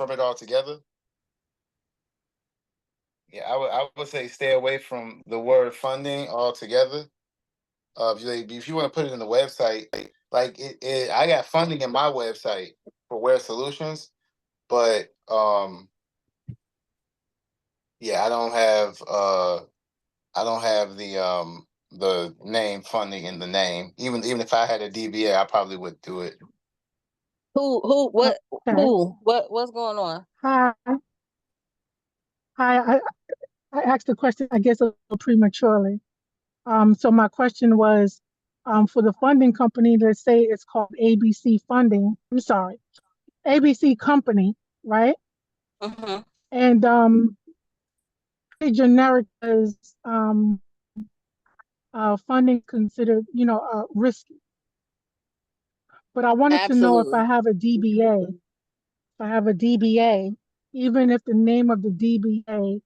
from it altogether. Yeah, I would say stay away from the word funding altogether. If you want to put it in the website, like I got funding in my website for Ware Solutions, but yeah, I don't have the name funding in the name. Even if I had a DBA, I probably would do it. What, Okay. what's going on? Hi. Hi. I asked the question, I guess, a little prematurely. So my question was, for the funding company, let's say it's called ABC Funding. I'm sorry, ABC Company, right? Mm-hmm. And pretty generic as funding considered, risky. But I wanted to know if I Absolutely. have a DBA, even if the name of the DBA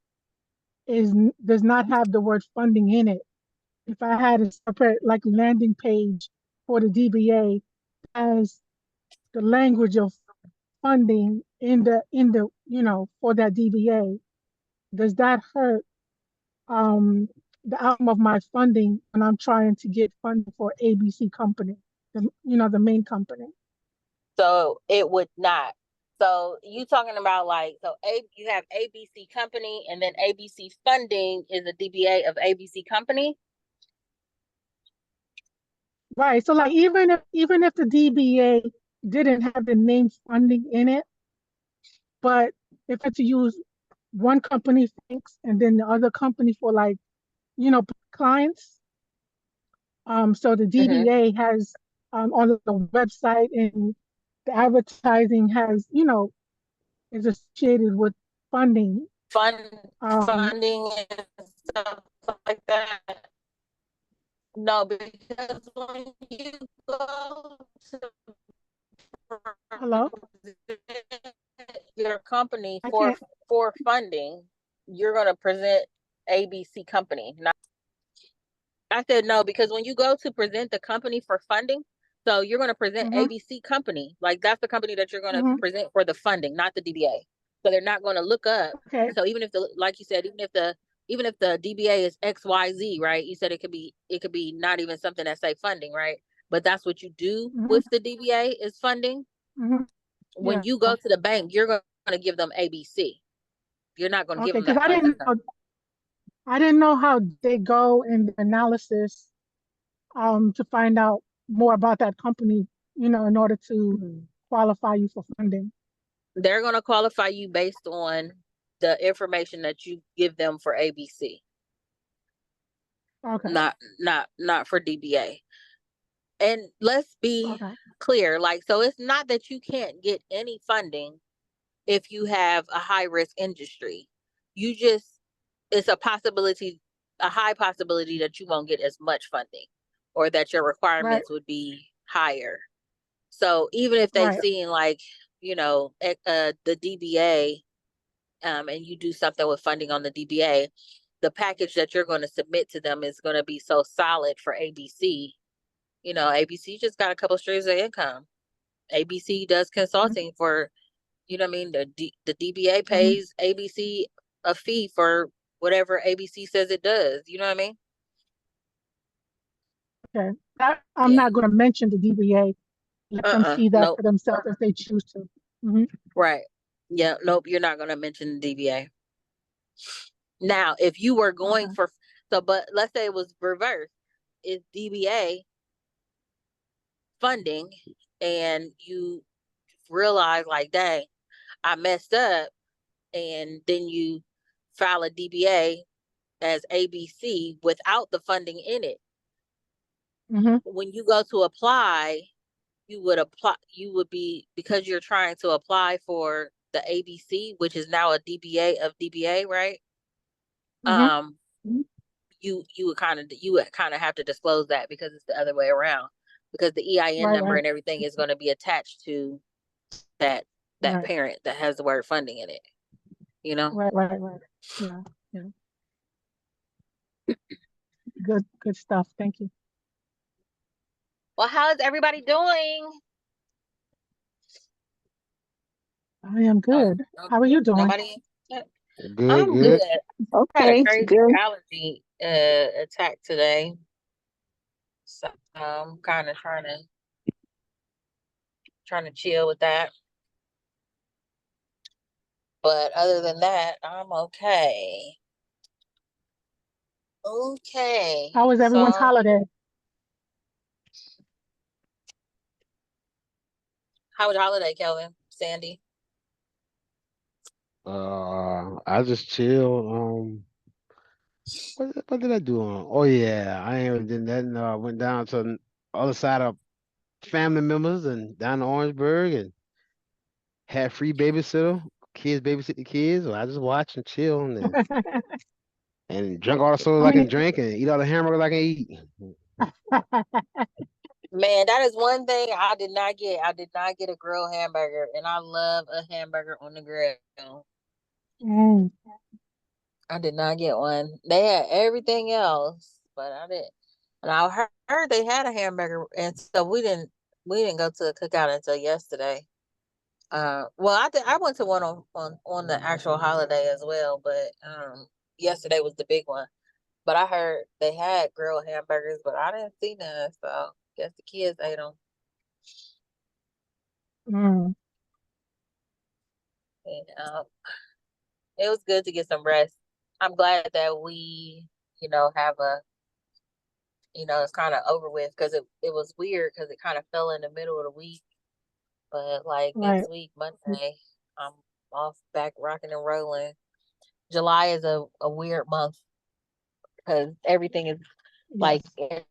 does not have the word funding in it. If I had a separate like landing page for the DBA as the language of funding in the for that DBA, does that hurt the outcome of my funding when I'm trying to get funding for ABC Company, the main company? So it would not. So you talking about you have ABC Company and then ABC Funding is a DBA of ABC Company? Right. So like even if the DBA didn't have the name funding in it, but if it's to use one company thanks and then the other company for like, clients. So the Mm-hmm. DBA has on the website and the advertising has, is associated with funding. Um, Funding and stuff like that. No, because when you go to Hello? your company I for can't. funding, you're going to present ABC Company. I said no, because when you go to present the company for funding, so you're going to present Hmm. ABC Company. Like that's the company that you're going to Hmm. present for the funding, not the DBA. So they're not going to look up. Okay. So even if like you said, even if the DBA is XYZ, right? You said it could be not even something that say funding, right? But that's what you do Hmm. with the DBA is funding. Hmm. When Yeah. you go to the bank, you're going to give them ABC. You're not going to give Okay. them Because that funding. I didn't know how they go in the analysis to find out more about that company, in order to qualify you for funding. They're going to qualify you based on the information that you give them for ABC, Okay. not for DBA. And let's be Okay. clear, so it's not that you can't get any funding if you have a high risk industry. It's a high possibility that you won't get as much funding or that your Right. requirements would be higher. So even if they Right. seen the DBA, and you do something with funding on the DBA, the package that you're going to submit to them is going to be so solid for ABC. ABC just got a couple streams of income. ABC does consulting for, what I mean? The DBA Mm-hmm. pays ABC a fee for whatever ABC says it does. You know what I mean? Okay. I'm Yeah. not going to mention the DBA. Let them see that Nope. for themselves if they choose to. Hmm. Right. Yeah. Nope. You're not going to mention the DBA. Now, if you were going Okay. but let's say it was reversed, it's DBA funding, and you realize dang, I messed up, and then you file a DBA as ABC without the funding in it. Hmm. When you go to apply, you would be, because you're trying to apply for the ABC, which is now a DBA of DBA, right? Hmm. Um, you would kind of have to disclose that, because it's the other way around, because the EIN Right. number Right. and everything is going to be attached to that Right. parent that has the word funding in it. Right. Right. Right. Yeah. Yeah. Good stuff. Thank you. Well, how is everybody doing? I am Oh, good. no, How are you doing? nobody? Good, I'm good. good. I had a Okay, crazy good. allergy attack today, so I'm kind of trying to chill with that. But other than that, I'm okay. Okay. How was everyone's So, holiday? how was your holiday, Kelvin? Sandy? I just chill. What did I do on? Oh yeah, I ain't really did nothing. Went down to the other side of family members and down to Orangeburg and had free babysitter. Kids babysit the kids. So I just watch and chill and drink all the sodas How I can many? drink and eat all the hamburgers I can eat. Man, that is one thing I did not get. I did not get a grilled hamburger, and I love a hamburger on the grill. Mm, I did not get one. They had everything else, but I didn't. And I heard they had a hamburger, and so we didn't go to a cookout until yesterday. Well, I went to one on the actual holiday as well, but yesterday was the big one. But I heard they had grilled hamburgers, but I didn't see none, so guess the kids ate them. mm. And it was good to get some rest. I'm glad that we, have it's kind of over with because it was weird because it kind of fell in the middle of the week. But like Right. next week, Monday, I'm off back rocking and rolling. July is a weird month because everything is like Yes.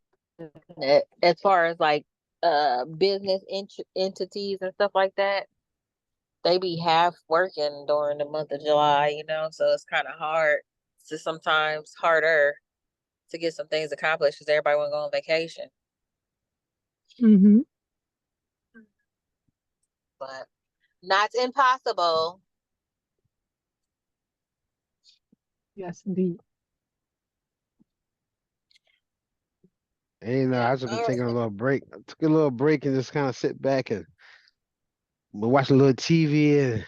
as far as like business entities and stuff like that, they be half working during the month of July, so it's kind of hard to sometimes harder to get some things accomplished because everybody want to go on vacation. Mm-hmm. But not impossible. Yes, indeed. And Yeah. I just been All taking a right. little break. I took a little break and just kind of sit back and watch a little TV and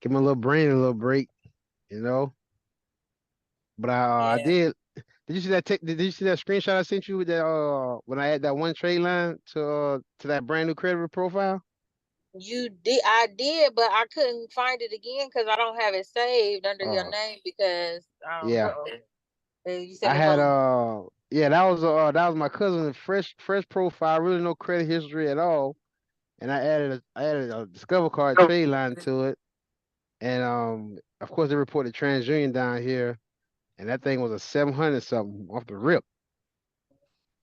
give my little brain a little break, you know. But I Yeah. did. Did you see that? Did you see that screenshot I sent you with that? When I add that one trade line to that brand new credit profile. You did. I did, but I couldn't find it again because I don't have it saved under your Oh name because yeah, you sent I me had from. yeah, that was my cousin, fresh profile, really no credit history at all, and I added a Discover Card trade line to it, and of course they reported TransUnion down here, and that thing was a 700 something off the rip.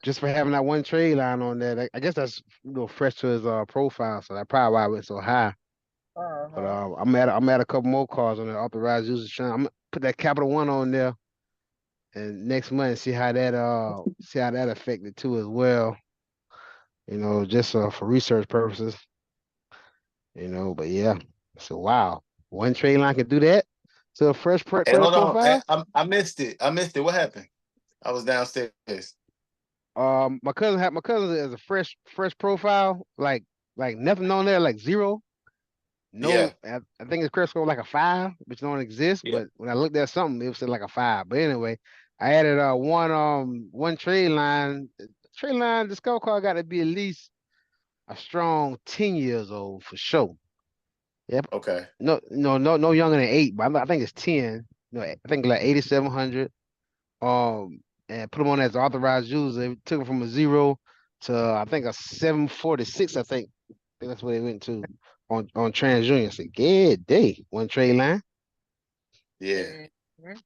Just for having that one trade line on there. I guess that's fresh to his profile, so that's probably why it went so high. But Uh-huh. I'm at a couple more cards on the authorized users channel. I'm gonna put that Capital One on there and next month see how that affected too as well. Just for research purposes. But yeah. So wow, one trade line can do that. So a fresh Hey, credit hold on. profile. I missed it. I missed it. What happened? I was downstairs. My cousin has a fresh profile, like nothing on there, like zero. Yeah. No, I think it's credit score like a 5, which don't exist. Yeah. But when I looked at something, it was like a 5. But anyway, I added one trade line. Trade line Discover Card got to be at least a strong 10 years old for sure. Yep. Okay. No younger than 8, but I think it's 10. No, I think like 8,700. And put them on as authorized user. It took them from a 0 to I think a 746. I think that's what it went to on TransUnion. So good day, one trade line. Yeah. Mhm.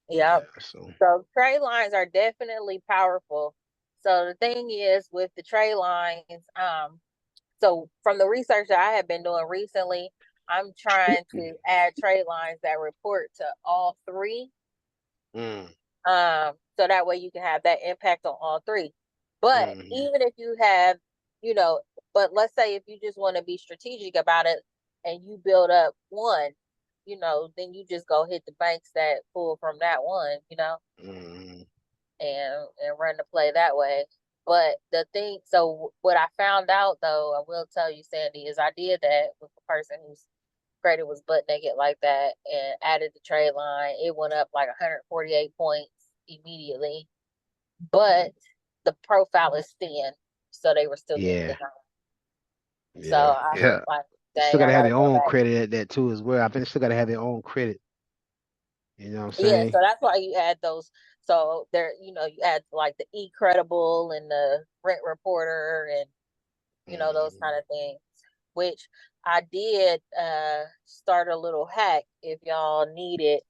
Yeah. So So trade lines are definitely powerful. So the thing is with the trade lines, so from the research that I have been doing recently, I'm trying to add trade lines that report to all three. mm, So that way you can have that impact on all three. But mm, even if you have, you know, but let's say if you just want to be strategic about it and you build up one, then you just go hit the banks that pull from that one, mm, and run the play that way. But the thing, so what I found out though, I will tell you, Sandy, is I did that with the person who's credit was butt naked like that and added the trade line, it went up like 148 points immediately. But the profile is thin, so they were still getting Yeah, denied. So yeah, I yeah. was like, You still dang, I gotta have gotta your go own back. credit at that too as well. I think you still gotta have your own credit. You know what I'm Yeah, saying? so that's why you add those. So there, you add like the eCredible and the Rent Reporter and those kind of things. Which I did start a little hack if y'all need it.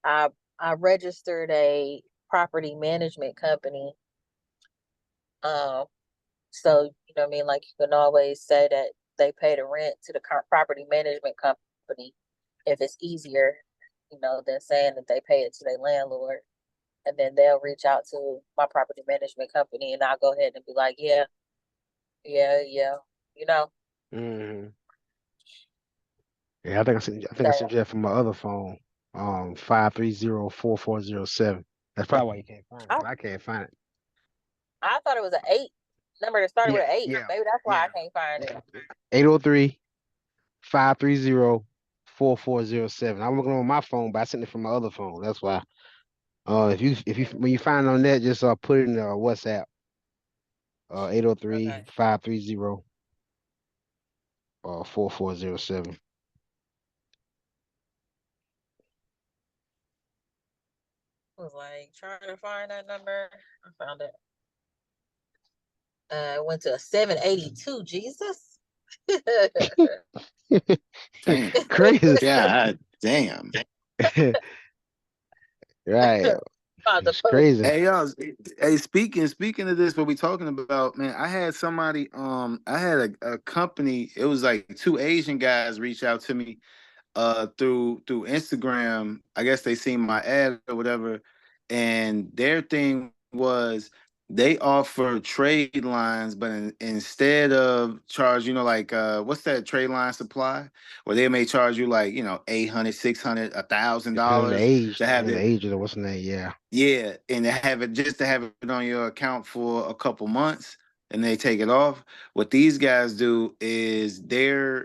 I registered a property management company. So what I mean, like you can always say that they pay the rent to the property management company if it's easier, than saying that they pay it to their landlord. And then they'll reach out to my property management company and I'll go ahead and be like, yeah, yeah, yeah, you know. Mm-hmm. Yeah, I think I sent you that from my other phone. 530-4407. That's probably why you can't find it. I, 'Cause I can't find it. I thought it was an 8 number that started Yeah, with an 8. yeah, Maybe that's why yeah. I can't find it. 803-530-4407. I'm looking on my phone, but I sent it from my other phone. That's why. If you when you find it on that, just put it in WhatsApp. 803 Okay. 530 4407. I was like trying to find that number. I found it. Went to a 782. Jesus. Damn. Crazy. God damn. Right. About to It's post. crazy. Hey y'all, hey, speaking of this, what we talking about, man, I had somebody, I had a company, it was like two Asian guys reach out to me through Instagram. I guess they seen my ad or whatever, and their thing was they offer trade lines, but instead of charge, like what's that trade line supply, where they may charge you like 800, 600, Depending on the $1,000 age, to have depending on it. the age of the what's the name, yeah. Yeah, and to have it just to have it on your account for a couple months and they take it off. What these guys do is they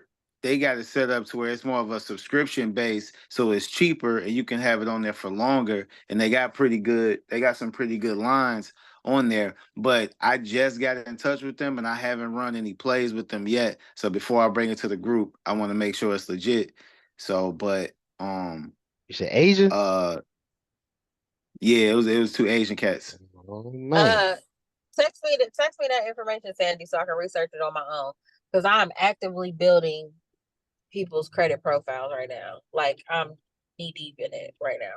got it set up to where it's more of a subscription base, so it's cheaper and you can have it on there for longer. And they got some pretty good lines on there. But I just got in touch with them and I haven't run any plays with them yet. So before I bring it to the group, I want to make sure it's legit. So, but You said Asian? uh yeah, it was two Asian cats. Oh man. Uh, text me that information, Sandy, so I can research it on my own. Because I'm actively building people's credit profiles right now. Like I'm knee deep in it right now.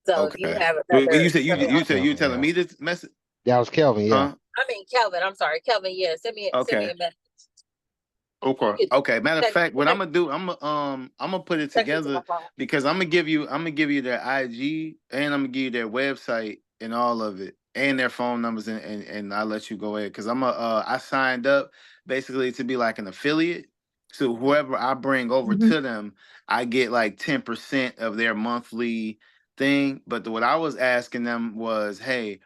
So if you Okay. have Well, another, you said send me you Kelvin, telling yeah. me this message, That was Kelvin, yeah. huh? I mean Kelvin. I'm sorry, Kelvin. Yeah, send me Okay. a message. You Okay. can Okay. Matter of text, fact, you what can I'm gonna do, I'm gonna put it text it to my together phone. because I'm gonna give you their IG and I'm gonna give you their website and all of it and their phone numbers and I'll let you go ahead because I signed up basically to be like an affiliate. So whoever I bring over Hmm. to them, I get like 10% of their monthly thing. But what I was asking them was, hey,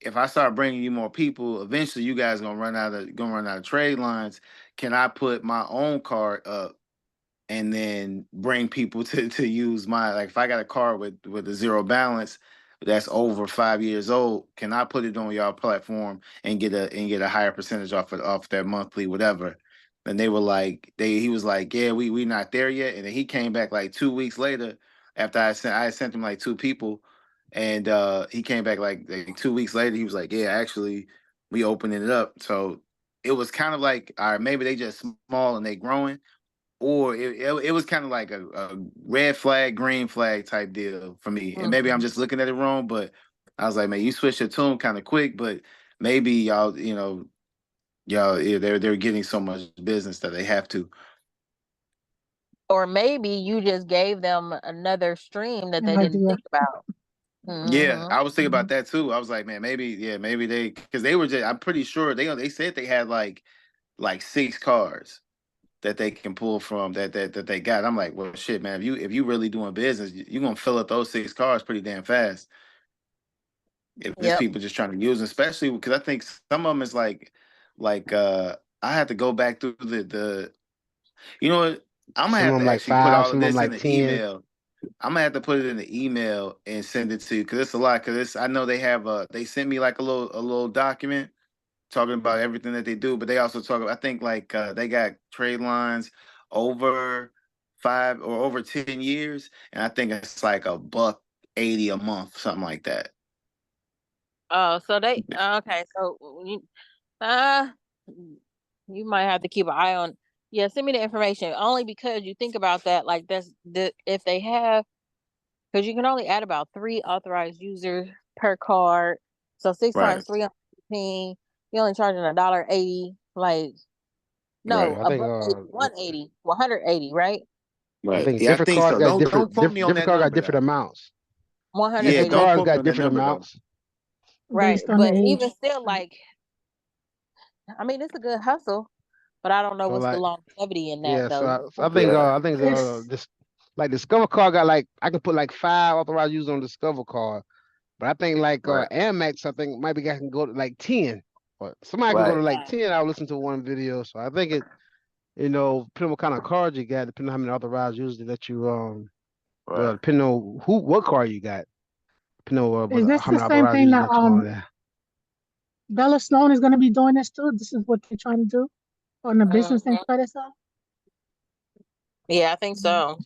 if I start bringing you more people, eventually you guys gonna run out of trade lines. Can I put my own card up and then bring people to use my, like if I got a card with a zero balance that's over 5 years old, can I put it on y'all platform and get a higher percentage off their monthly whatever? And they were like, he was like, yeah, we not there yet. And then he came back like 2 weeks later after I sent him like two people, and he came back like 2 weeks later. He was like, yeah, actually, we opening it up. So it was kind of like, all right, maybe they just small and they growing, or it was kind of like a red flag, green flag type deal for me. And maybe I'm Mhm. just looking at it wrong, but I was like, man, you switched your tune kind of quick, but maybe y'all, yeah, they're getting so much business that they have to. Or maybe you just gave them another stream that An they didn't idea. think about. Yeah, Hmm. I was thinking Hmm. about that too. I was like, man, maybe they, because they were just, I'm pretty sure they said they had like six cars that they can pull from that they got. I'm like, well, shit, man, if you really doing business, you're gonna fill up those six cars pretty damn fast. If there's Yep. people just trying to use them, especially because I think some of them is like I had to go back through the you know what? I'm gonna Some of have them to like actually put 5, all some of of them this in like the 10. email. I'm gonna have to put it in the email and send it to you because it's a lot. Because I know they have they sent me like a little document talking about everything that they do, but they also talk about, I think like they got trade lines over 5 or over 10 years, and I think it's like $180 a month, something like that. Oh, so they okay. So uh, you might have to keep an eye on. Yeah, send me the information. Only because you think about that, like if they have, because you can only add about 3 authorized users per card. So 6 Right, times 315, you only charging $1.80. Like right, no, I a think buck 80, 180, 180, right? I right. think Yeah, I different think cards so. got Don't quote me on different that cards got number different though. amounts. Yeah, Different 180. don't cards quote me got on that different number though. amounts. Right. based on the But even age. still, like, I mean, it's a good hustle, but I don't know So what's the like, longevity in that yeah, though. so Yeah, I think It's this like Discover card got like I can put like 5 authorized users on Discover card. But I think like right, Amex, I think maybe I can go to like 10. Or somebody can go to right, like 10. I'll listen to one video. So I think it, depending on what kind of card you got, depending on how many authorized users that you well, right. depending on what card you got, depending on is this how the many same authorized thing users that that you want there. Bella Stone is going to be doing this too? This is what they're trying to do on the business and Mhm. credit side. Yeah, I think Mhm. so.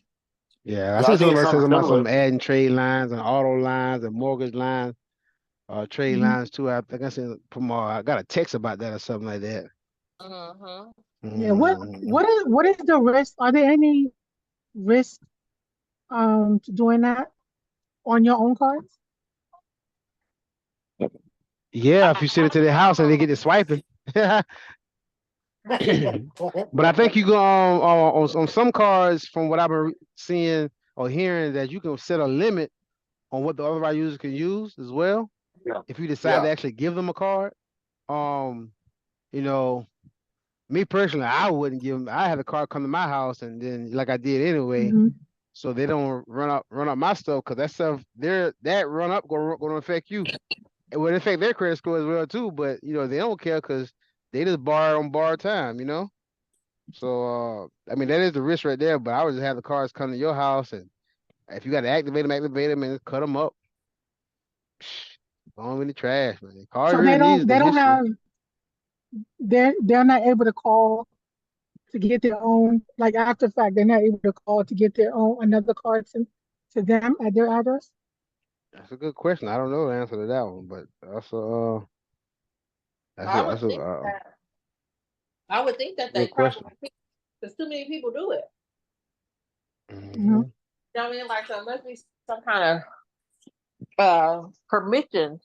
Yeah, I Yeah, I see think something it's that says something about some similar. adding trade lines and auto lines and mortgage lines, trade Mhm. lines too. I think I seen from I got a text about that or something like that. Mhm. Yeah. Mm. What is the risk? Are there any risks to doing that on your own cards? Yeah, if you send it to their house and they get to swiping. But I think you go on some cards, from what I've been seeing or hearing, that you can set a limit on what the other users can use as well. Yeah, If you decide yeah, to actually give them a card, um, you know, me personally, I wouldn't give them. I had a card come to my house, and then like I did anyway, Hmm. so they don't run up my stuff, because that stuff that run up going to affect you. It would affect their credit score as well too. But they don't care because they just borrow on borrowed time. So I mean that is the risk right there. But I would just have the cards come to your house, and if you got to activate them, and cut them up. Throw them in the trash, man. Cards So really needs the they don't history. have they're not able to call to get their own, like after the fact they're not able to call to get their own another card to them at their address. That's a good question. I don't know the answer to that one, but I would that's a think that. I would think that they good probably, question. because too many people do it. Hmm. Hmm. You know what I mean? Like, so there must be some kind of permission,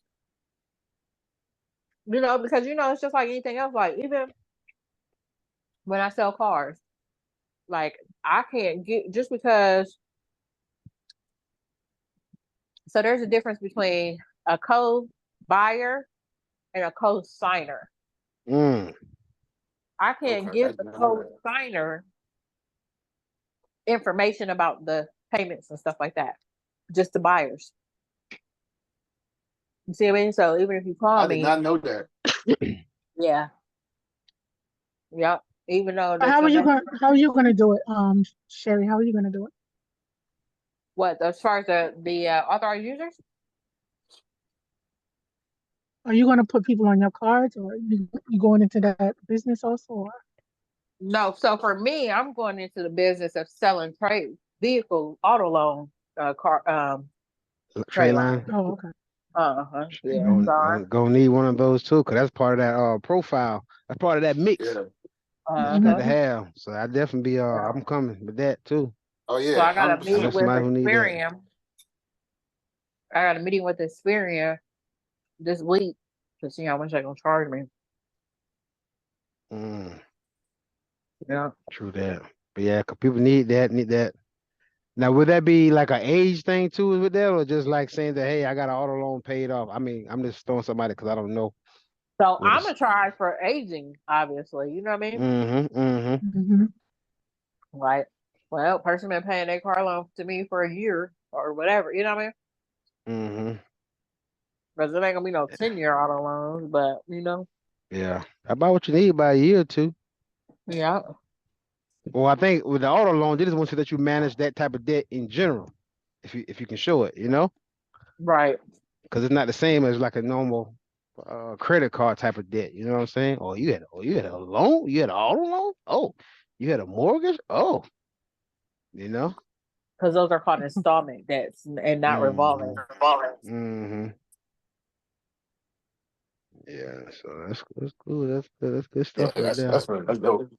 because it's just like anything else. Like, even when I sell cars, like, I can't get, just because. So there's a difference between a co-buyer and a co-signer. Mm. I can't okay. I give the didn't know that. co-signer information about the payments and stuff like that, just the buyers. You see what I mean? So even if you call I did me, not know that. yeah, yep. Even though But that's your name, how are you gonna do it, Sherry? How are you gonna do it? what, as far as the authorized users? Are you gonna put people on your cards, or you going into that business also? Or? No. So for me, I'm going into the business of selling trade vehicle auto loan car Trade trade line. line. Oh, okay. Yeah. Hmm. So Gonna need one of those too, cause that's part of that profile. That's part of that mix. Yeah. That you got Hmm. to uh-huh. have. So I definitely be I'm coming with that too. Oh So yeah, I got hundred a I know meeting percent. with somebody who need that. Experian. I got a meeting with Experian this week to see how much they're gonna charge me. Mm, Yeah. true that. But yeah, 'cause people need that. Now, would that be like an age thing too with that, or just like saying that, hey, I got an auto loan paid off? I mean, I'm just throwing somebody because I don't know So what I'm it's. gonna charge for aging, obviously. You know what I mean? Mm-hmm. Mm-hmm. Hmm. Like, well, person been paying their car loan to me for a year or whatever. You know what I mean? Mm-hmm. Because it ain't gonna be no 10-year auto loans, but Yeah. About what you need by a year or two. yeah. Well, I think with the auto loan, they just want you that you manage that type of debt in general, if you can show it, Right. because it's not the same as like a normal credit card type of debt. You know what I'm saying? You had a loan, you had an auto loan. Oh, you had a mortgage. Oh, you know. Because those are called installment debts and not revolving. Mm-hmm. Yeah, so that's cool. That's good Yeah, stuff right there. that's dope.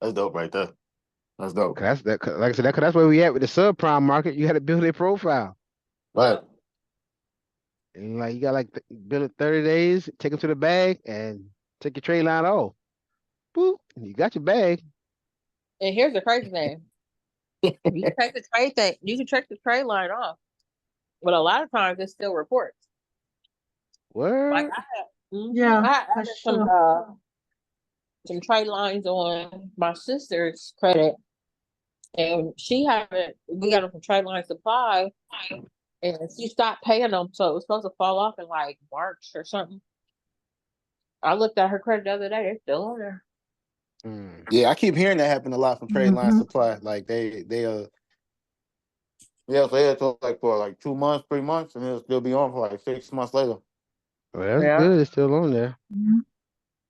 That's dope right there. That's dope. 'Cause like I said, that's where we at with the subprime market. You got to build a profile. Right. And like you got like build it 30 days, take them to the bag, and take your trade line off. Boop, you got your bag. And here's the crazy thing. You can take the trade thing, you can check the trade line off. But a lot of times it still reports. Like Word. Yeah, I added that's true. some trade lines on my sister's credit, and we got them from Trade Line Supply, and she stopped paying them, so it was supposed to fall off in like March or something. I looked at her credit the other day; they're still on there. Yeah, I keep hearing that happen a lot from Trade Line Mhm. Supply. Like they'll talk like for like 2 months, 3 months, and it'll still be on for like 6 months later. Well, that's Yeah. good. It's still on there. Mhm.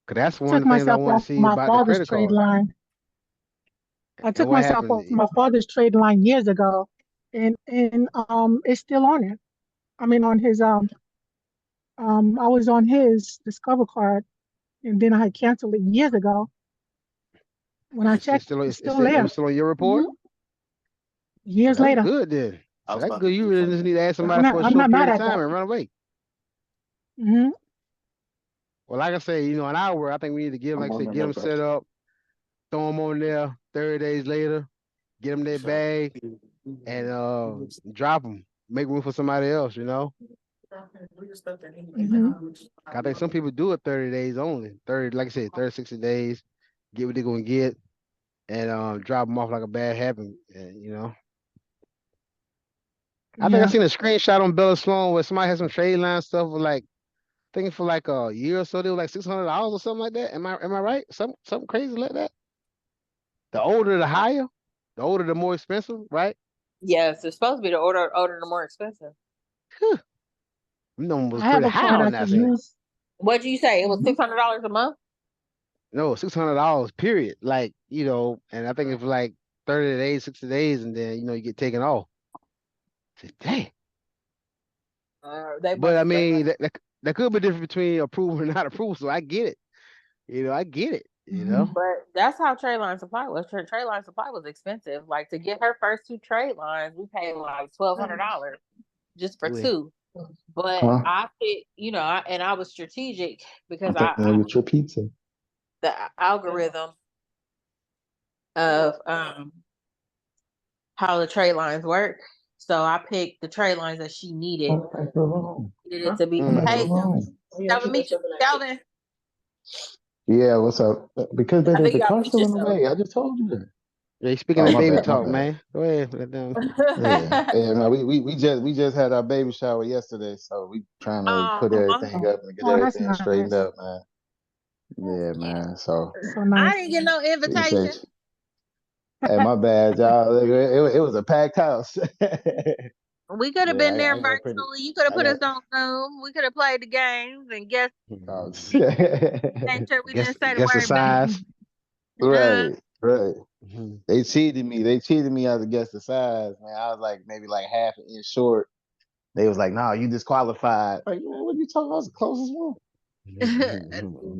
Cause that's I one took of the things I myself want to off see my about the father's credit trade card. line. I And took what myself off happened? my father's trade line years ago, and it's still on it. I mean, on his I was on his Discover card, and then I had canceled it years ago. When I It's checked, still it's it's still still, it there. was still on your report. Mhm. Years That's later. good then. I So was that's about good. to You do really just something. need to ask I'm somebody not, for a I'm short not mad period of at time that. and run away. Hmm. Well, like I say, in our world, I think we need to get them, I'm like I on say, the get them website. set up, throw them on there 30 days later, get them their bag, and drop them. Make room for somebody else, Hmm. I think some people do it 30 days only. 30, like I said, 30, 60 days, get what they're going to get, and drop them off like a bad habit, and. I think I Yeah. seen a screenshot on Bella Sloan where somebody had some trade line stuff with like, thinking for like a year or so, they were like $600 or something like that. Am I right? Something crazy like that. The older the higher, the older the more expensive, right? Yes, it's supposed to be the older the more expensive. Whew. Them numbers I have pretty a high card I on that can thing. use. What'd you say? It was Mhm. $600 a month. No, $600 period. Like, and I think it's like 30 days, 60 days, and then you get taken off. I said, dang. They But I must. mean, that could be different between approval and not approval. So I get it. I get it. Mhm. But that's how Trade Line Supply was. Trade Line Supply was expensive. Like to get her first two trade lines, we paid like $1,200 just for Ooh, two. But Huh? I picked, and I was strategic because I'm finna get your pizza. the algorithm of how the trade lines work. So I picked the trade lines that she needed. Needed it to be. Hey, Calvin, meet you, Calvin. Yeah, what's up? Because I think the y'all car's beat still in the yourself. way. I just told you that. Yeah, speaking Oh, that my baby bad, my talk, bad. man. Go ahead. Let them. Yeah, no, we just had our baby shower yesterday, so we trying to put Aw. everything up and get Oh, that's everything straightened nice. up, man. Yeah, man. So So I nice. didn't get no appreciate invitation. you. Hey, my bad, y'all. It was a packed house. We could have Yeah, been there I got pretty. virtually. You could have I put got. us on Zoom. We could have played the games and guess Oh, made sure we Guess didn't say the guess the word baby. size. right, right. Mhm. They cheated me. They cheated me out to guess the size, man. I was like maybe like half an inch short. They was like, "No, you disqualified." Like, man, what are you talking about? I was the closest one.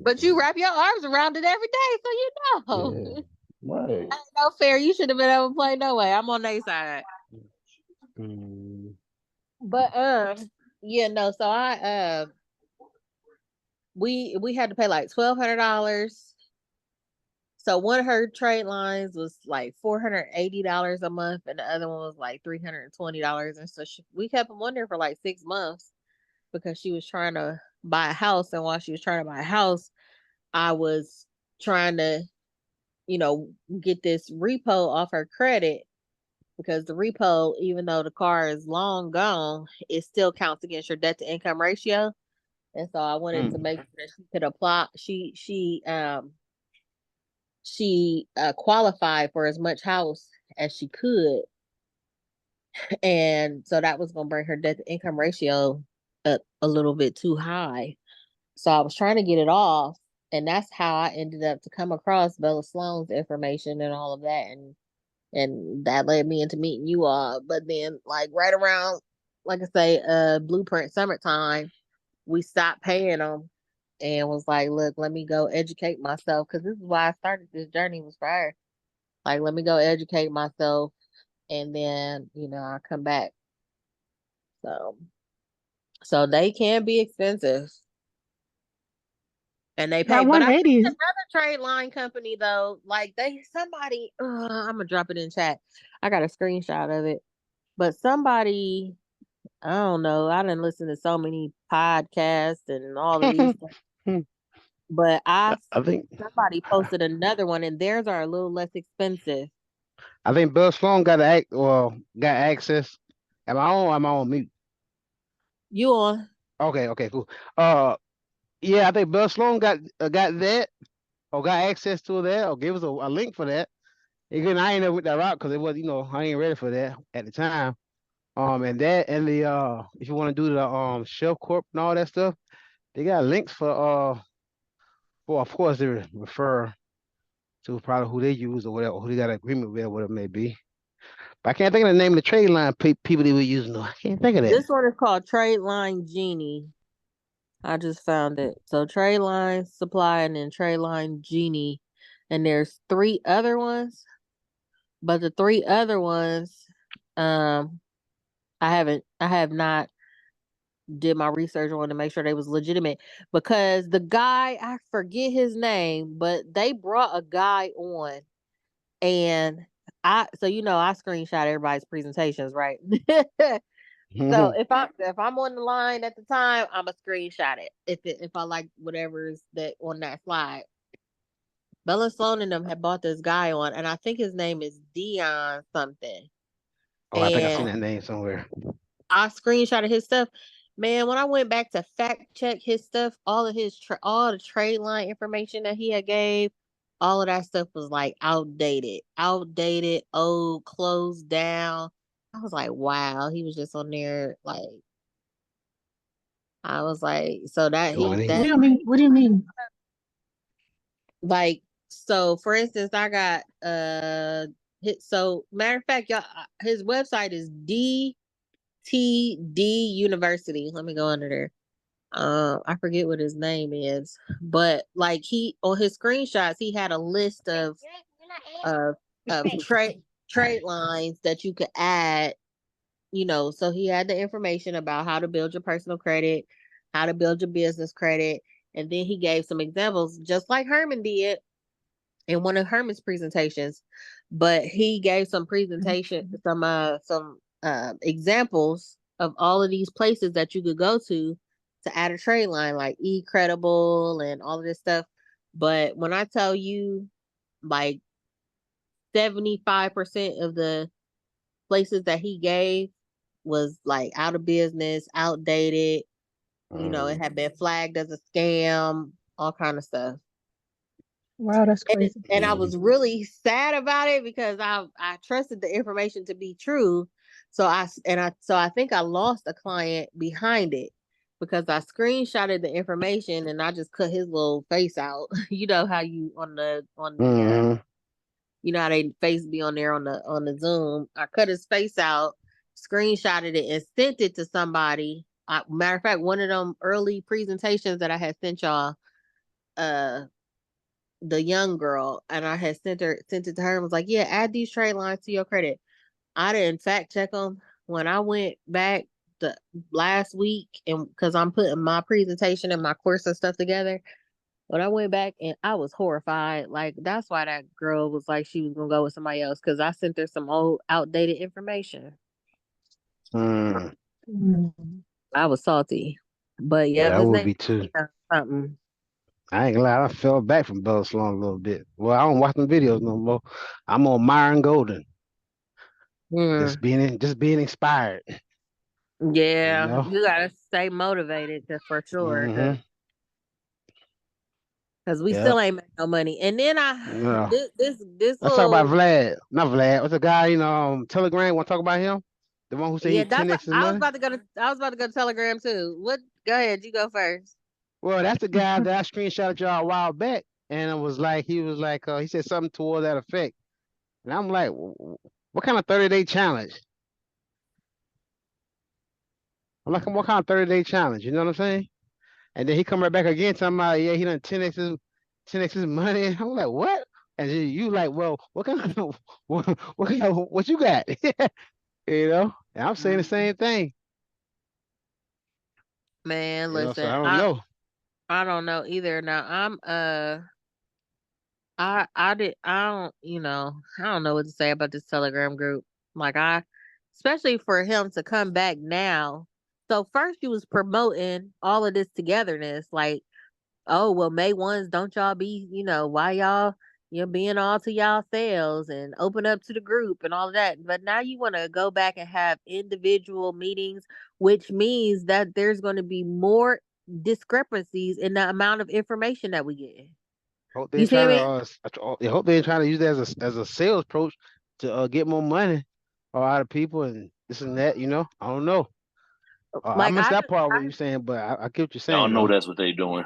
But you wrap your arms around it every day, so you know. Yeah, right. Ain't no fair. You should have been able to play no way. I'm on their side. Mm. But yeah, no, so I we had to pay like $1,200. So one of her trade lines was like $480 a month, and the other one was like $320. And so we kept them on there for like 6 months because she was trying to buy a house. And while she was trying to buy a house, I was trying to, get this repo off her credit because the repo, even though the car is long gone, it still counts against your debt to income ratio. And so I wanted to make sure that she could apply. She she qualified for as much house as she could. And so that was going to bring her debt to income ratio up a little bit too high. So I was trying to get it off. And that's how I ended up to come across Bella Sloan's information and all of that. And that led me into meeting you all. But then, like, right around, like I say, Blueprint summertime, we stopped paying them and was like, look, let me go educate myself. Because this is why I started this journey was for her. Like, let me go educate myself. And then, I'll come back. So they can be expensive. And they pay, That but I think 180 is another trade line company though, like I'm gonna drop it in chat. I got a screenshot of it, but somebody, I don't know. I didn't listen to so many podcasts and all of these things, but I think somebody posted another one, and theirs are a little less expensive. Bella Sloan got access. Am I on? Am I on mute? You on? Okay, cool. Yeah, I think Bella Sloan got that or got access to that or gave us a link for that. Again, I ain't never with that route because it was, I ain't ready for that at the time. And that and the if you want to do the Shelf Corp and all that stuff, they got links for of course they refer to probably who they use or whatever, who they got an agreement with, or whatever it may be. But I can't think of the name of the trade line people they were using though. I can't think of that. This one is called Trade Line Genie. I just found it. So Trade Line Supply and then Trade Line Genie. And there's 3 other ones. But the 3 other ones, I have not did my research on to make sure they was legitimate because the guy, I forget his name, but they brought a guy on and I screenshot everybody's presentations, right? So if I'm on the line at the time, I'm a screenshot it if I like whatever's that on that slide. Bella Sloan and them had bought this guy on, and I think his name is Dion something. Oh, I think I seen And that name somewhere. I screenshotted his stuff. Man, when I went back to fact check his stuff, all of his all the trade line information that he had gave, all of that stuff was like outdated, old, closed down. I was like, wow, he was just on there like I was like, so that Doing what that do it. you mean? What do you mean? like so for instance, I got so matter of fact, y'all his website is DTD University. Let me go under there. I forget what his name is, but like he on his screenshots, he had a list of trade lines that you could add. So he had the information about how to build your personal credit, how to build your business credit, and then he gave some examples, just like Herman did in one of Herman's presentations. But he gave some examples of all of these places that you could go to add a trade line, like eCredible and all of this stuff. But when I tell you, like 75% of the places that he gave was like out of business, outdated. It had been flagged as a scam, all kind of stuff. Wow, that's And, crazy. and I was really sad about it because I trusted the information to be true. So I think I lost a client behind it because I screenshotted the information and I just cut his little face out. You know how you on the you know how they face be on there on the Zoom. I cut his face out, screenshotted it, and sent it to somebody. Matter of fact, one of them early presentations that I had sent y'all, the young girl, and I had sent it to her and was like, yeah, add these trade lines to your credit. I didn't fact check them when I went back the last week, and because I'm putting my presentation and my course and stuff together. When I went back and I was horrified, like that's why that girl was like she was gonna go with somebody else because I sent her some old outdated information. Mm. I was salty, but Yeah, yeah, I his would name be too. something. I ain't gonna lie, I fell back from Bella Sloan a little bit. Well, I don't watch them videos no more. I'm on Myron Golden. Mm. Just being inspired. Yeah, you gotta stay motivated for sure. Mm-hmm. Cause we Yeah. still ain't made no money. And then No. this Let's talk about little, Vlad. Not Vlad. What's the guy, Telegram? Want to talk about him? The one who said yeah, he that's 10x his I was money? about to go to Telegram too. What? Go ahead, you go first. Well, that's the guy that I screenshotted y'all a while back. And it was like, he said something toward that effect. And I'm like, what kind of 30-day challenge? I'm like, what kind of 30-day challenge? You know what I'm saying? And then he come right back again talking about, yeah, he done 10x his money. I'm like, what? And you like, well, what kind of what you got? And I'm saying the same thing. Man, So listen, I don't know. I don't know either. Now I don't, I don't know what to say about this Telegram group. Like especially for him to come back now. So first you was promoting all of this togetherness, like, oh well, May 1s, don't y'all be, why y'all, being all to y'all sales and open up to the group and all of that. But now you want to go back and have individual meetings, which means that there's going to be more discrepancies in the amount of information that we get. Hope they You ain't see what I trying mean? I hope they ain't trying to use that as a sales approach to get more money out of people and this and that. I don't know. I Like missed I that just, part of what you're saying, but I get what you're Y'all saying know though. that's what they doing.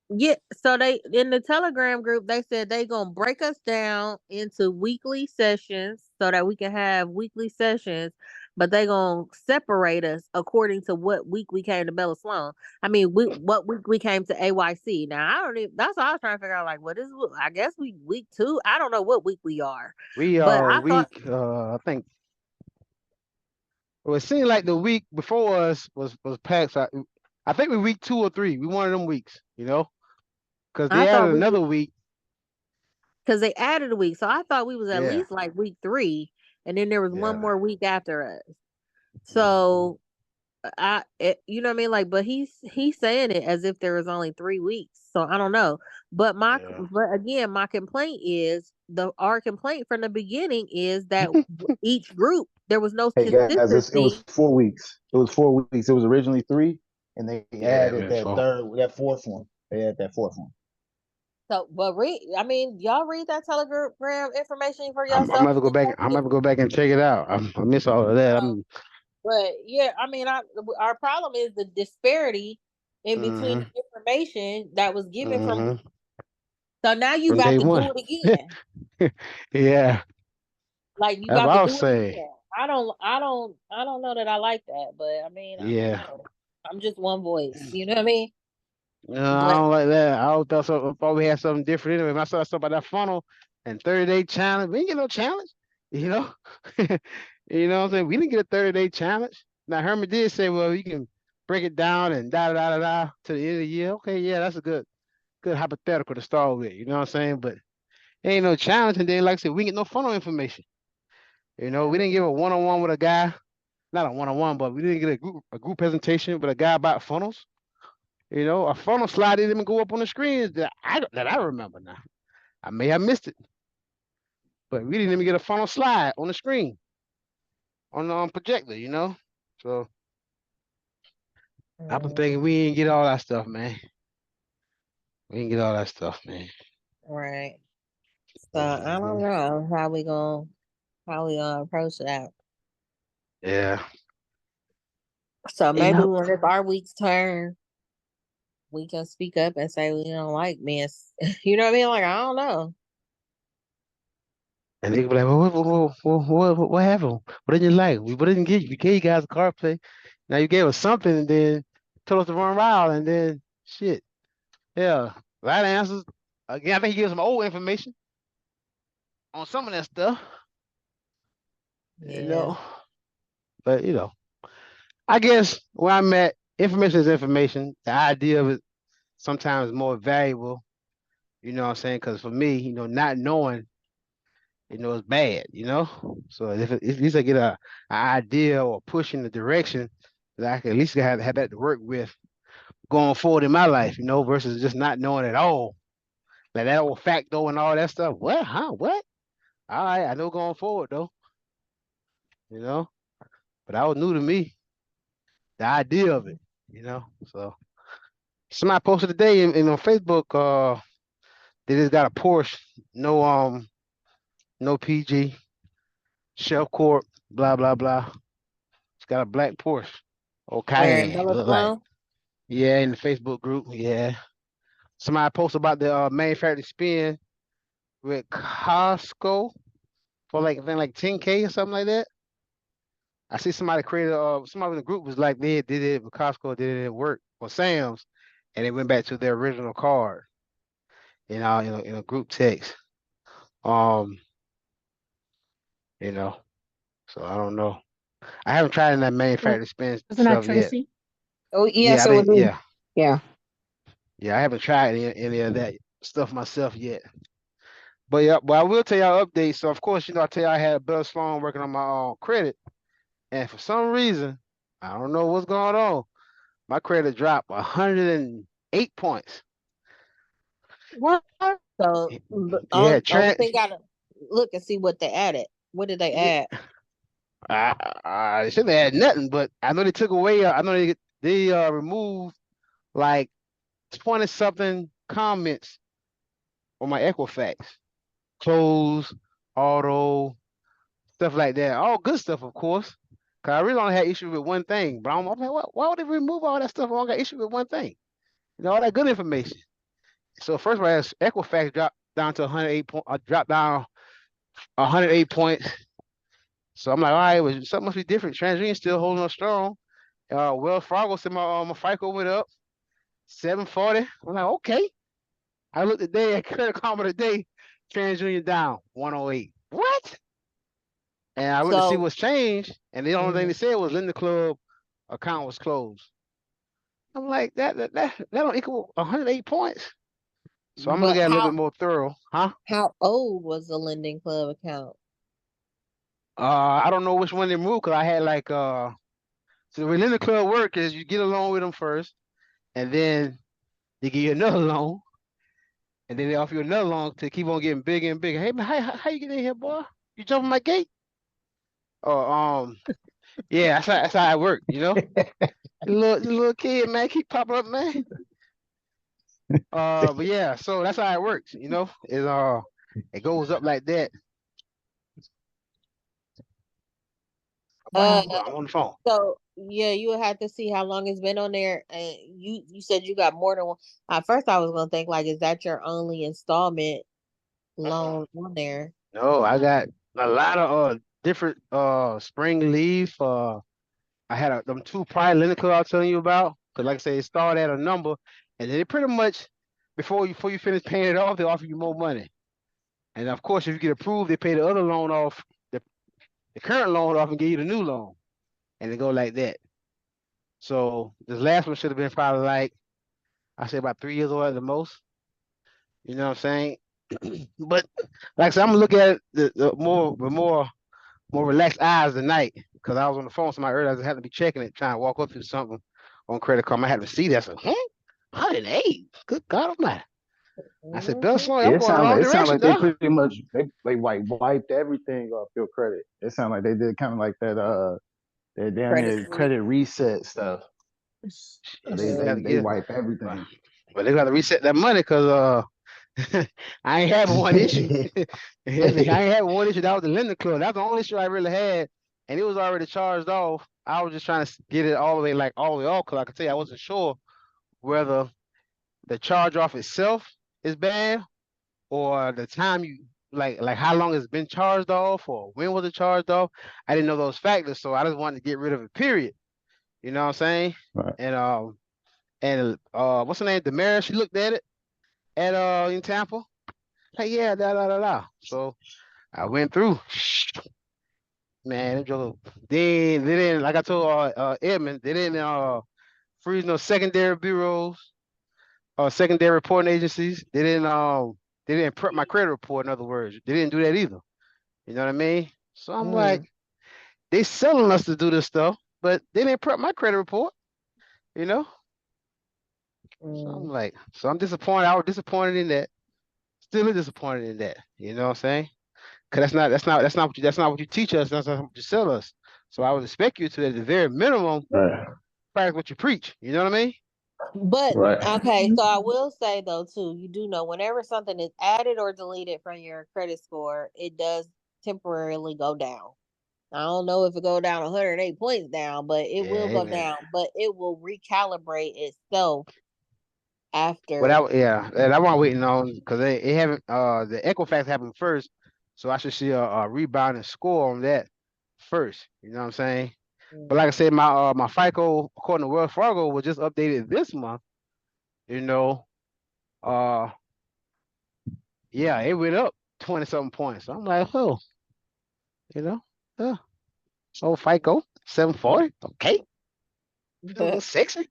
yeah. So they, in the Telegram group, they said they gonna break us down into weekly sessions so that we can have weekly sessions, but they gonna separate us according to what week we came to Bella Sloan. I mean, what week we came to AYC. Now I don't even. That's what I was trying to figure out. Like, what is? I guess we week 2. I don't know what week we are, We but are I thought week. I think. Well, it seemed like the week before us was packed. So I think we week 2 or 3. We one of them weeks, because I they thought added we another week. because they added a week, so I thought we was at Yeah. least like week 3, and then there was one Yeah. more week after us. Mhm. So you know what I mean? Like, but he's saying it as if there was only 3 weeks. So I don't know. But Yeah. but again, my complaint is our complaint from the beginning is that each group there was no Hey guys, it was consistency. 4 weeks. It was 4 weeks. It was originally 3, and they Yeah, added man. that fourth one. They added that fourth one. So, but I mean, y'all read that Telegram information for I'm yourself gonna have to and go then back. tell I'm me gonna have to go back and check it out. I miss all of that. But yeah, I mean, our problem is the disparity in between Hmm. the information that was given from. Hmm. So now you From got day to one. do it again. Yeah, Like you that's got what to I was do it saying. again. I don't know that I like that, but I mean, I don't Yeah. know. I'm just one voice. You know what I mean? No, I But don't like that. I thought we had something different anyway. When I saw something about that funnel and 30-day challenge, we didn't get no challenge, you know? You know what I'm saying? We didn't get a 30-day challenge. Now Herman did say, well, you can break it down and da da da da to the end of the year. Okay, yeah, that's a good hypothetical to start with. You know what I'm saying? But ain't no challenge, and then like I said, we get no funnel information. We didn't give a one-on-one with a guy, not a one-on-one, but we didn't get a group presentation with a guy about funnels. A funnel slide didn't even go up on the screens that I remember now. I may have missed it, but we didn't even get a funnel slide on the screen on the projector. So I've been thinking we didn't get all that stuff, man. We didn't get all that stuff, man. right. So I don't know how we gonna approach that. Yeah. So maybe Yeah. when it's our week's turn, we can speak up and say we don't like Miss. You know what I mean? Like I don't know. And they be like, well, what happened? What didn't you like? What didn't get you? We gave you guys a car play. Now you gave us something and then told us to run around and then shit. Yeah. Right answers. Again, I think he gave us some old information on some of that stuff. You Yeah. know. But I guess where I'm at, information is information. The idea of it sometimes is more valuable. You know what I'm saying? Because for me, not knowing, is bad. So if at least I get an idea or push in the direction that I can at least have that to work with going forward in my life. Versus just not knowing at all. Like that old facto and all that stuff. What? Huh? What? All right, I know going forward though. You know, but that was new to me. The idea of it. So somebody posted today in on Facebook. They just got a Porsche, no PG, Chef Corp, blah blah blah. It's got a black Porsche or Where in Cayenne. It look like. Belladonna? Yeah, in the Facebook group. Yeah. Somebody posted about the manufactured spin with Costco for like I think like 10K or something like that. I see somebody created somebody in the group was like they did it with Costco, did it at work for Sam's, and they went back to their original card in a group text. Um, you know, so I don't know. I haven't tried in that Well, manufactured spin wasn't that stuff yet. Tracy? Oh, Yeah, yes, I it was think me. yeah. Yeah. Yeah, I haven't tried any of that stuff myself yet. But yeah, but I will tell y'all updates. So of course, I tell you I had Bill Sloan working on my credit, and for some reason, I don't know what's going on. My credit dropped 108 points. What? So Yeah, only thing gotta look and see what they added. What did they add? I shouldn't have had nothing, but I know they took away. I know they removed like 20 something comments on my Equifax, close, auto, stuff like that. All good stuff, of course. Cause I really only had issue with one thing, but I'm like, why would they remove all that stuff? I only got issue with one thing. All that good information. So first of all, Equifax dropped down to 108 point. Dropped down 108 points. So I'm like, all right, well, something must be different. TransUnion still holding us strong. Wells Fargo said my FICO went up 740. I'm like, okay. I looked today at Credit Karma today. TransUnion down 108. What? And I went to see what's changed, and the only thing they said was Lender Club account was closed. I'm like, that don't equal 108 points. So I'm gonna look at it a little bit more thorough, huh? How old was the Lending Club account? I don't know which one they moved because I had like so the way Lender Club work is you get a loan with them first, and then they give you another loan, and then they offer you another loan to keep on getting bigger and bigger. Hey man, how you get in here, boy? You jumping my gate? Oh, yeah, that's how it worked, little kid, man, keep popping up, man. But yeah, so that's how it works, it goes up like that. I'm on the phone. So yeah, you would have to see how long it's been on there. And you said you got more than one. At first, I was gonna think like, is that your only installment loan on there? No, I got a lot of different spring leaf. I had them two prior Lender Club I was telling you about. Cause like I say, it started at a number, and then they pretty much before you finish paying it off, they offer you more money. And of course, if you get approved, they pay the other loan off, the current loan off, and give you the new loan, and they go like that. So this last one should have been probably like I say about 3 years old at the most. You know what I'm saying? But like I said, I'm gonna look at it the more relaxed eyes tonight because I was on the phone with somebody earlier. I just had to be checking it, trying to walk up to something on Credit Karma. I had to see that. So, 108. Good God Almighty. I said, Bill Sloan, I'm going the wrong direction. It sounds like they pretty much they wiped everything off your credit. It sounds like they did kind of like that credit reset stuff. They wipe everything. But they got to reset that money because I ain't having one issue. I ain't having one issue. That was the Lender Club. That's the only issue I really had, and it was already charged off. I was just trying to get it all the way off because I could tell you I wasn't sure whether the charge off itself is bad or the time you like how long it's been charged off or when was it charged off. I didn't know those factors, so I just wanted to get rid of it. Period. You know what I'm saying? Right. And what's her name? Damaris, she looked at it at in Tampa. Like, yeah, da. So I went through. Man, it drove. They didn't, like I told Edmund, they didn't freeze no secondary bureaus or secondary reporting agencies. They didn't prep my credit report, in other words. They didn't do that either. You know what I mean? So I'm like, they selling us to do this stuff, but they didn't prep my credit report, So I'm like, I'm disappointed. I was disappointed in that. Still disappointed in that. You know what I'm saying? Cause that's not what you teach us. That's not what you sell us. So I would expect you to, at the very minimum, practice what you preach. You know what I mean? But Right. okay, so I will say though too, you do know whenever something is added or deleted from your credit score, it does temporarily go down. I don't know if it go down 108 points down, but it will Yeah, go man. down. But it will recalibrate itself But after. and I'm waiting on because they haven't the Equifax happened first, so I should see a rebounding score on that first. You know what I'm saying? But like I said, my FICO according to Wells Fargo was just updated this month. You know, uh yeah, it went up 20 something points. So I'm like, oh, you know, uh, oh FICO 740, okay, a little sexy.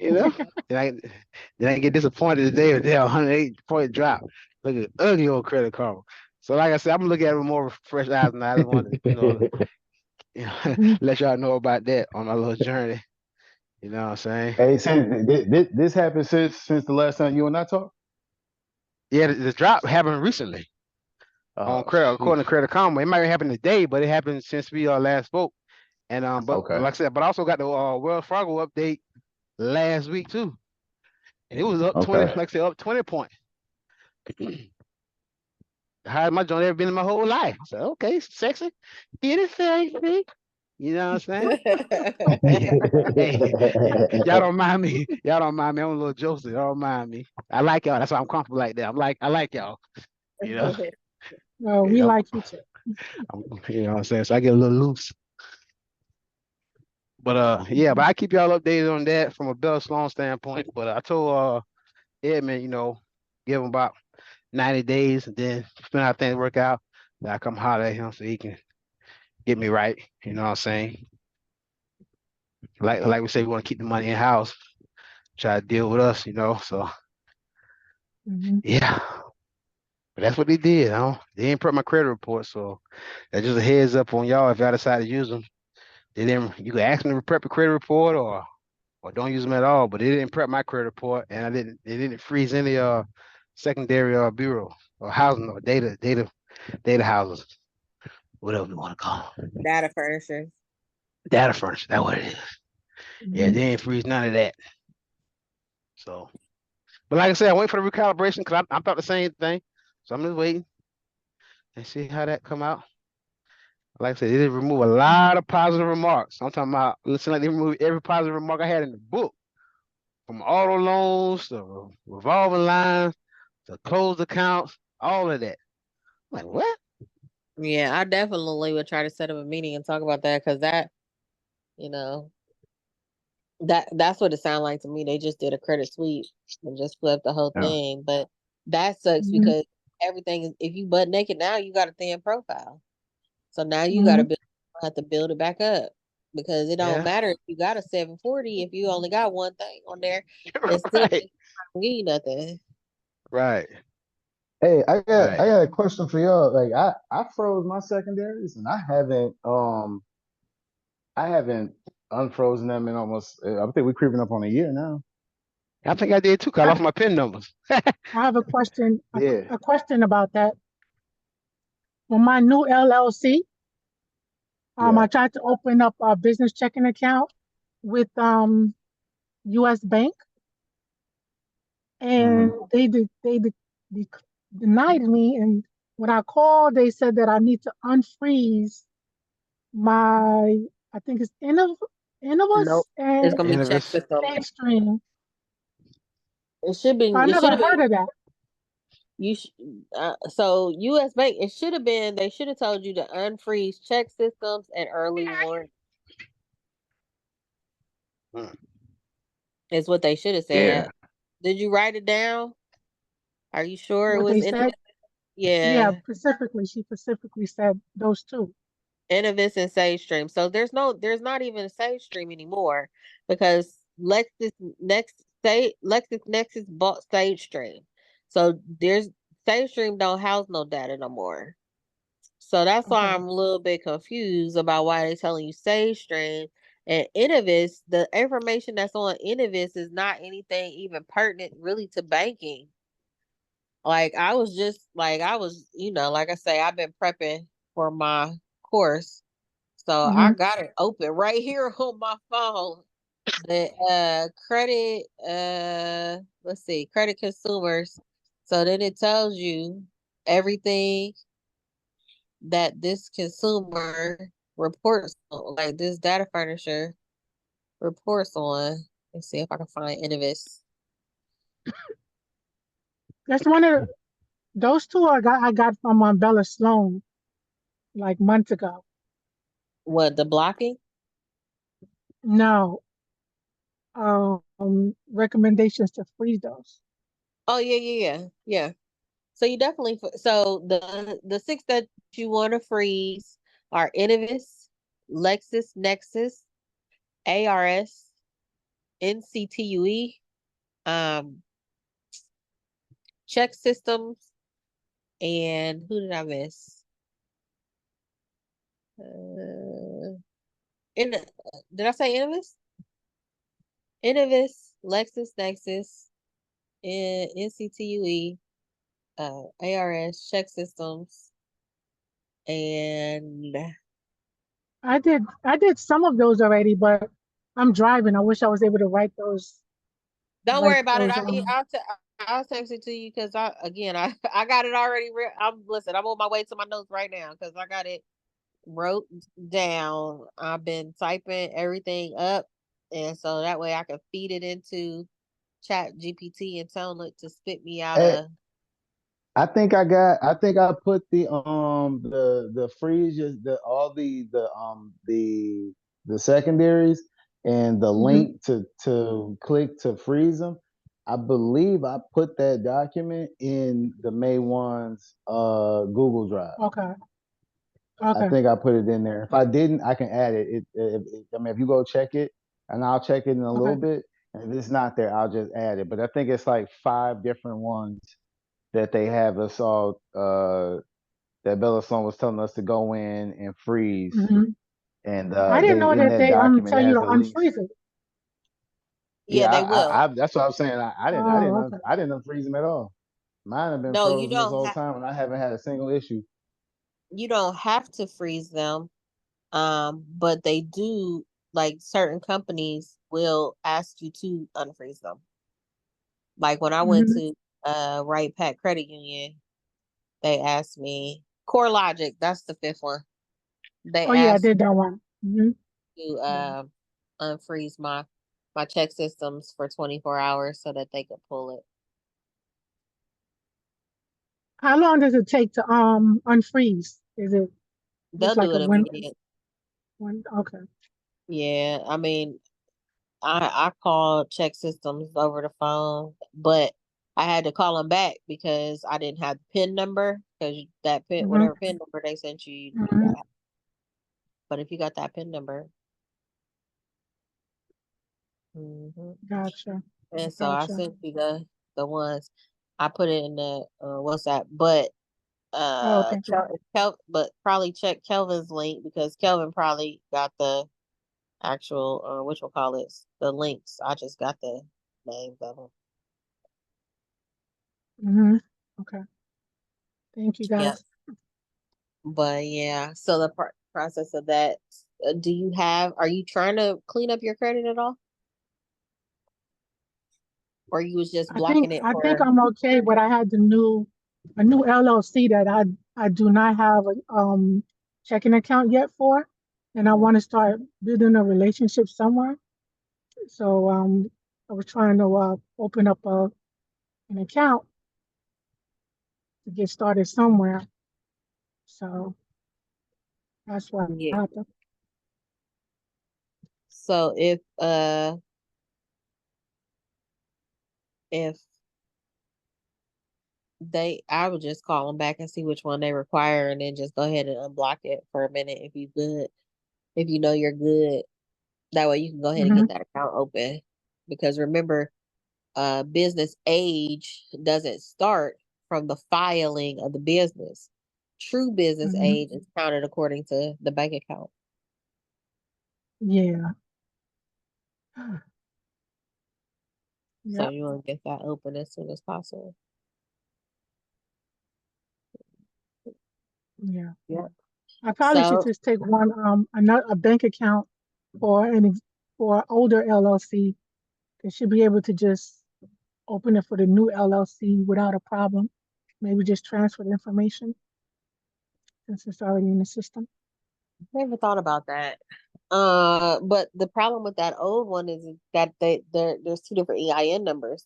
You know, then I get disappointed today with that 108-point drop. Look at ugly old Credit Karma. So like I said, I'm looking at it with more fresh eyes now. I just wanted to, Mhm. let y'all know about that on my little journey. You know what I'm saying? Hey, since this happened since the last time you and I talked. Yeah, the drop happened recently on Oh, credit, sheesh. according to Credit Karma. It might have happened today, but it happened since we last spoke. And but Okay. like I said, but I also got the Wells Fargo update last week too, and it was up 20, Okay. like I said, up 20 points. The highest my joint ever been in my whole life. I said, okay, sexy. Get it sexy. You know what I'm saying? Hey, y'all don't mind me. Y'all don't mind me. I'm a little josey. Y'all don't mind me. I like y'all. That's why I'm comfortable like that. I like y'all. You know, We I'm, like you too. you know what I'm saying? So I get a little loose. But yeah, but I keep y'all updated on that from a Bell Sloan standpoint. But I told Edmund, give him about 90 days and then spend how things work out. Then I come holler at him so he can get me right. You know what I'm saying? Like we say, we want to keep the money in house, try to deal with us, So Mhm. yeah, but that's what they did. They didn't prep my credit report, so that's just a heads up on y'all if y'all decide to use them. They didn't. You can ask them to prep your credit report or don't use them at all. But they didn't prep my credit report, and I didn't. They didn't freeze any secondary bureau or housing or data houses, whatever you want to call them. Data furnishers. Data furniture. That's what it is. Yeah, they Mhm. didn't freeze none of that. So. But like I said, I wait for the recalibration because I thought the same thing. So I'm just waiting and see how that come out. Like I said, they did remove a lot of positive remarks. I'm talking about listen like they removed every positive remark I had in the book. From auto loans to revolving lines to closed accounts, all of that. I'm like, what? Yeah, I definitely would try to set up a meeting and talk about that because that, you know, that's what it sounded like to me. They just did a credit sweep and just flipped the whole Yeah. thing. But that sucks Mhm. because everything is if you butt naked now, you got a thin profile. So now you Mhm. have to build it back up because it don't Yeah, matter if you got a 740 if you only got one thing on there, it still right, ain't gonna give you nothing. right, Hey, I got right. I got a question for y'all. Like I froze my secondaries and I haven't unfrozen them in almost I think we're creeping up on a year now. I think I did too, 'cause I I, lost my PIN numbers. I have a question. Yeah. A question about that. For my new LLC, I Yeah. tried to open up a business checking account with U.S. Bank, and Hmm. they denied me. And when I called, they said that I need to unfreeze my, I think it's Innovus Nope. It's and gonna be check Innovis. system. SageStream. It should be. I It never should have been. heard of that. You sh- so U.S. Bank. It should have been. They should have told you to unfreeze check systems and early warning. Hmm. Is what they should have Yeah. said. Did you write it down? Are you sure it What was they in? said, yeah, Yeah, she specifically said those two. Innovis and SageStream. So there's not even a SageStream anymore because LexisNexis bought SageStream. So there's SageStream don't house no data no more. So that's why Okay. I'm a little bit confused about why they're telling you SageStream and Innovis. The information that's on Innovis is not anything even pertinent really to banking. Like I was, like I say, I've been prepping for my course. So I Hmm. got it open right here on my phone. The credit, let's see, credit consumers. So then it tells you everything that this consumer reports on, like this data furnisher reports on. Let's see if I can find Innovis. That's one of those two I got from Bella Sloan like months ago. What, the blocking? No, recommendations to freeze those. Oh yeah. So you definitely so the six that you want to freeze are Innovis, LexisNexis, ARS, NCTUE, um, Check Systems, and who did I miss? In did I say Innovis? Innovis, LexisNexis, NCTUE, ARS, Check Systems, and I did some of those already, but I'm driving. I wish I was able to write those. don't worry about it. Those, I'll text it to you because I got it already. I'm on my way to my notes right now because I got it wrote down. I've been typing everything up, and so that way I can feed it into Chat GPT and tell it to spit me out Hey, a. I think I put the freezes, the all the secondaries and the mhm. link to click to freeze them. I believe I put that document in the May one's Google Drive. Okay. I Okay. think I put it in there. If I didn't, I can add it. I mean, if you go check it, and I'll check it in a little Okay. bit. And if it's not there, I'll just add it. But I think it's like 5 different ones that they have us all that Bella Song was telling us to go in and freeze. Mhm. And I didn't they know in that that they document tell it you has to the links. unfreeze it. Yeah, Yeah, they will. that's what I'm saying. Oh, okay. I didn't unfreeze them at all. Mine have been No, you frozen this don't whole have. time, and I haven't had a single issue. You don't have to freeze them. But they do, like certain companies will ask you to unfreeze them. Like when I went Mhm. to Right Pack Credit Union, they asked me CoreLogic, that's the fifth one. They Oh yeah, I asked did that one. to Yeah. unfreeze my check systems for 24 hours so that they could pull it. How long does it take to unfreeze? Is it They'll just do like a it one? immediate. One. Okay. Yeah, I mean, I called check systems over the phone, but I had to call them back because I didn't have the PIN number because that PIN, Mhm. whatever PIN number they sent you, you Mhm. gotta have. But if you got that PIN number, Gotcha. and so I Gotcha. sent you the ones. I put it in the WhatsApp, but Oh, thank you. but probably check Kelvin's link because Kelvin probably got the actual what you call it, the links. I just got the names of them. Okay. Thank you, Yeah. guys. But yeah, so the process of that, are you trying to clean up your credit at all? Or you was just blocking it I think for, I'm okay, but I had a new LLC that I do not have a checking account yet for, and I Mhm. want to start building a relationship somewhere. So I was trying to open up an account to get started somewhere. So that's what Yeah. happened. So if I would just call them back and see which one they require and then just go ahead and unblock it for a minute if you good. If you know you're good. That way you can go ahead and Hmm. get that account open. Because remember, business age doesn't start from the filing of the business. True business Hmm. age is counted according to the bank account. Yeah. So Yep. you want to get that open as soon as possible. Yeah. Yeah. I probably should So just take one a bank account for for an older LLC, they should be able to just open it for the new LLC without a problem. Maybe just transfer the information since it's already in the system. Never thought about that. But the problem with that old one is that there's two different EIN numbers.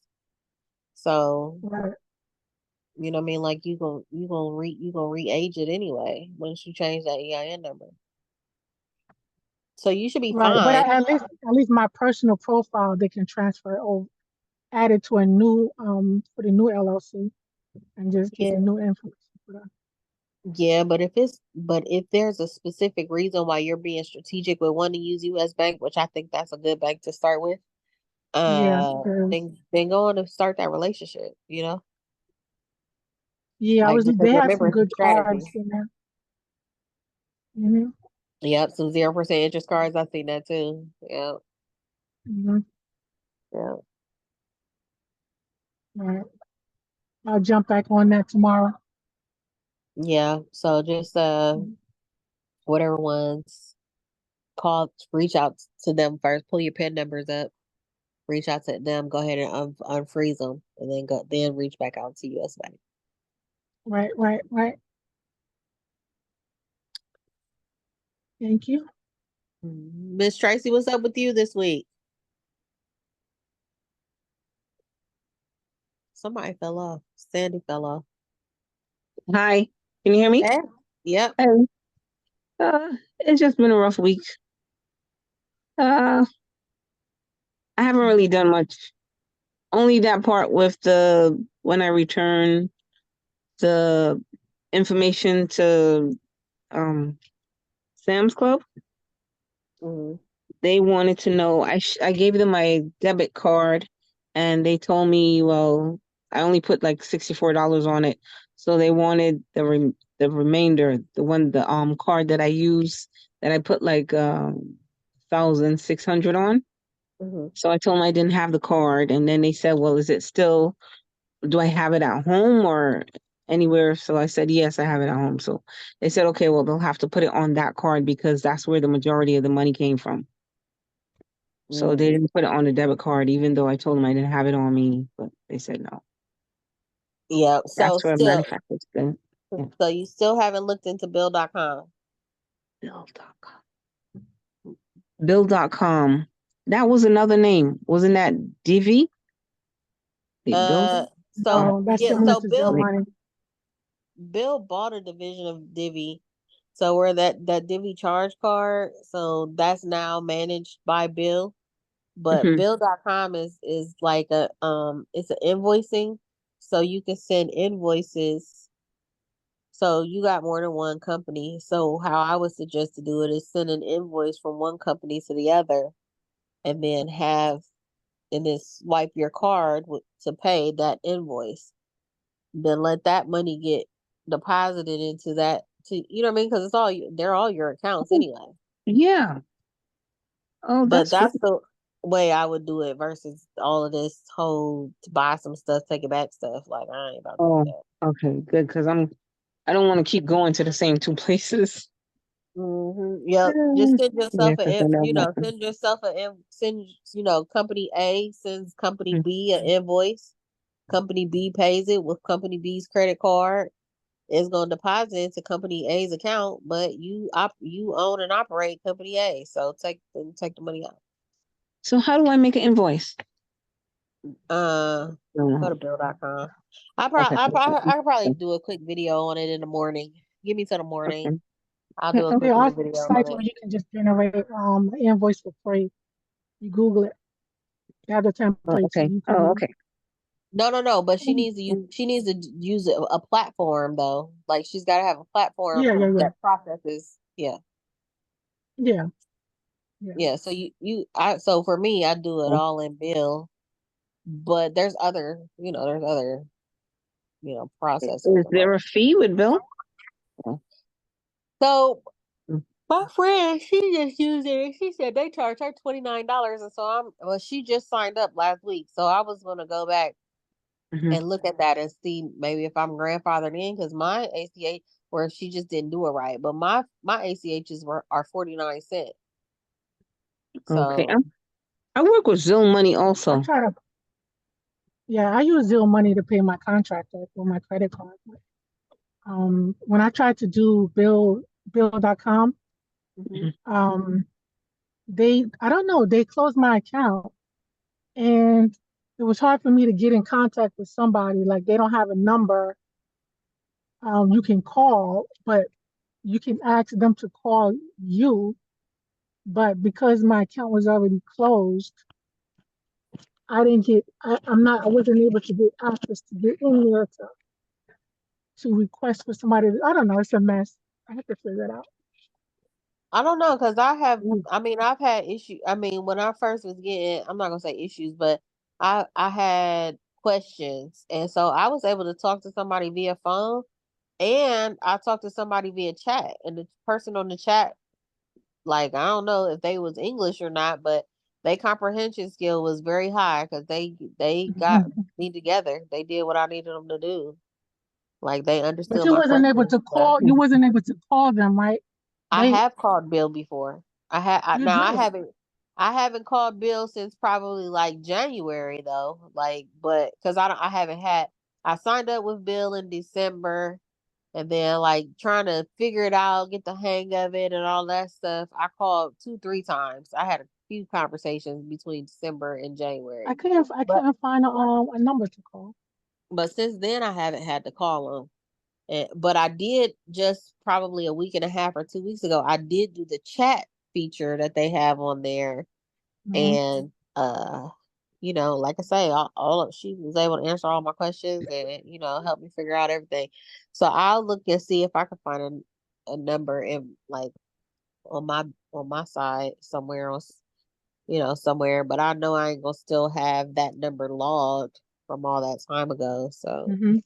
So Right. you know what I mean? Like you gonna re-age it anyway once you change that EIN number. So you should be Right, but fine. at least my personal profile they can transfer or add it to a new for the new LLC and just get Yeah. the new information for that. Yeah, but if there's a specific reason why you're being strategic with wanting to use US Bank, which I think that's a good bank to start with, Yeah, there is. then go on and start that relationship, you know? Yeah, Like because they have remember some it's a good strategy. cards in there. Mm-hmm. Yep, some 0% interest cards. I've seen that too. Yep. Mm-hmm. Yeah. Right. I'll jump back on that tomorrow. Yeah. So just whatever ones reach out to them first, pull your PIN numbers up, reach out to them, go ahead and unfreeze them, and then reach back out to US Bank. Right. Thank you. Miss Tracy, what's up with you this week? Somebody fell off. Sandy fell off. Hi, can you hear me? Hey. Yep. Hey. It's just been a rough week. I haven't really done much. Only that part with when I return the information to Sam's Club. Mm-hmm. They wanted to know, I gave them my debit card and they told me, well, I only put like $64 on it. So they wanted the remainder, the card that I use that I put like 1,600 on. Mm-hmm. So I told them I didn't have the card, and then they said, well, do I have it at home or anywhere? So I said, yes, I have it at home. So they said, okay, well, they'll have to put it on that card because that's where the majority of the money came from. So they didn't put it on the debit card, even though I told them I didn't have it on me, but they said no. Yeah. So That's where still, manufacturers go. Yeah. so you still haven't looked into Bill.com. Bill.com. That was another name. Wasn't that Divi? So No, that's yeah, similar so to Zelle Money. Bill bought a division of Divvy. So where that Divvy charge card, so that's now managed by Bill. But Bill.com is like a it's an invoicing. So you can send invoices. So you got more than one company. So how I would suggest to do it is send an invoice from one company to the other and then swipe your card to pay that invoice. Then let that money get deposited into that you know what I mean? Because they're all your accounts anyway. Yeah. Oh, But that's that's the way I would do it versus all of this whole to buy some stuff, take it back stuff. Like I ain't about to do that. Okay, good. Because I don't want to keep going to the same two places. Yep. Just send yourself company A sends company B an invoice. Company B pays it with company B's credit card. It's going to deposit into company A's account, but you own and operate company A, so take the money out. So how do I make an invoice? Go to Bill.com. I could probably do a quick video on it in the morning. Give me till the morning. Okay. I'll do a And quick there are video sites on where it. you can just generate an invoice for free. You Google it. They have the template. Okay. So Okay. No. But she needs to use a platform though. Like she's got to have a platform Yeah. that processes. Yeah. So for me, I do it all in Bill. But there's other processors. Is there a fee with Bill? So my friend, she just used it. She said they charge her $29, and so she just signed up last week. So I was gonna go back and look at that and see maybe if I'm grandfathered in because my ACH, where she just didn't do it right, but my ACHs are 49 cents. So Okay, I work with Zelle Money I also. try to, yeah, I use Zelle Money to pay my contractor for my credit card. When I tried to do bill.com, um, I don't know, they closed my account and it was hard for me to get in contact with somebody. Like they don't have a number you can call, but you can ask them to call you. But because my account was already closed, I wasn't able to get access to get in there to request for somebody. I don't know. It's a mess. I have to figure it out. I don't know, because I've had issues. I mean, when I first was getting, I'm not gonna say issues, but I had questions, and so I was able to talk to somebody via phone, and I talked to somebody via chat, and the person on the chat, like, I don't know if they was English or not, but their comprehension skill was very high because they got me together. They did what I needed them to do. Like they But understood you my wasn't able questions. to call. You wasn't able to call them, right? I They have called Bill before. you Now did. I haven't called Bill since probably like January though. Like, but because I haven't had, I signed up with Bill in December, and then like trying to figure it out, get the hang of it and all that stuff. I called 2, 3 times. I had a few conversations between December and January. I But couldn't find a number to call. since then I haven't had to call him. But I did just probably a week and a half or 2 weeks ago, I did do the chat feature that they have on there. Mm-hmm. And like I say, she was able to answer all my questions and, help me figure out everything. So I'll look and see if I can find a number in like on my side somewhere else, somewhere, but I know I ain't gonna still have that number logged from all that time ago. So Mm-hmm.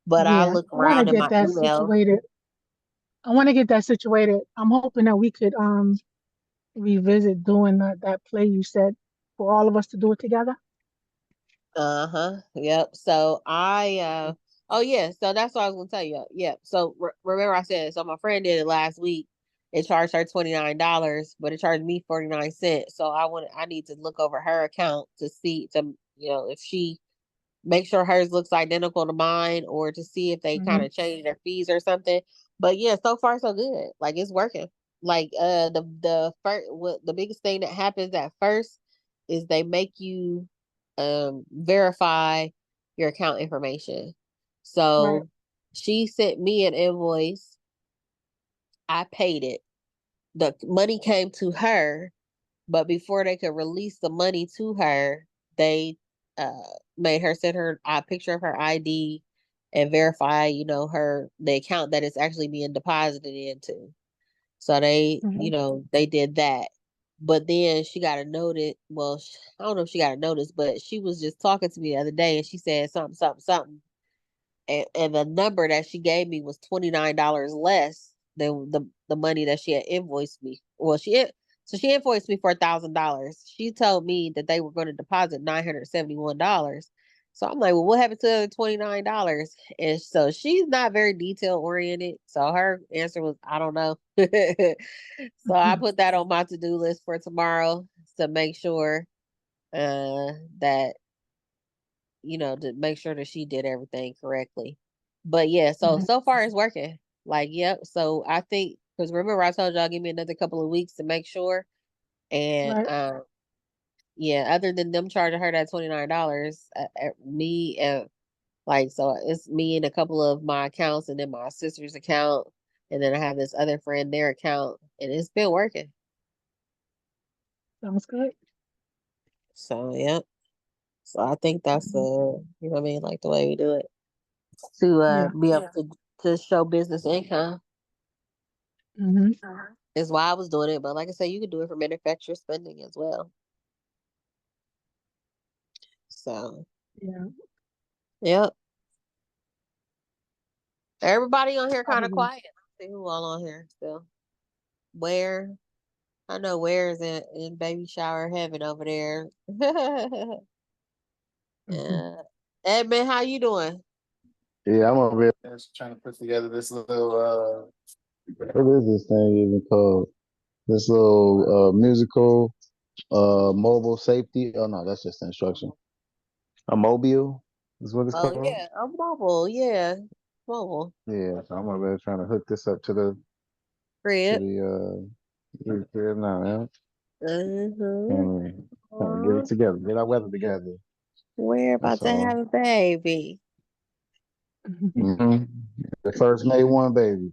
but I'll Yeah, look I want to around in get my that email. situated. I want to get that situated. I'm hoping that we could revisit doing that play you said for all of us to do it together. Uh-huh. Yep. So oh yeah, so that's what I was gonna tell you. Yep. So remember I said, so my friend did it last week. It charged her $29, but it charged me 49 cents. So I need to look over her account to see if she make sure hers looks identical to mine, or to see if they kind Mm-hmm. of change their fees or something. But yeah, so far so good. Like it's working. Like the biggest thing that happens at first is they make you verify your account information. Right. So she sent me an invoice. I paid it. The money came to her, but before they could release the money to her, they uh made her send her a picture of her ID and verify, the account that it's actually being deposited into. So Mm-hmm. they did that. But then she got a notice. Well, I don't know if she got a notice, but she was just talking to me the other day, and she said something, something, something, and the number that she gave me was $29 less than the money that she had invoiced me. Well, she invoiced me for $1,000. She told me that they were going to deposit $971. So I'm like, well, what happened to the $29? And so she's not very detail oriented. So her answer was, I don't know. So I put that on my to-do list for tomorrow to make sure that to make sure that she did everything correctly. But yeah, Mm-hmm. so far it's working. Like, yep. So I think, because remember I told y'all give me another couple of weeks to make sure. And Right. yeah, other than them charging her that $29, so it's me and a couple of my accounts, and then my sister's account, and then I have this other friend, their account, and it's been working. Sounds good. So yeah. So I think that's like the way we do it, to Yeah. be able to show business income. Mm-hmm. Is why I was doing it. But like I said, you can do it for manufacturer spending as well. So Yeah. yep. Everybody on here kind of Probably. quiet. Let's see who all on here still. Where? I know Where is in baby shower heaven over there. Mm-hmm. Edmund, how you doing? Yeah, I'm over here. Just trying to put together this little What is this thing even called? This little musical Mobile safety. Oh no, that's just the instruction. A mobile is what it's Oh called. yeah, a mobile. Yeah, mobile. Yeah, so I'm over there trying to hook this up to the Crib. crib now, man. Mm-hmm. Trying to get it together, get our weather together. We're about That's to have all. a baby. Mm-hmm. The first May 1 baby.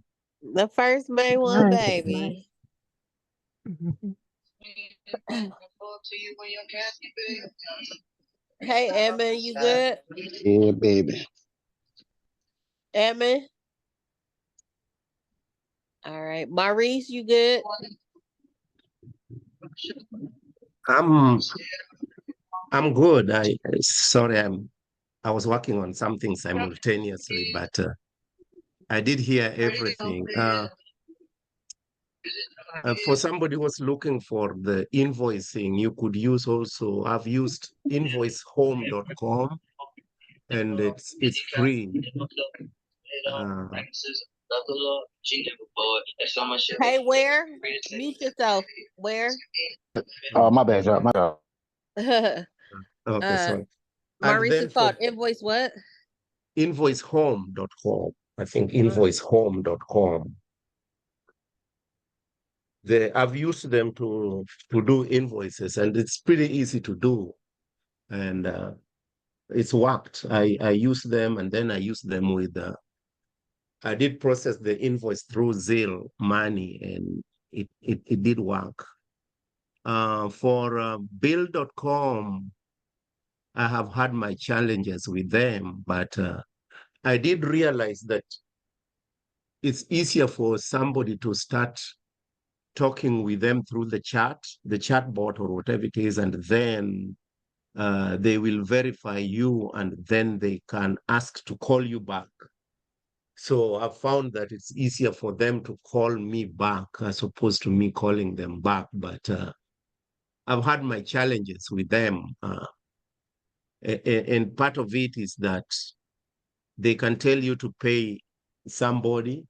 The first May 1 Nice, baby. Hey, Edmund, you good? Yeah, baby. Edmund? All right. Maurice, you good? I'm good. Sorry, I was working on something simultaneously, but I did hear everything. For somebody who was looking for the invoicing, you could use also, I've used invoicehome.com and it's free. Hey, where? Mute yourself. Where? Oh, my bad, y'all. My bad. Okay, sorry. And Maurice then is called Invoice what? Invoicehome.com. I think invoicehome.com. I've used them to do invoices, and it's pretty easy to do, and it's worked. I use them, and then I use them with. I did process the invoice through Zelle Money, and it did work. For Bill.com, I have had my challenges with them, but I did realize that it's easier for somebody to start talking with them through the chat bot or whatever it is, and then they will verify you, and then they can ask to call you back. So I found that it's easier for them to call me back as opposed to me calling them back. But I've had my challenges with them. And part of it is that they can tell you to pay somebody,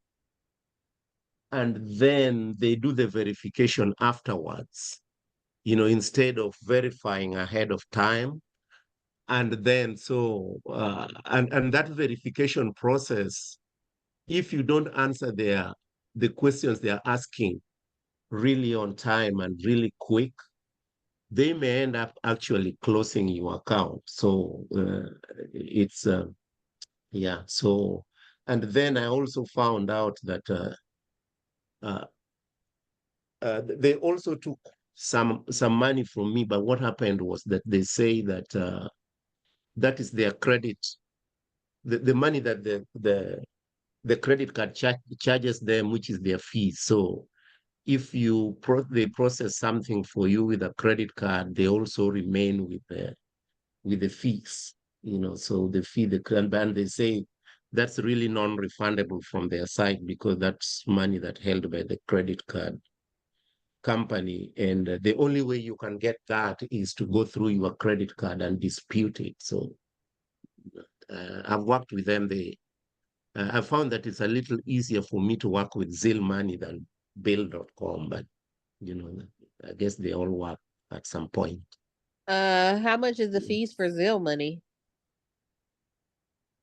and then they do the verification afterwards, instead of verifying ahead of time. And then and that verification process, if you don't answer the questions they are asking really on time and really quick, they may end up actually closing your account. So it's yeah. So, and then I also found out that they also took some money from me. But what happened was that they say that that is their credit, the money that the credit card charges them, which is their fees. So if they process something for you with a credit card, they also remain with the fees. So the fee, and they say that's really non-refundable from their side, because that's money that held by the credit card company, and the only way you can get that is to go through your credit card and dispute it. So I've worked with them. I found that it's a little easier for me to work with Zelle Money than Bill.com, but I guess they all work at some point. How much is the fees for Zelle Money?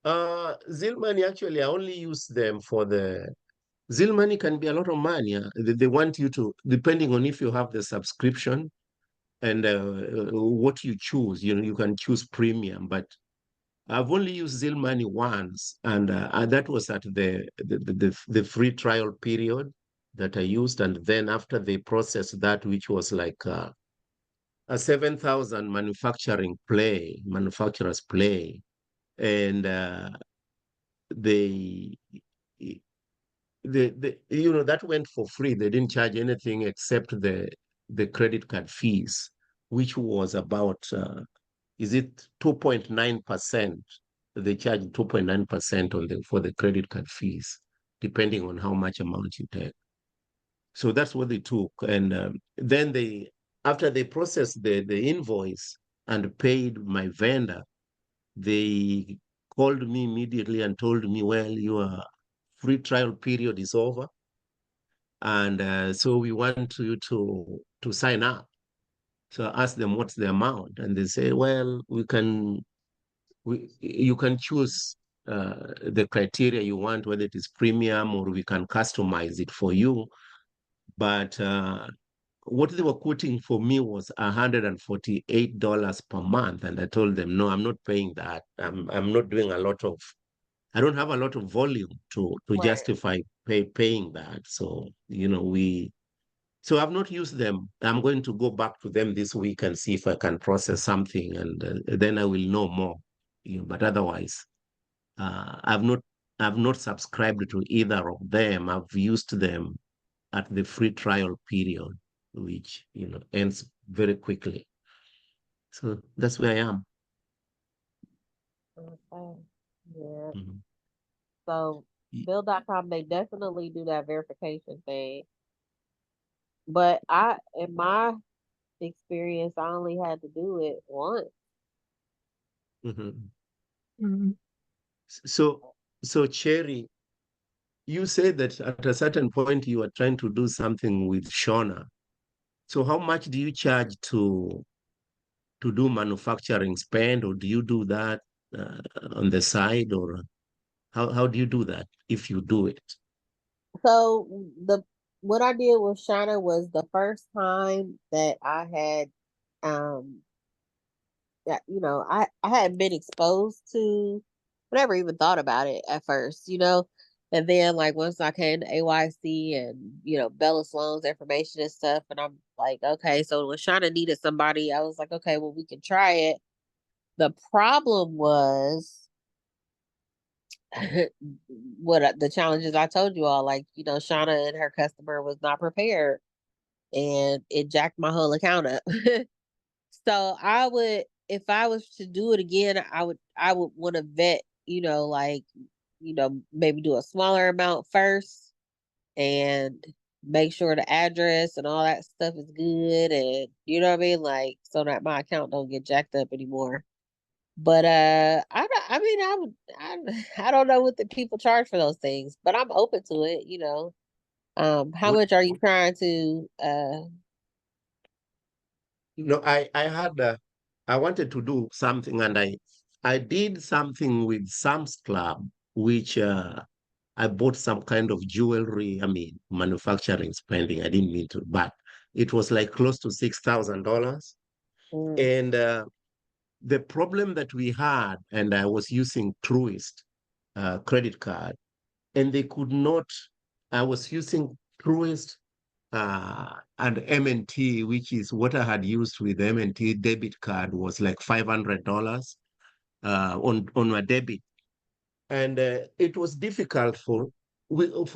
Zelle Money, actually, I only use them for Zelle Money can be a lot of money. They want you to, depending on if you have the subscription and what you choose, you can choose premium, but I've only used Zelle Money once, and that was at the free trial period that I used. And then after they processed that, which was like a 7,000 manufacturers play, and they that went for free. They didn't charge anything except the credit card fees, which was about is it 2.9%? They charge 2.9% for the credit card fees, depending on how much amount you take. So that's what they took. And then after they processed the invoice and paid my vendor, they called me immediately and told me, well, your free trial period is over. And so we want you to sign up. So I asked them, what's the amount? And they say, well, you can choose the criteria you want, whether it is premium or we can customize it for you. But what they were quoting for me was $148 per month. And I told them, no, I'm not paying that. I'm not doing I don't have a lot of volume to justify paying that. So, so I've not used them. I'm going to go back to them this week and see if I can process something, and then I will know more. But otherwise, I've not subscribed to either of them. I've used them at the free trial period, which ends very quickly. So that's where I am. Okay. Yeah. Mhm. So Bill.com, they definitely do that verification thing. But in my experience, I only had to do it once. Mhm. Mhm. So Cherry, you said that at a certain point you were trying to do something with Shona. So how much do you charge to do manufacturing spend, or do you do that on the side, or how do you do that if you do it? So what I did with Shauna was the first time that I had that I hadn't been exposed to, I never even thought about it at first, and then like once I came to AYC and Bella Sloan's information and stuff, and I'm like, okay, so when Shauna needed somebody, I was like, okay, well, we can try it. The problem was the challenges I told you all, like Shauna and her customer was not prepared, and it jacked my whole account up. So if I was to do it again, I would want to vet, maybe do a smaller amount first and make sure the address and all that stuff is good, and you know what I mean, like so that my account don't get jacked up anymore. But I don't, I mean I don't know what the people charge for those things, but I'm open to it. How What much are you trying to I wanted to do something, and I did something with Sam's Club, which I bought some kind of jewelry. I mean, manufacturing spending. I didn't mean to, but it was like close to $6,000. mm, And the problem that we had, and I was using Truist credit card, and they could not. I was using Truist and M&T, which is what I had used with M&T debit card, was like $500 on my debit, and it was difficult for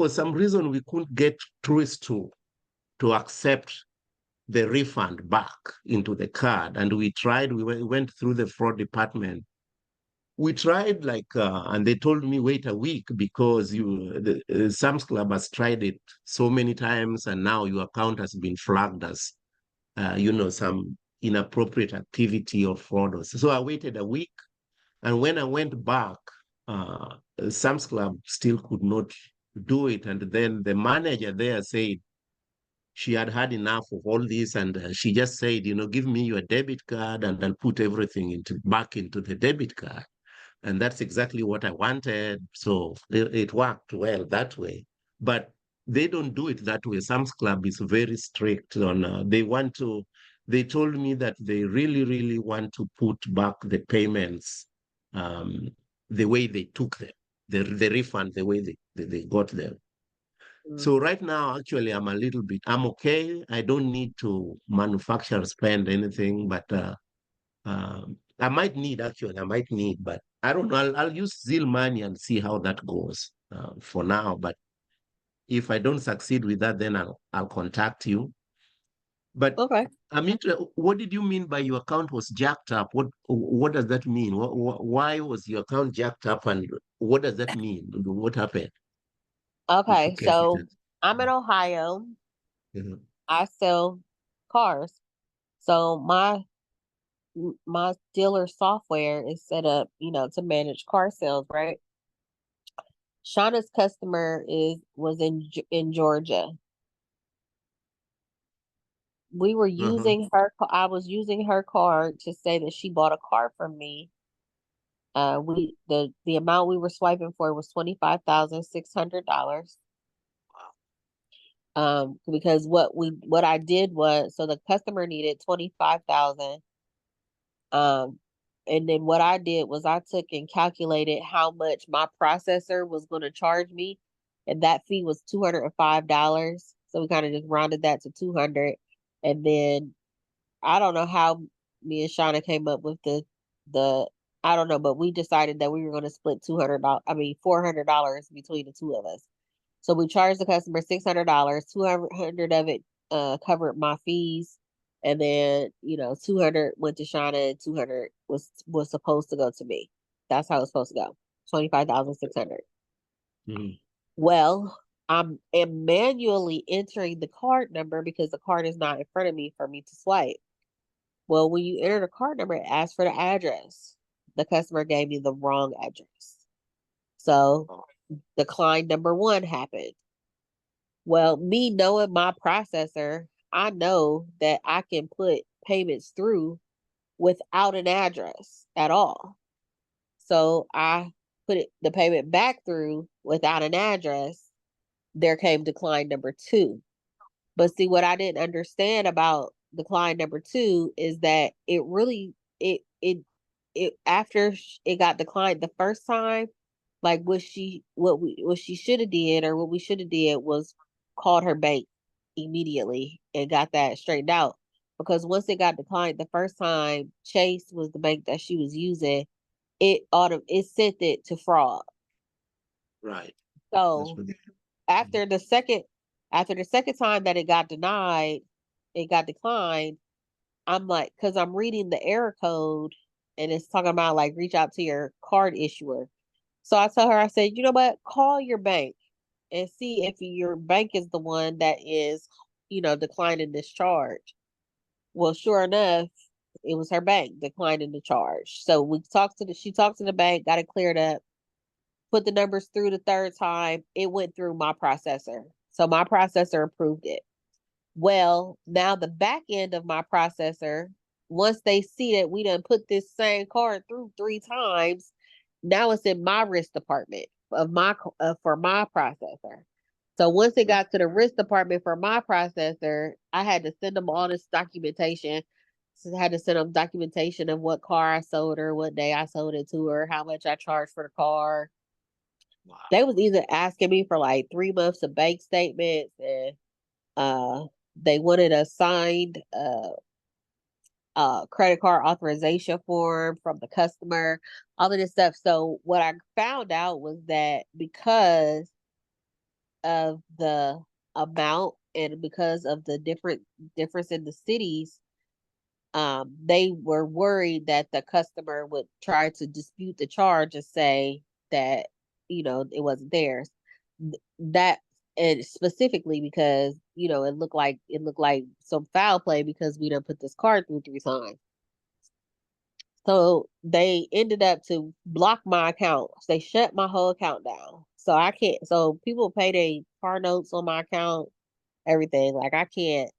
some reason we couldn't get Truist to accept the refund back into the card, and we tried. We went through the fraud department. We tried and they told me wait a week because Sam's Club has tried it so many times, and now your account has been flagged as some inappropriate activity or fraud. So I waited a week, and when I went back, uh, Sam's Club still could not do it. And then the manager there said she had had enough of all this, and she just said, give me your debit card, and I'll put everything back into the debit card. And that's exactly what I wanted. So it worked well that way. But they don't do it that way. Sam's Club is very strict on, they told me that they really, really want to put back the payments the way they took them, the refund, the way they got them. mm. So right now, actually, I'm okay. I don't need to manufacture, spend anything, but I might need, but I don't know. I'll use Zeal Money and see how that goes for now. But if I don't succeed with that, then I'll contact you. But Okay. what did you mean by your account was jacked up? What does that mean? Why was your account jacked up, and what does that mean? What happened? If you Okay, can. so I'm in Ohio. Mhm. I sell cars. So my dealer software is set up, to manage car sales, right? Shauna's customer was in Georgia. we were using her. I was using her card to say that she bought a car from me. The amount we were swiping for was $25,600. Because what I did was, so the customer needed 25,000. And then what I did was I took and calculated how much my processor was going to charge me, and that fee was $205. So we kind of just rounded that to 200. And then I don't know how me and Shauna came up with the I don't know, but we decided that we were going to split $400 between the two of us. So we charged the customer $600, 200 of it covered my fees, and then 200 went to Shauna and 200 was supposed to go to me. That's how it's supposed to go. 25,600. Well, I'm manually entering the card number because the card is not in front of me for me to swipe. Well, when you enter the card number, it asks for the address. The customer gave me the wrong address. So decline number 1 happened. Well, me knowing my processor, I know that I can put payments through without an address at all. So I put the payment back through without an address. There came decline number 2. But see, what I didn't understand about decline number 2 is that it really it after it got declined the first time, like what she should have did, or what we should have did, was called her bank immediately and got that straightened out. Because once it got declined the first time, Chase was the bank that she was using. It sent it to fraud. Right. So after the second time that it got declined, I'm like, because I'm reading the error code and it's talking about like reach out to your card issuer. So I tell her, I said, you know what, call your bank and see if your bank is the one that is, declining this charge. Well, sure enough, it was her bank declining the charge. So she talked to the bank, got it cleared up, put the numbers through the third time. It went through my processor. So my processor approved it. Well, now the back end of my processor, once they see that we done put this same card through 3 times, now it's in my risk department for my processor. So once it got to the risk department for my processor, I had to send them all this documentation. So I had to send them documentation of what car I sold her, what day I sold it to her, how much I charged for the car. Wow. They was either asking me for like 3 months of bank statements, and they wanted a signed credit card authorization form from the customer, all of this stuff. So what I found out was that because of the amount and because of the difference in the cities, they were worried that the customer would try to dispute the charge and say that it wasn't theirs. That, and specifically because it looked like some foul play because we done put this card through 3 times. So they ended up to block my account. They shut my whole account down. So I can't. So people pay their car notes on my account, everything. Like I can't.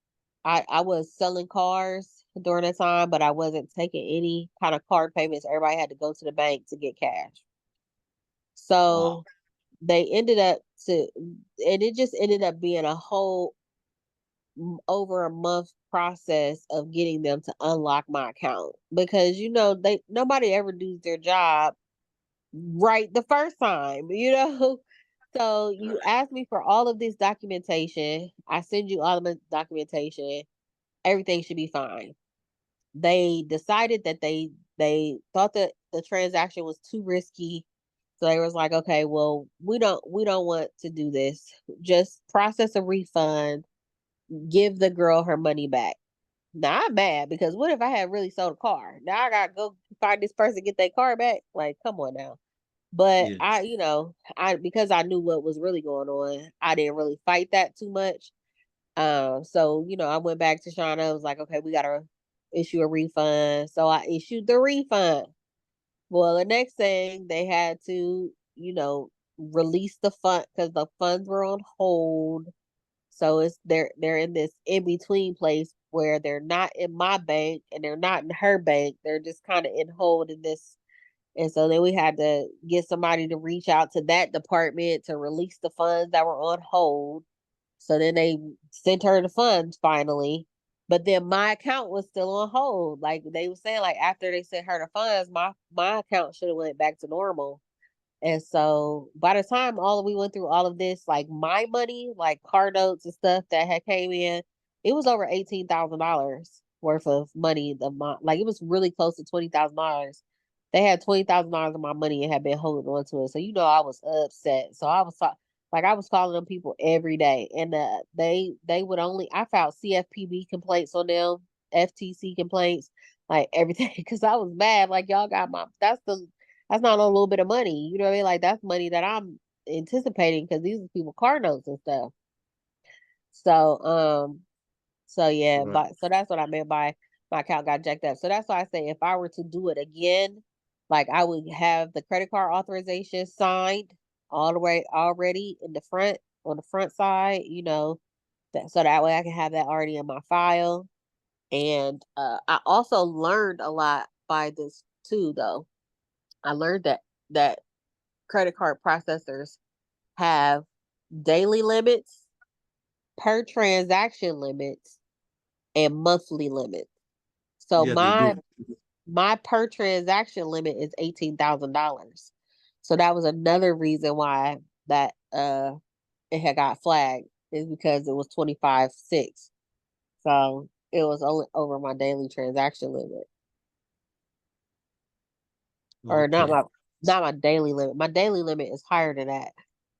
I was selling cars during that time, but I wasn't taking any kind of card payments. Everybody had to go to the bank to get cash. So they ended up and it just ended up being a whole over a month process of getting them to unlock my account, because nobody ever does their job right the first time. So you ask me for all of this documentation, I send you all of the documentation, everything should be fine. They decided that they thought that the transaction was too risky. So they was like, okay, well, we don't want to do this. Just process a refund, give the girl her money back. Now I'm mad because what if I had really sold a car? Now I gotta go find this person, get their car back. Like, come on now. But yes. Because I knew what was really going on, I didn't really fight that too much. So I went back to Shauna. I was like, okay, we gotta issue a refund. So I issued the refund. Well, the next thing they had to, release the fund because the funds were on hold. So they're in this in between place where they're not in my bank and they're not in her bank. They're just kind of in hold in this. And so then we had to get somebody to reach out to that department to release the funds that were on hold. So then they sent her the funds finally. But then my account was still on hold. Like they were saying, like after they sent her the funds, my account should have went back to normal. And so by the time we went through all of this, like my money, like car notes and stuff that had came in, it was over $18,000 worth of money. Like it was really close to $20,000. They had $20,000 of my money and had been holding on to it. So I was upset. So I was calling them people every day, and they would only I filed CFPB complaints on them, FTC complaints, like everything, because I was mad. Like y'all got that's not a little bit of money. You know what I mean? Like that's money that I'm anticipating because these are people car notes and stuff. So yeah, Right. but so that's what I meant by my account got jacked up. So that's why I say if I were to do it again, like I would have the credit card authorization signed all the way already in the front on the front side, so that way I can have that already in my file. And I also learned a lot by this too, though. I learned that credit card processors have daily limits, per transaction limits, and monthly limits. So Yeah, they do. my per transaction limit is $18,000. So that was another reason why that it had got flagged, is because it was 25.6. So it was only over my daily transaction limit. Or not Okay. my daily limit. My daily limit is higher than that.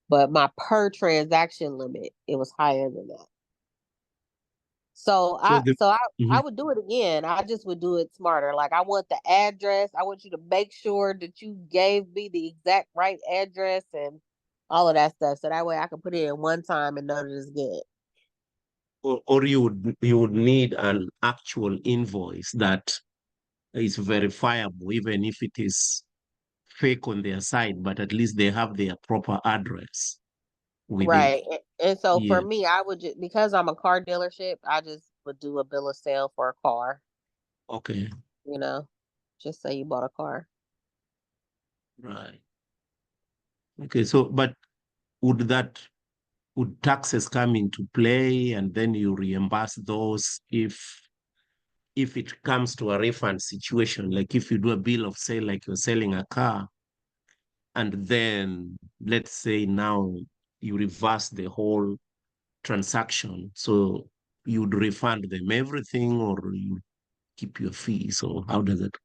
But my per transaction limit, it was higher than that. So I Mhm. would do it again. I just would do it smarter. Like I want the address. I want you to make sure that you gave me the exact right address and all of that stuff. So that way I can put it in one time and know that it's good. Or you would need an actual invoice that is verifiable, even if it is fake on their side, but at least they have their proper address with it. Right. And so for Yeah. me, I would just, because I'm a car dealership, I just would do a bill of sale for a car, Okay. just say you bought a car. Right. Okay. So, but would taxes come into play, and then you reimburse those if it comes to a refund situation? Like if you do a bill of sale, like you're selling a car, and then let's say now you reverse the whole transaction, so you'd refund them everything, or you keep your fee? So how does it?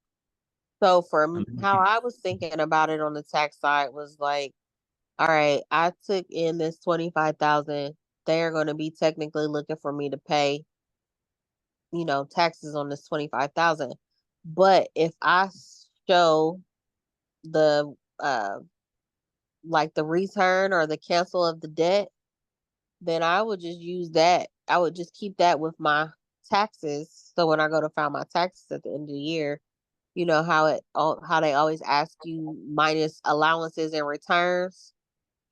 So Um, how I was thinking about it on the tax side was like, all right, I took in this 25,000. They're going to be technically looking for me to pay, taxes on this 25,000. But if I show the like the return or the cancel of the debt, then I would just use that. I would just keep that with my taxes. So when I go to file my taxes at the end of the year, how they always ask you minus allowances and returns.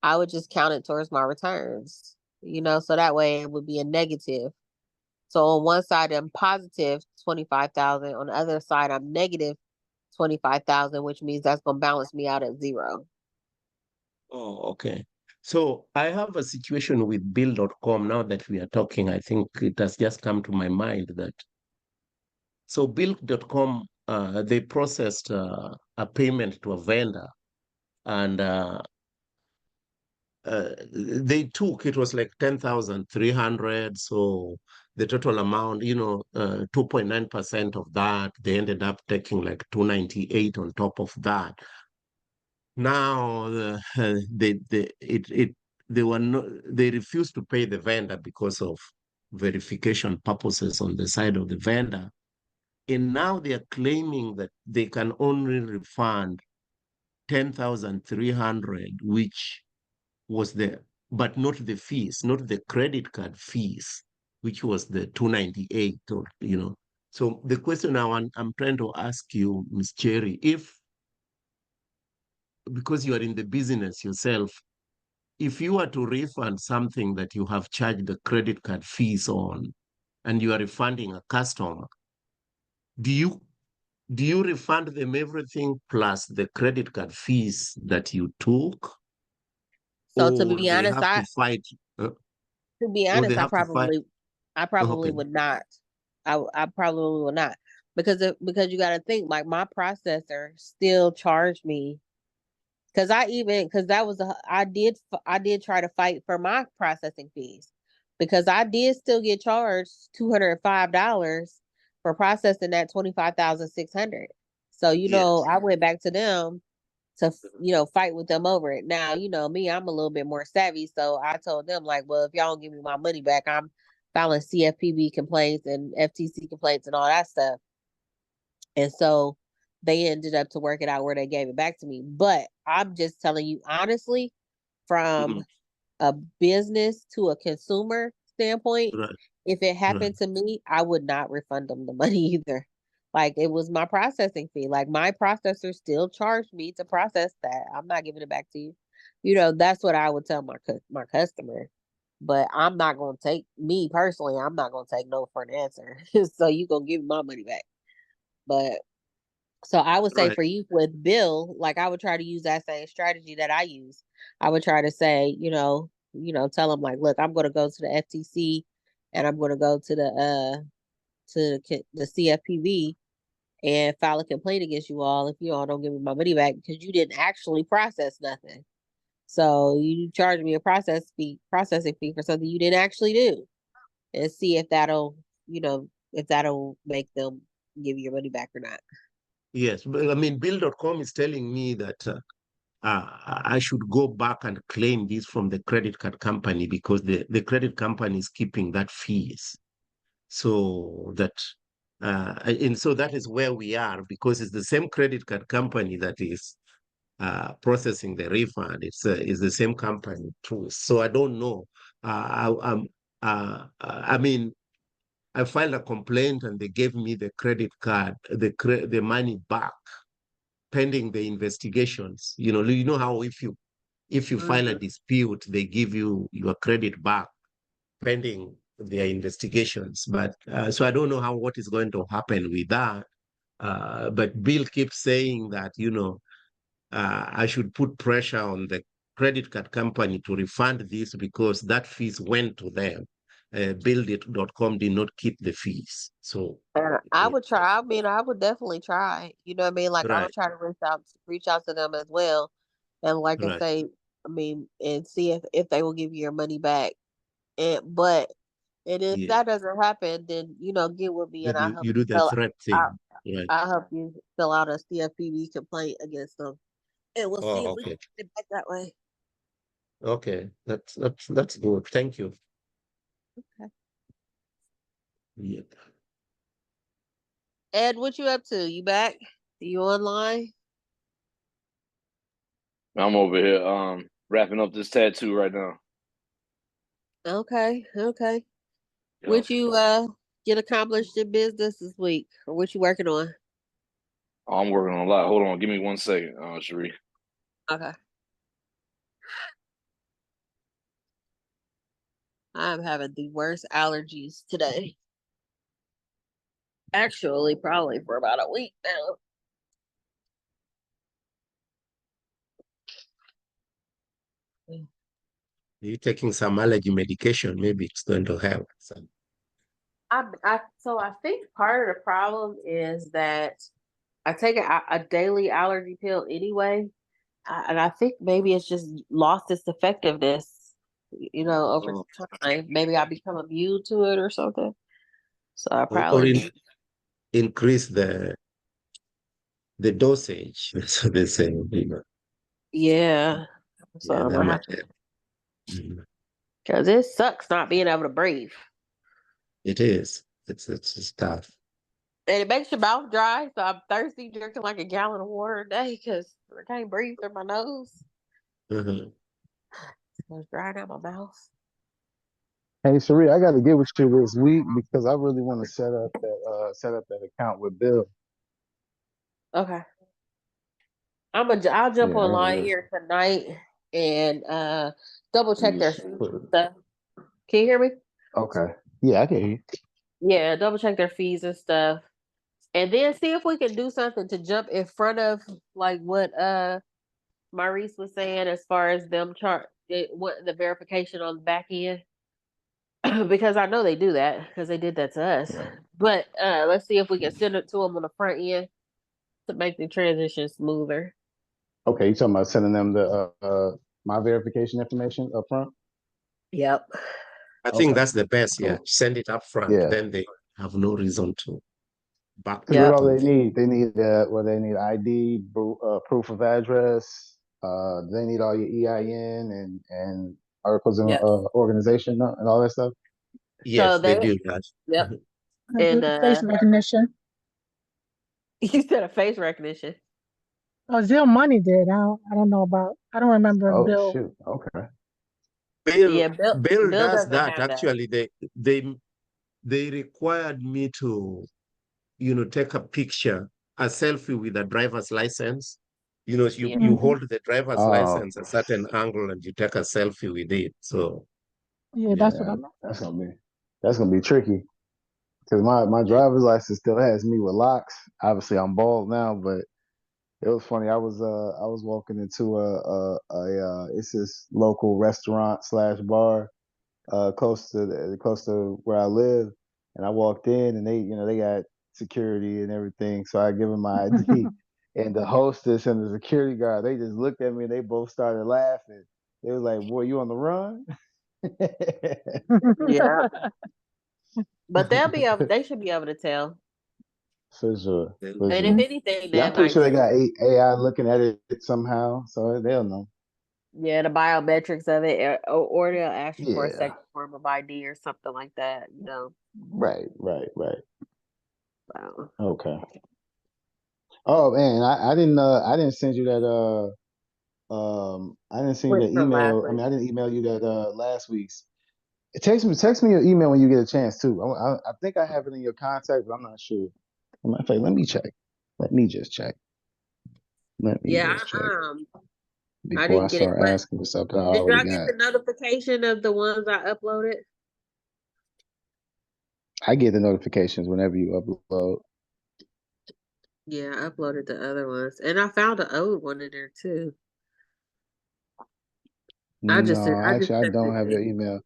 I would just count it towards my returns, so that way it would be a negative. So on one side I'm positive 25,000, on the other side I'm negative 25,000, which means that's going to balance me out at zero. Oh, okay. So I have a situation with Bill.com now that we are talking. I think it has just come to my mind that so Bill.com, they processed a payment to a vendor, and they took, it was like 10,300. So the total amount, 2.9% of that, they ended up taking like 298 on top of that. Now they refused to pay the vendor because of verification purposes on the side of the vendor. And now they are claiming that they can only refund 10,300, which was but not the fees, not the credit card fees, which was the 298, or. So the question I'm trying to ask you, Ms. Cherry, because you are in the business yourself, if you were to refund something that you have charged the credit card fees on, and you are refunding a customer, do you refund them everything plus the credit card fees that you took? So to Or be they honest, have to fight? Or they I have to fight? probably Okay. would not. I probably would not, because you got to think, like, my processor still charged me, because I did try to fight for my processing fees, because I did still get charged $205 for processing that 25,600. So Yes. I went back to them to fight with them over it. Now, me, I'm a little bit more savvy, so I told them, like, well, if y'all don't give me my money back, I'm filing CFPB complaints and FTC complaints and all that stuff. And so they ended up to work it out where they gave it back to me. But I'm just telling you honestly, from a business to a consumer standpoint, Right. if it Right. happened to me, I would not refund them the money either. Like, it was my processing fee. Like, my processor still charged me to process that. I'm not giving it back to you. That's what I would tell my customer. But I'm not going to take, me personally, I'm not going to take no for an answer. So you going to give me my money back. But so I would say Right. for you with Bill, like, I would try to use that same strategy that I use. I would try to say, tell them, like, look, I'm going to go to the FTC, and I'm going to go to the CFPB and file a complaint against you all if you all don't give me my money back, because you didn't actually process nothing. So you charged me a processing fee for something you didn't actually do, and see if that'll make them give you your money back or not. Yes. But I mean, Bill.com is telling me that I should go back and claim this from the credit card company, because the credit company is keeping that fees. So that and so that is where we are, because it's the same credit card company that is processing the refund. It's the same company too. So I don't know. I mean, I filed a complaint and they gave me the credit card, the money back, pending the investigations. You know how if you file a dispute, they give you your credit back pending their investigations. But so I don't know what is going to happen with that. But Bill keeps saying that, I should put pressure on the credit card company to refund this, because that fees went to them. Build.com did not keep the fees. So I would try. I mean, I would definitely try. You know what I mean? Like, I right, would try to reach out to them as well, and, like I right. say, I mean, and see if they will give you your money back. And if Yeah. that doesn't happen, then get with me, and Then you do the threat thing. Right. I'll help you fill out a CFPB complaint against them, and we'll see if Oh, we okay. can get it back that way. Okay. That's good. Thank you. Okay. Yeah. Ed, what you up to? You back? You online? I'm over here wrapping up this tattoo right now. Okay. Yep. What you get accomplished in business this week, or what you working on? Oh, I'm working on a lot. Hold on, give me 1 second, Cherie. Okay. I'm having the worst allergies today. Actually, probably for about a week now. You're taking some allergy medication, maybe it's going to help. So I think part of the problem is that I take a daily allergy pill anyway, and I think maybe it's just lost its effectiveness, over time. Maybe I become immune to it or something. So I probably increase the dosage. That's what they say. yeah. So Yeah, I'm that gonna might have to, help. Mhm. because it sucks not being able to breathe. It is. It's tough. And it makes your mouth dry, so I'm thirsty, drinking like a gallon of water a day because I can't breathe through my nose. Mm-hmm. So it's drying out my mouth. Hey, Cherie, I got to get with you this week because I really want to set up that account with Bill. Okay. I'll jump Yeah, online here tonight and double check their stuff. Can you hear me? okay. Yeah, I can hear you. Yeah, double check their fees and stuff. And then see if we can do something to jump in front of like what Maurice was saying as far as them what the verification on the back end. Because I know they do that because they did that to us. Right. But let's see if we can send it to them on the front end to make the transition smoother. Okay, you talking about sending them the my verification information up front? Yep. I think Okay. that's the best. Yeah, Cool. send it up front. Yeah. Then they have no reason to back What Yeah. all they need? They need they need ID, proof of address. They need all your EIN and articles of Yep. organization and all that stuff. Yes, So they they do that. yep. I do And the face recognition. you said a face recognition. Oh, Zelle Money did. I don't know about. I don't remember if Oh Bill. shoot. Okay. Yeah, Bill Bill does doesn't that. have that. Actually, they required me to, take a picture, a selfie with a driver's license. You Yeah. hold the driver's Oh license a certain angle and you take a selfie with it. So Yeah, that's what yeah, I'm. that's gonna be tricky because my driver's license still has me with locks. Obviously, I'm bald now, but it was funny. I was walking into it's this local restaurant slash bar close to where I live, and I walked in and they got security and everything. So I give them my ID, and the hostess and the security guard they just looked at me and they both started laughing. They was like, "Boy, you on the run?" Yeah. But they should be able to tell. For sure. For And if sure. anything, Yeah, I'm that pretty might sure they just got AI looking at it somehow, so they'll know. the biometrics of it, or they'll ask you for a Yeah. second form of ID or something like that, Right. So, Okay. Oh man, I didn't send you that I didn't send you which that from last email. I week. mean, I didn't email you that last week's. Text me your email when you get a chance too. I think I have it in your contact, but I'm not sure. Matter of fact, let me check. Let me just check. Let me Yeah, just check I before I didn't get it. start But asking for something I did already y'all get got. the notification of the ones I uploaded? I get the notifications whenever you upload. Yeah, I uploaded the other ones, and I found an old one in there too. No, I just actually, I sent don't it have to your you. email.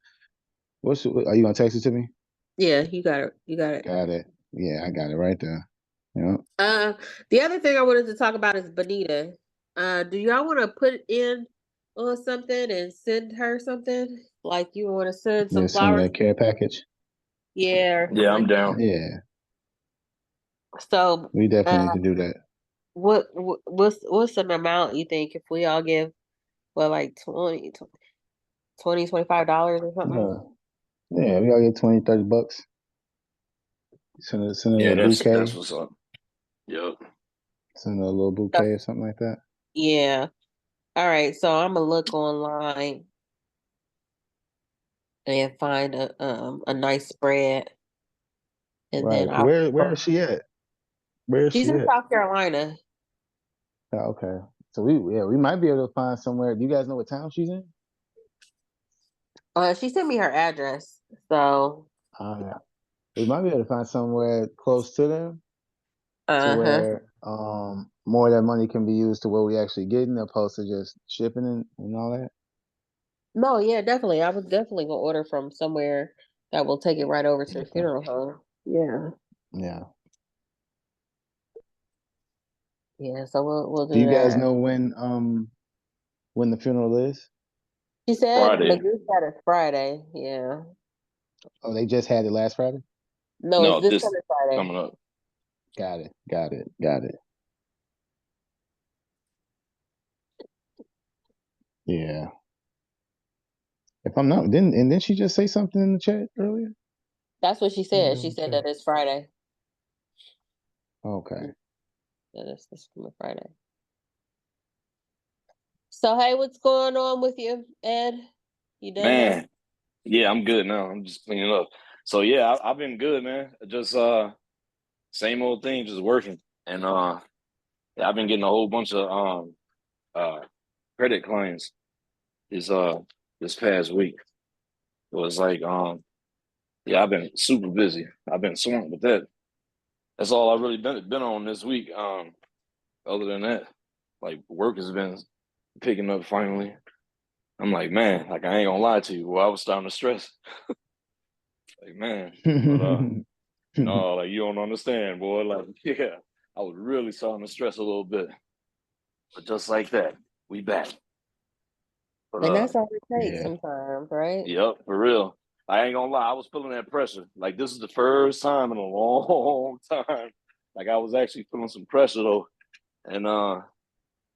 Are you gonna text it to me? Yeah, you got it. You got it. Got it. Yeah, I got it right there. Yeah. The other thing I wanted to talk about is Bonita. Do y'all want to put in on something and send her something? Like you want to send some Yeah, send me flowers? that care package. Yeah, or something Yeah, I'm like that. down. Yeah, So, we definitely need to do that. what's an amount you think if we all give, well, like $25 or something? Yeah, we all get 20, $30. Send a Yeah, little that's bouquet. what's up. Yep. Send a little So, bouquet or something like that. yeah. All right. So I'm gonna look online and find a nice spread, and Right. then Where is she at? Where is she's she in at? South Carolina. Oh, okay. So we might be able to find somewhere. Do you guys know what town she's in? She sent me her address, so We might be able to find somewhere close to them to where more of that money can be used to where we actually getting opposed to just shipping and all that. No, yeah, definitely. I was definitely gonna order from somewhere that will take it right over to the Okay. funeral home. Yeah, Yeah. yeah. So we'll Do do you guys that. know when the funeral is? She said Friday. the group said it's Friday. Yeah. Oh, they just had it last Friday? No, it's No, this this coming Friday. coming up. Got it. Yeah. If I'm not, didn't she just say something in the chat earlier? That's what she Let me said. She double said check. that it's Friday. Okay. That it's this coming Friday. So hey, what's going on with you, Ed? You done now? Man, yeah, I'm good now. I'm just cleaning up. So yeah, I've been good, man. Just same old thing, just working. And yeah, I've been getting a whole bunch of credit claims this past week. It was like Yeah, I've been super busy. I've been swamped with that. That's all I've really been on this week. Other than that, like work has been picking up finally. I'm like, man, like I ain't gonna lie to you. Well, I was starting to stress. Like, man, but no, like you don't understand, boy. Like, yeah, I was really starting to stress a little bit. But just like that, we back. But And that's all it takes Yeah. sometimes, right? yep, for real. I ain't gonna lie, I was feeling that pressure. Like this is the first time in a long time. Like I was actually feeling some pressure though. And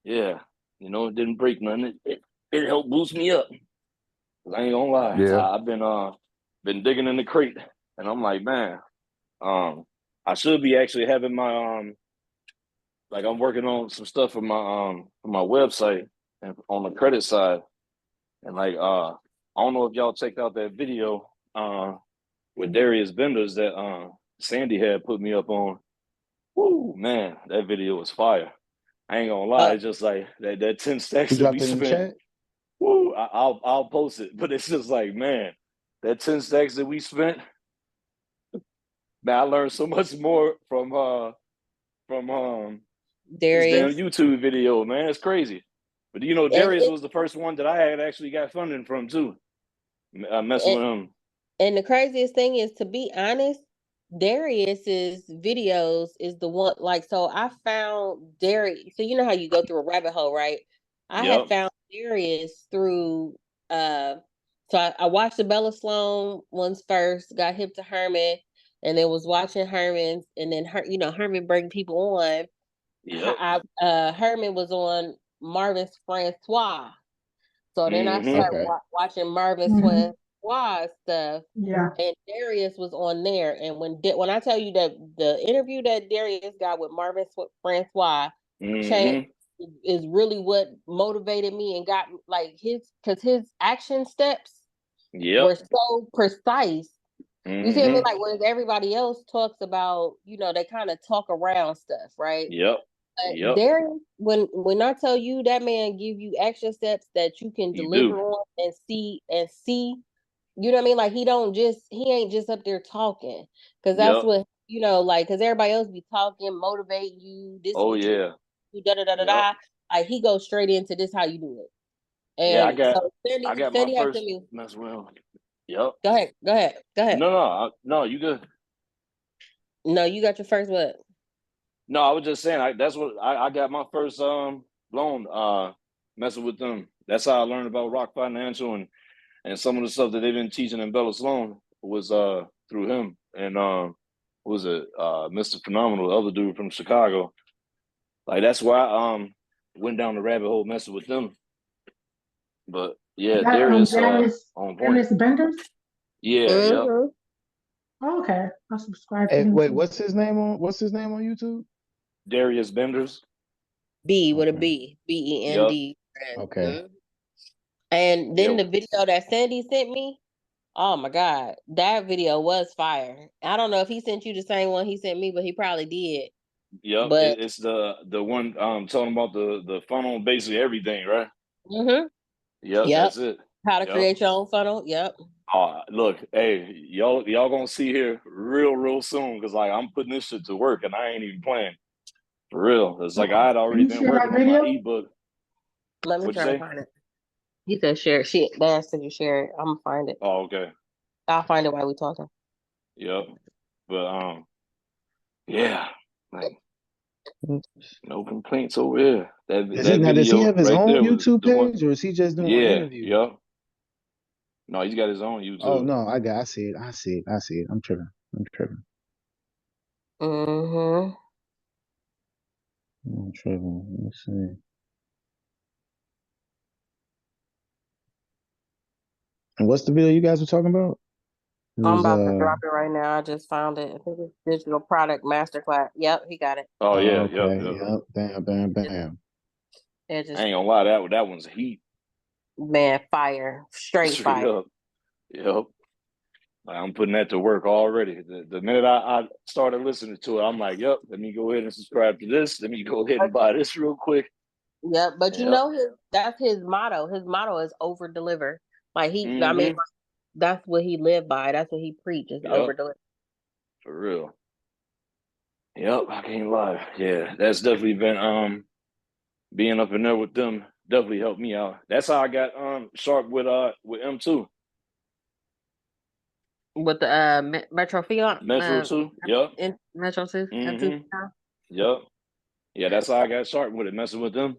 yeah, you know, it didn't break nothing. It helped boost me up. 'Cause I ain't gonna lie. Yeah. I've been digging in the crate and I'm like, man, I should be actually having my like I'm working on some stuff for my website and on the credit side. And like I don't know if y'all checked out that video with Darius Benders that Sandy had put me up on. Woo, man, that video was fire. I ain't gonna lie, it's just like that 10 stacks You that we dropped it in the spent. chat? Woo, I'll post it, but it's just like, man, that 10 stacks that we spent. Man, I learned so much more from this damn Darius. YouTube video, man. It's crazy. But you know, Darius was the first one that I had actually got funding from too. Messing with him. And the craziest thing is, to be honest, Darius's videos is the one, like, so I found Darius. So you know how you go through a rabbit hole, right? I had found Darius through so I watched the Bella Sloan ones first, got hip to Herman, and then was watching Herman's, and then Herman bring people on. Herman was on Marvin's Francois. So then I started watching Marvin Francois stuff. Yeah. And Darius was on there. And when I tell you that the interview that Darius got with Marvin Francois changed, is really what motivated me and got like his action steps were so precise. You see me, like, whereas everybody else talks about, they kind of talk around stuff, right? But Darius, when I tell you that man give you action steps that you can deliver on and see, you know what I mean? Like he ain't just up there talking, because that's what like, because everybody else be talking, motivate you. This you da da da da da. Like he goes straight into this how you do it. And I got Sandy my first mess with him. Yep. Go ahead. No, you good. No, you got your first what? No, I was just saying that's what I got my first loan messing with them. That's how I learned about Rock Financial and some of the stuff that they've been teaching in Bella Sloan was through him and was it Mr. Phenomenal, the other dude from Chicago. Like that's why I went down the rabbit hole messing with them. But yeah, Darius on point. Darius Benders? Yeah, yeah. Oh, okay. I'll subscribe to Hey, him. wait, what's his name on YouTube? Darius Benders. B with a B. BEND. Okay. And then the video that Sandy sent me, oh my God, that video was fire. I don't know if he sent you the same one he sent me, but he probably did. Yep, but it's the one talking about the funnel and basically everything, right? Yep, that's it. How to create your own funnel. Yep. Look, hey, y'all gonna see here real soon, because like I'm putting this shit to work and I ain't even playing. For real. It's like I had already been working on my ebook. Let me try to find it. He said share. They asked if you share it. I'm gonna find it. Oh, okay. I'll find it while we talking. Yep. But yeah, like no complaints over here. Does he have his own YouTube page, or is he just doing interviews? Yep. No, he's got his own YouTube. Oh no, I see it. I'm tripping. I'm tripping. Let's see. And what's the video you guys were talking about? I'm about to drop it right now. I just found it. I think it's Digital Product Masterclass. Yep, he got it. Oh yeah, okay. Yep. Bam. I ain't gonna lie, that one's heat. Man, fire. Straight fire. Up. Yep. I'm putting that to work already. The minute I started listening to it, I'm like, yep, let me go ahead and subscribe to this. Let me go ahead and buy this real quick. Yep, but you know that's his motto. His motto is over deliver. Like I mean, that's what he lived by. That's what he preaches. Yep. Over deliver. For real. Yep, I can't lie. Yeah, that's definitely been being up in there with them definitely helped me out. That's how I got sharp with M2. With the Metro Fiat, Metro 2. Yep. in Metro 2, M2. Yep. Yeah, that's how I got sharp with it, messing with them.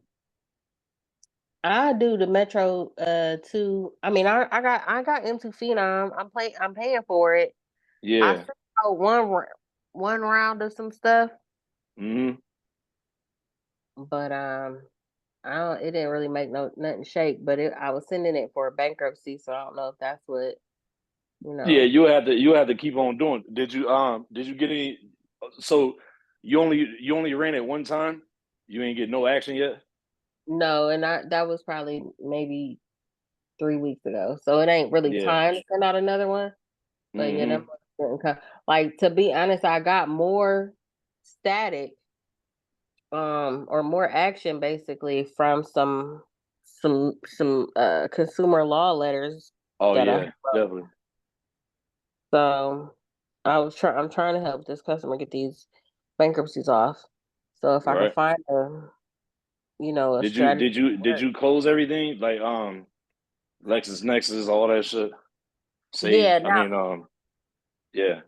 I do the Metro 2. I mean, I got M2 Phenom. I'm paying for it. I Yeah. sent out one round of some stuff, but I don't. It didn't really make nothing shake. But I was sending it for a bankruptcy, so I don't know if that's what Yeah, you have to keep on doing. Did you get any? So you only ran it one time. You ain't get no action yet. No, and that was probably maybe 3 weeks ago. So it ain't really time to send out another one. But yeah, that didn't come. Like, to be honest, I got more static, or more action basically from some consumer law letters. Oh that yeah, definitely. So I'm trying to help this customer get these bankruptcies off. So if I can find a strategy. Did you close everything, like LexisNexis, all that shit? Yeah, yeah.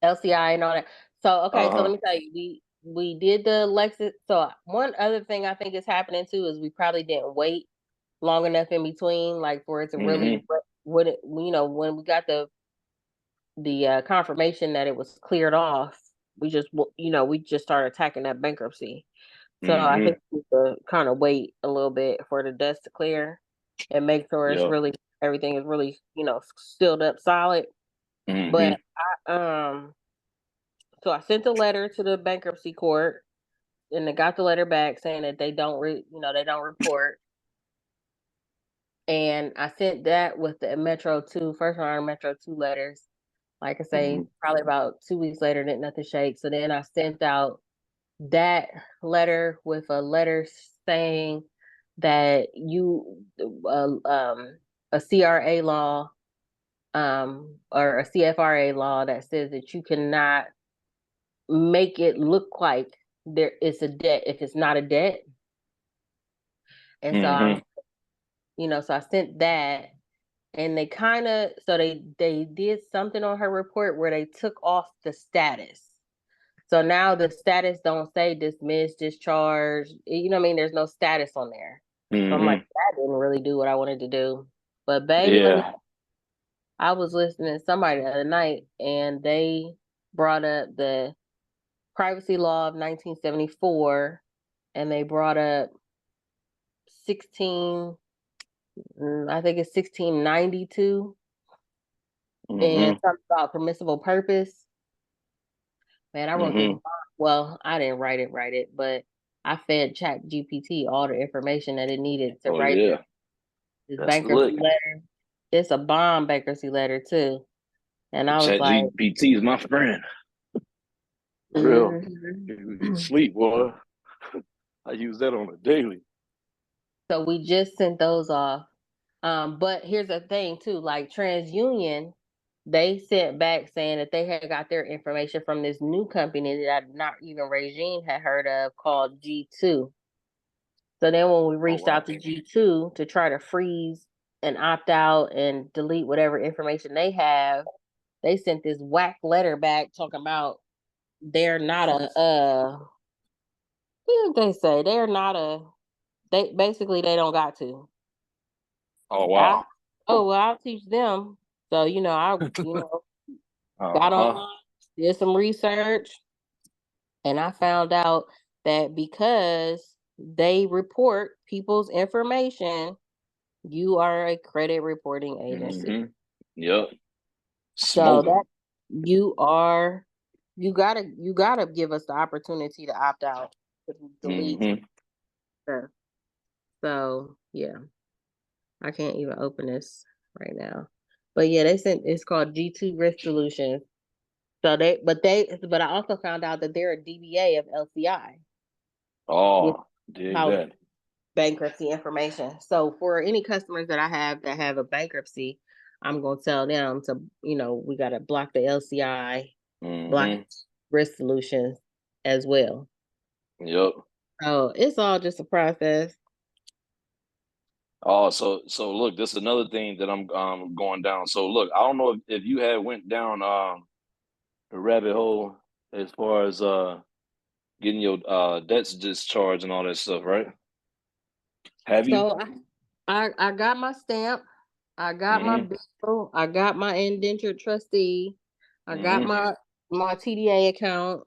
LCI and all that. So okay, so let me tell you, we did the Lexus. So one other thing I think is happening too is we probably didn't wait long enough in between, like for it to really when we got the confirmation that it was cleared off, we just started attacking that bankruptcy. So I think we need to kind of wait a little bit for the dust to clear and make sure it's really everything is really sealed up solid. But so I sent a letter to the bankruptcy court, and they got the letter back saying that they don't report. And I sent that with the Metro 2 first round Metro 2 letters. Like I say, probably about 2 weeks later, didn't nothing shake. So then I sent out that letter with a letter saying that a CRA law or a CFRA law that says that you cannot make it look like there is a debt if it's not a debt. And so so I sent that, and they kind of they did something on her report where they took off the status. So now the status don't say dismissed, discharged. You know what I mean? There's no status on there. So I'm like, that didn't really do what I wanted to do. But baby, I was listening to somebody the other night, and they brought up the privacy law of 1974, and they brought up 1692, and talked about permissible purpose. Man, I wrote this. Well, I didn't write it, but I fed ChatGPT all the information that it needed to write this bankruptcy letter. It's a bomb bankruptcy letter too. And I was like, ChatGPT is my friend. Real. Sleep, boy. I use that on a daily. So we just sent those off. But here's the thing too, like TransUnion, they sent back saying that they had got their information from this new company that not even Regine had heard of, called G2. So then when we reached out to G2 to try to freeze and opt out and delete whatever information they have, they sent this whack letter back talking about they're not what did they say? They basically they don't got to. Oh wow. I'll teach them. So I got online, did some research, and I found out that because they report people's information, you are a credit reporting agency. Yep. So that you gotta give us the opportunity to opt out, to delete. So yeah, I can't even open this right now. But yeah, it's called G2 Risk Solutions. So but I also found out that they're a DBA of LCI. Oh, dig that. Bankruptcy information. So for any customers that I have that have a bankruptcy, I'm gonna tell them to, we gotta block the LCI, block Mm-hmm. risk solutions as well. Yep. So it's all just a process. Oh, so look, this is another thing that I'm going down. So look, I don't know if you had went down the rabbit hole as far as getting your debts discharged and all that stuff, right? Have you? So I got my stamp, I got my bill, I got my indentured trustee, I got my TDA account,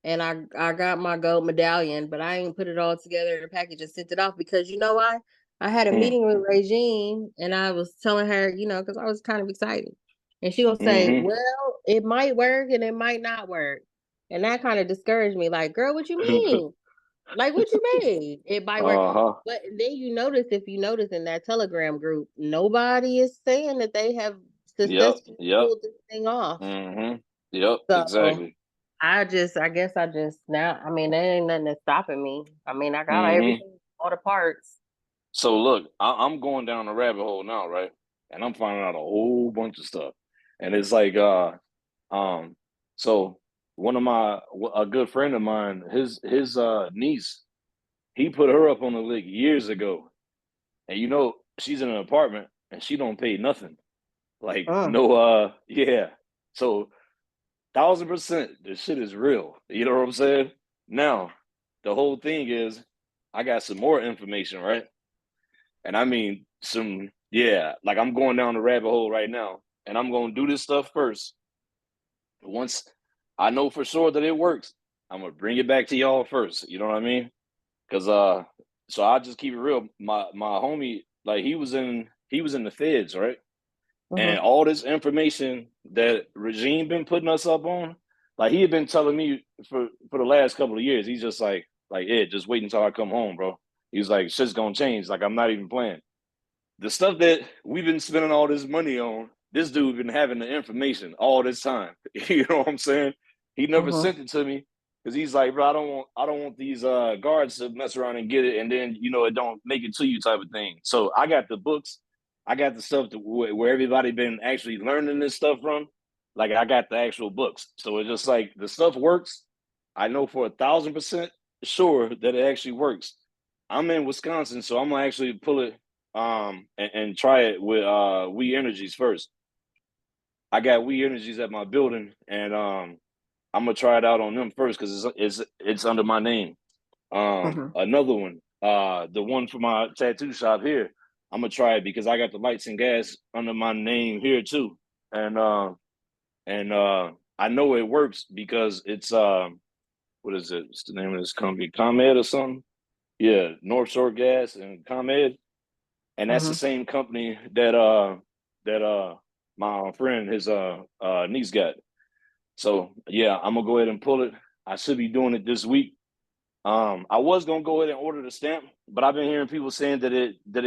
and I got my gold medallion, but I ain't put it all together in a package and sent it off because you know why? I had a meeting with Regine and I was telling her, because I was kind of excited. And she gonna say, well, it might work and it might not work. And that kind of discouraged me. Like, girl, what you mean? Like, what you mean? It might work. But then if you notice in that Telegram group, nobody is saying that they have successfully pulled this thing off. Yep, So, exactly. I guess now, there ain't nothing that's stopping me. I got everything, all the parts. So look, I'm going down the rabbit hole now, right? And I'm finding out a whole bunch of stuff. And it's like, so one of a good friend of mine, his niece, he put her up on the list years ago. And she's in an apartment and she don't pay nothing. Like no, yeah. So 1000%, this shit is real. You know what I'm saying? Now, the whole thing is, I got some more information, right? And I mean, like I'm going down the rabbit hole right now, and I'm gonna do this stuff first. Once I know for sure that it works, I'm gonna bring it back to y'all first. You know what I mean? Because so I'll just keep it real. My homie, like he was in the feds, right? And all this information that Regine been putting us up on, like he had been telling me for the last couple of years, he's just like, Ed, just wait until I come home, bro. He's like, shit's gonna change. Like, I'm not even playing. The stuff that we've been spending all this money on, this dude been having the information all this time. You know what I'm saying? He never sent it to me because he's like, bro, I don't want these guards to mess around and get it, and then it don't make it to you type of thing. So I got the books. I got the stuff where everybody been actually learning this stuff from. Like I got the actual books. So it's just like the stuff works. I know for 1000% sure that it actually works. I'm in Wisconsin, so I'm gonna actually pull it and try it with We Energies first. I got We Energies at my building, and I'm gonna try it out on them first because it's under my name. Another one, the one for my tattoo shop here, I'm gonna try it because I got the lights and gas under my name here too, and I know it works because it's what is it? What's the name of this company? ComEd or something? Yeah, North Shore Gas and ComEd, and that's the same company that my friend, his niece got. So yeah, I'm gonna go ahead and pull it. I should be doing it this week. I was gonna go ahead and order the stamp, but I've been hearing people saying that it that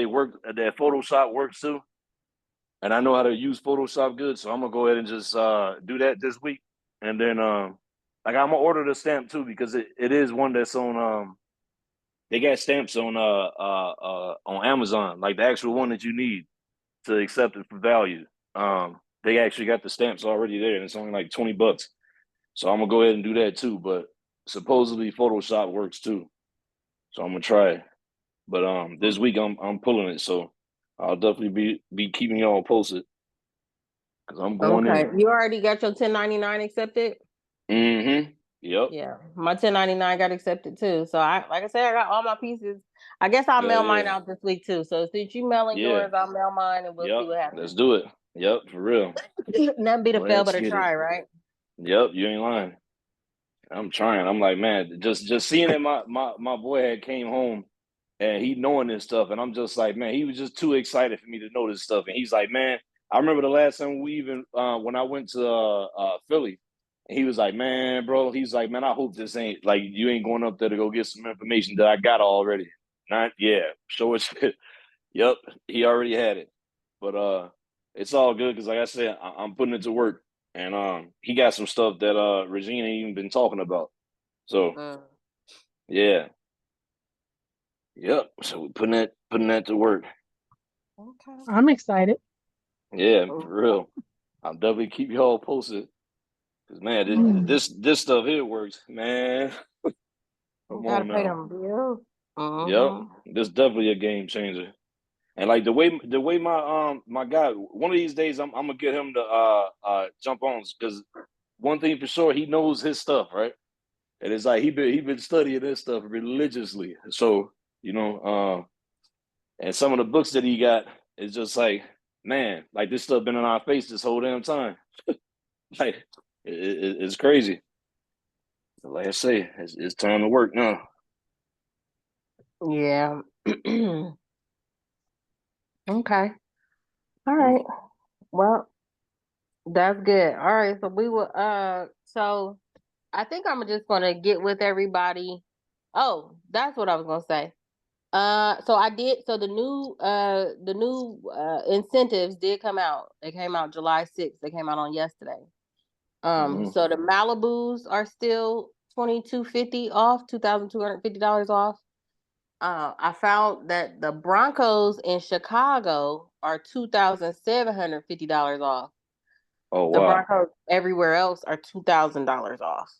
Photoshop works too, and I know how to use Photoshop good, so I'm gonna go ahead and just do that this week, and then like I'm gonna order the stamp too because it is one that's on they got stamps on Amazon, like the actual one that you need to accept it for value. They actually got the stamps already there, and it's only like $20. So I'm gonna go ahead and do that too. But supposedly Photoshop works too, so I'm gonna try it. But this week I'm pulling it, so I'll definitely be keeping y'all posted because I'm going in. You already got your 1099 accepted? Yep. Yeah, my 1099 got accepted too. So like I said, I got all my pieces. I guess I'll mail mine out this week too. So since you mailing yours, I'll mail mine and we'll see what happens. Let's do it. Yep, for real. Nothing be to fail but a try, right? Yep, you ain't lying. I'm trying. I'm like, man, just seeing that my boy had came home and he knowing this stuff, and I'm just like, man, he was just too excited for me to know this stuff. And he's like, man, I remember the last time we even when I went to Philly, and he was like, man, bro, he's like, man, I hope this ain't like you ain't going up there to go get some information that I got already. Not show it. Yep, he already had it, but it's all good because like I said, I'm putting it to work. And he got some stuff that Regina ain't even been talking about. So yeah. Yep. So we're putting that to work. I'm excited. Yeah, for real. I'll definitely keep y'all posted. Cause man, this stuff here works, man. Come Gotta on pay now. them bills. Yep, this definitely a game changer. And like the way my guy, one of these days I'm gonna get him to jump on, because one thing for sure, he knows his stuff, right? And it's like he been studying this stuff religiously. So, and some of the books that he got is just like, man, like this stuff been in our face this whole damn time. Like it's crazy. Like I say, it's time to work now. Yeah. Okay. All right. Well, that's good. All right. So we will so I think I'm just gonna get with everybody. Oh, that's what I was gonna say. So I did. So the new incentives did come out. They came out July 6th. They came out on yesterday. So the Malibus are still $2,250 off, $2,250 off. I found that the Broncos in Chicago are $2,750 off. Oh The wow. Broncos everywhere else are $2,000 off.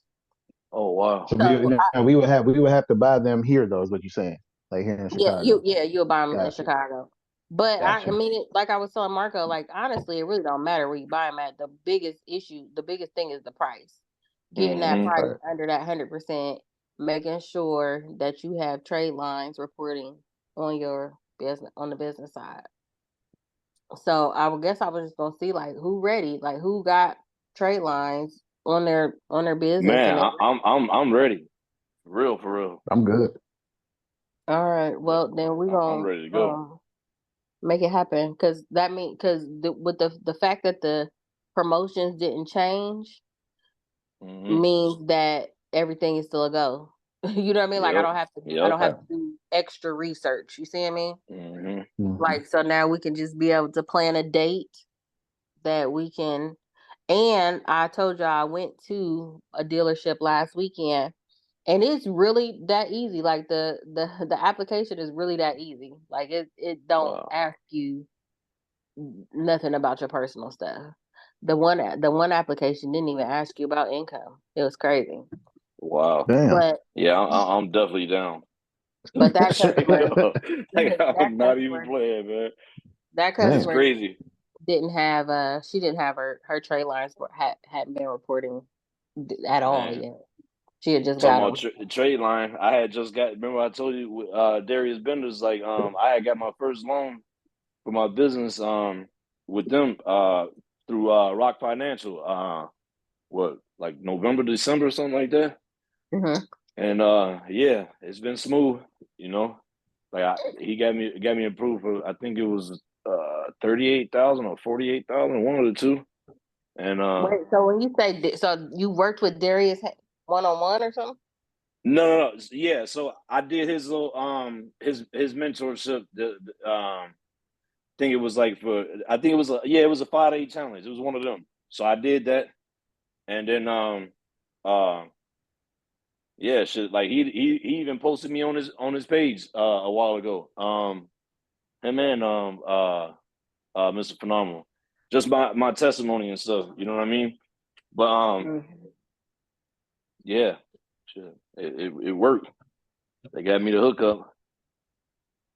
Oh wow. So we would have to buy them here though, is what you're saying? Like here in Chicago. You'll buy them in Gotcha. Chicago. But I Gotcha. mean, like I was telling Marco, like honestly, it really don't matter where you buy them at. The biggest thing is the price. Getting that price Right. under that 100%, making sure that you have trade lines reporting on your business, on the business side. So I would guess I was just gonna see like who ready, like who got trade lines on their business. Man, I'm ready. For real. I'm good. All right. Well, then we're I'm gonna ready to go. make it happen, because that means with the fact that the promotions didn't change means that everything is still a go. You know what I mean? Like I don't have to do extra research. You see what I mean? Like so now we can just be able to plan a date that we can. And I told you I went to a dealership last weekend. And it's really that easy. Like the application is really that easy. Like it don't ask you nothing about your personal stuff. The one application didn't even ask you about income. It was crazy. Wow. Damn. But yeah, I'm definitely down. But that customer, like, I'm not even playing, man. That customer crazy. Didn't have she didn't have her trade lines hadn't been reporting at all yet. She had just got them. Trade line. I had just got. Remember, I told you, Darius Benders. Like, I had got my first loan for my business. With them. Through Rock Financial. What, like November, December, something like that. And yeah, it's been smooth. You know, like he got me approved for. I think it was 38,000 or 48,000, one of the two. And wait, so when you say so, you worked with Darius one-on-one or something? No. Yeah, so I did his little his mentorship. The think it was like I think it was it was a 5-day challenge. It was one of them. So I did that, and then yeah, shit. Like he even posted me on his page a while ago. Him and Mr. Phenomenal, just my testimony and stuff. You know what I mean? But yeah, shit, it worked. They got me the hookup.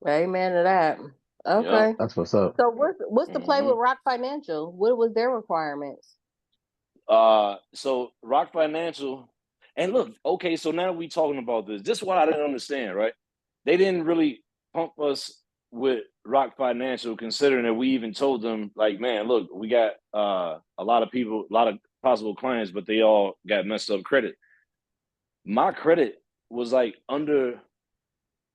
Amen to that. Okay, yep. That's what's up. So what's the play with Rock Financial? What was their requirements? So Rock Financial, and look, okay, so now we talking about this. This is what I didn't understand, right? They didn't really pump us with Rock Financial, considering that we even told them, like, man, look, we got a lot of people, a lot of possible clients, but they all got messed up credit. My credit was like under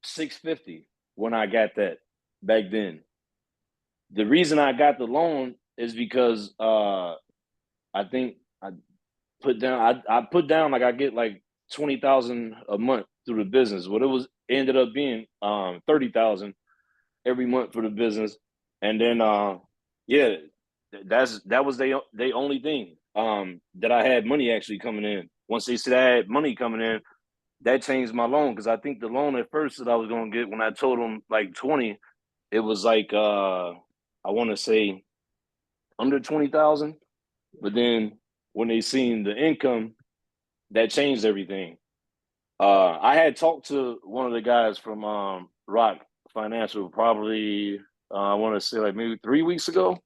650 when I got that back then. The reason I got the loan is because I think I put down like I get like 20,000 a month through the business. What it ended up being 30,000 every month for the business, and then yeah, that was they only thing that I had money actually coming in. Once they said I had money coming in, that changed my loan, because I think the loan at first that I was gonna get, when I told them like 20, it was like I want to say under 20,000. But then when they seen the income, that changed everything. I had talked to one of the guys from Rock Financial probably I want to say like maybe 3 weeks ago,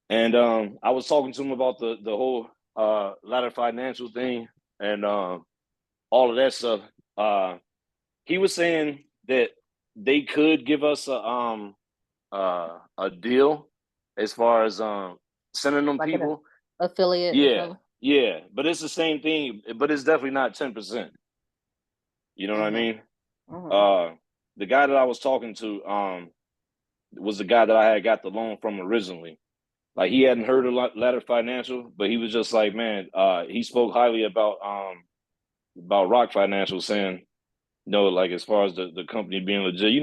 and I was talking to him about the whole Ladder Financial thing and all of that stuff. He was saying that they could give us a deal as far as sending them Like people. Affiliate. Yeah, yeah, but it's the same thing, but it's definitely not 10%. You know what I mean? The guy that I was talking to was the guy that I had got the loan from originally. Like he hadn't heard of Ladder Financial, but he was just like, man, he spoke highly about Rock Financial, saying, like as far as the company being legit,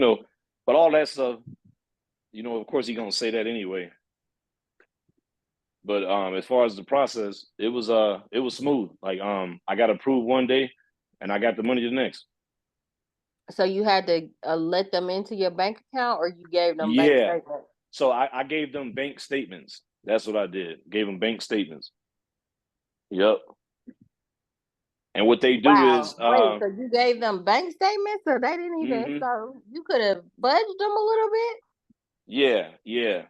but all that stuff, of course he gonna say that anyway. But as far as the process, it was smooth. Like I got approved one day and I got the money the next. So you had to let them into your bank account, or you gave them bank statements? So I gave them bank statements. That's what I did. Gave them bank statements. Yep. And what they do is wait, so you gave them bank statements, so they didn't even so you could have budged them a little bit? Yeah.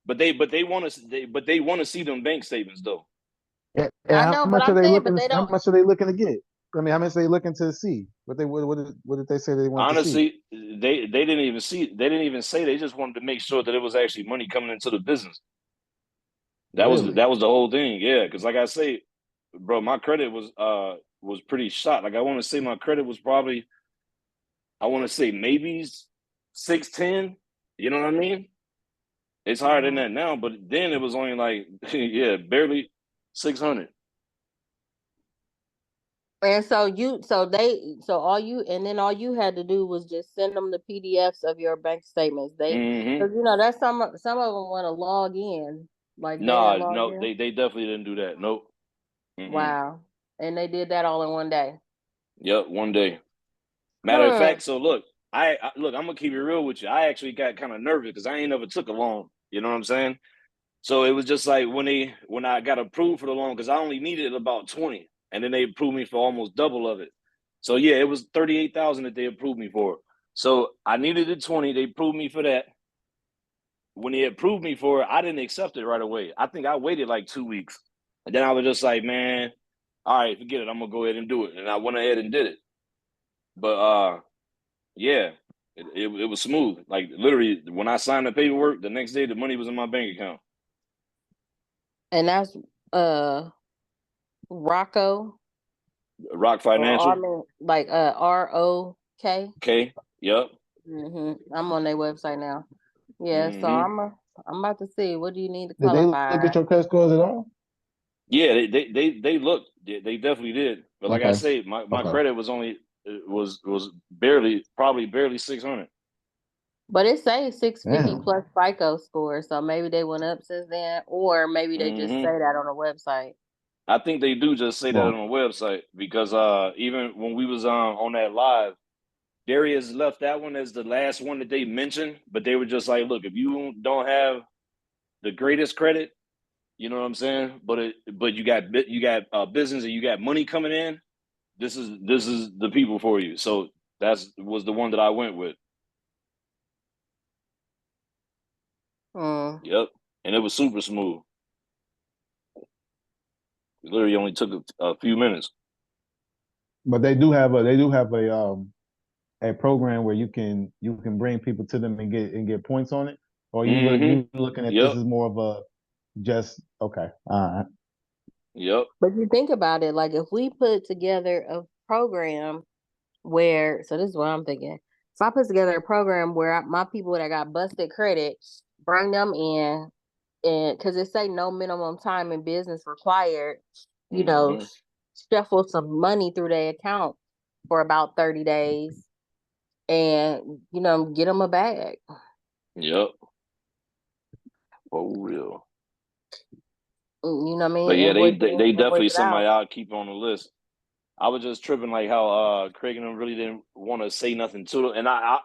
But they want to see them bank statements though. Yeah, how much are they looking to get? I mean, how much are they looking to see? What did they say they want to see? Honestly, they didn't even see. They didn't even say. They just wanted to make sure that it was actually money coming into the business. That was the whole thing. Yeah, because like I say, bro, my credit was pretty shot. Like I want to say my credit was probably, I want to say maybe 610. You know what I mean? It's higher than that now, but then it was only like barely 600. And so all you had to do was just send them the PDFs of your bank statements. Because that's some of them want to log in. Like no, they definitely didn't do that. Nope. Wow. And they did that all in one day. Yep, one day. Matter of fact, so look, I'm gonna keep it real with you. I actually got kind of nervous because I ain't never took a loan. You know what I'm saying? So it was just like when I got approved for the loan, because I only needed about 20. And then they approved me for almost double of it. So yeah, it was 38,000 that they approved me for. So I needed the 20. They approved me for that. When they approved me for it, I didn't accept it right away. I think I waited like 2 weeks. And then I was just like, man, all right, forget it. I'm gonna go ahead and do it. And I went ahead and did it. But yeah, it was smooth. Like literally when I signed the paperwork, the next day the money was in my bank account. And that's Rocco. Rock Financial. Like ROK. Okay. Yep. I'm on their website now. Yeah, so I'm about to see. What do you need to qualify? Did they look at your credit scores at all? Yeah, they looked. They definitely did. But like I say, my credit was only was probably barely 600. But it says 650 plus FICO score, so maybe they went up since then, or maybe they just say that on the website. I think they do just say that on the website because even when we was on that live, Darius left that one as the last one that they mentioned, but they were just like, look, if you don't have the greatest credit, you know what I'm saying, but you got business and you got money coming in, this is the people for you. So was the one that I went with. Yep, and it was super smooth. It literally only took a few minutes. But they do have a program where you can bring people to them and get points on it, or you looking at this as more of a just okay. All right. Yep. But you think about it, like if we put together a program where, so this is what I'm thinking. If I put together a program where my people that got busted credit, bring them in, and because it say no minimum time in business required, shuffle some money through their account for about 30 days and, get them a bag. Yep. For real. You know what I mean? But yeah, they definitely somebody I'll keep on the list. I was just tripping like how Craig and them really didn't want to say nothing to them. And I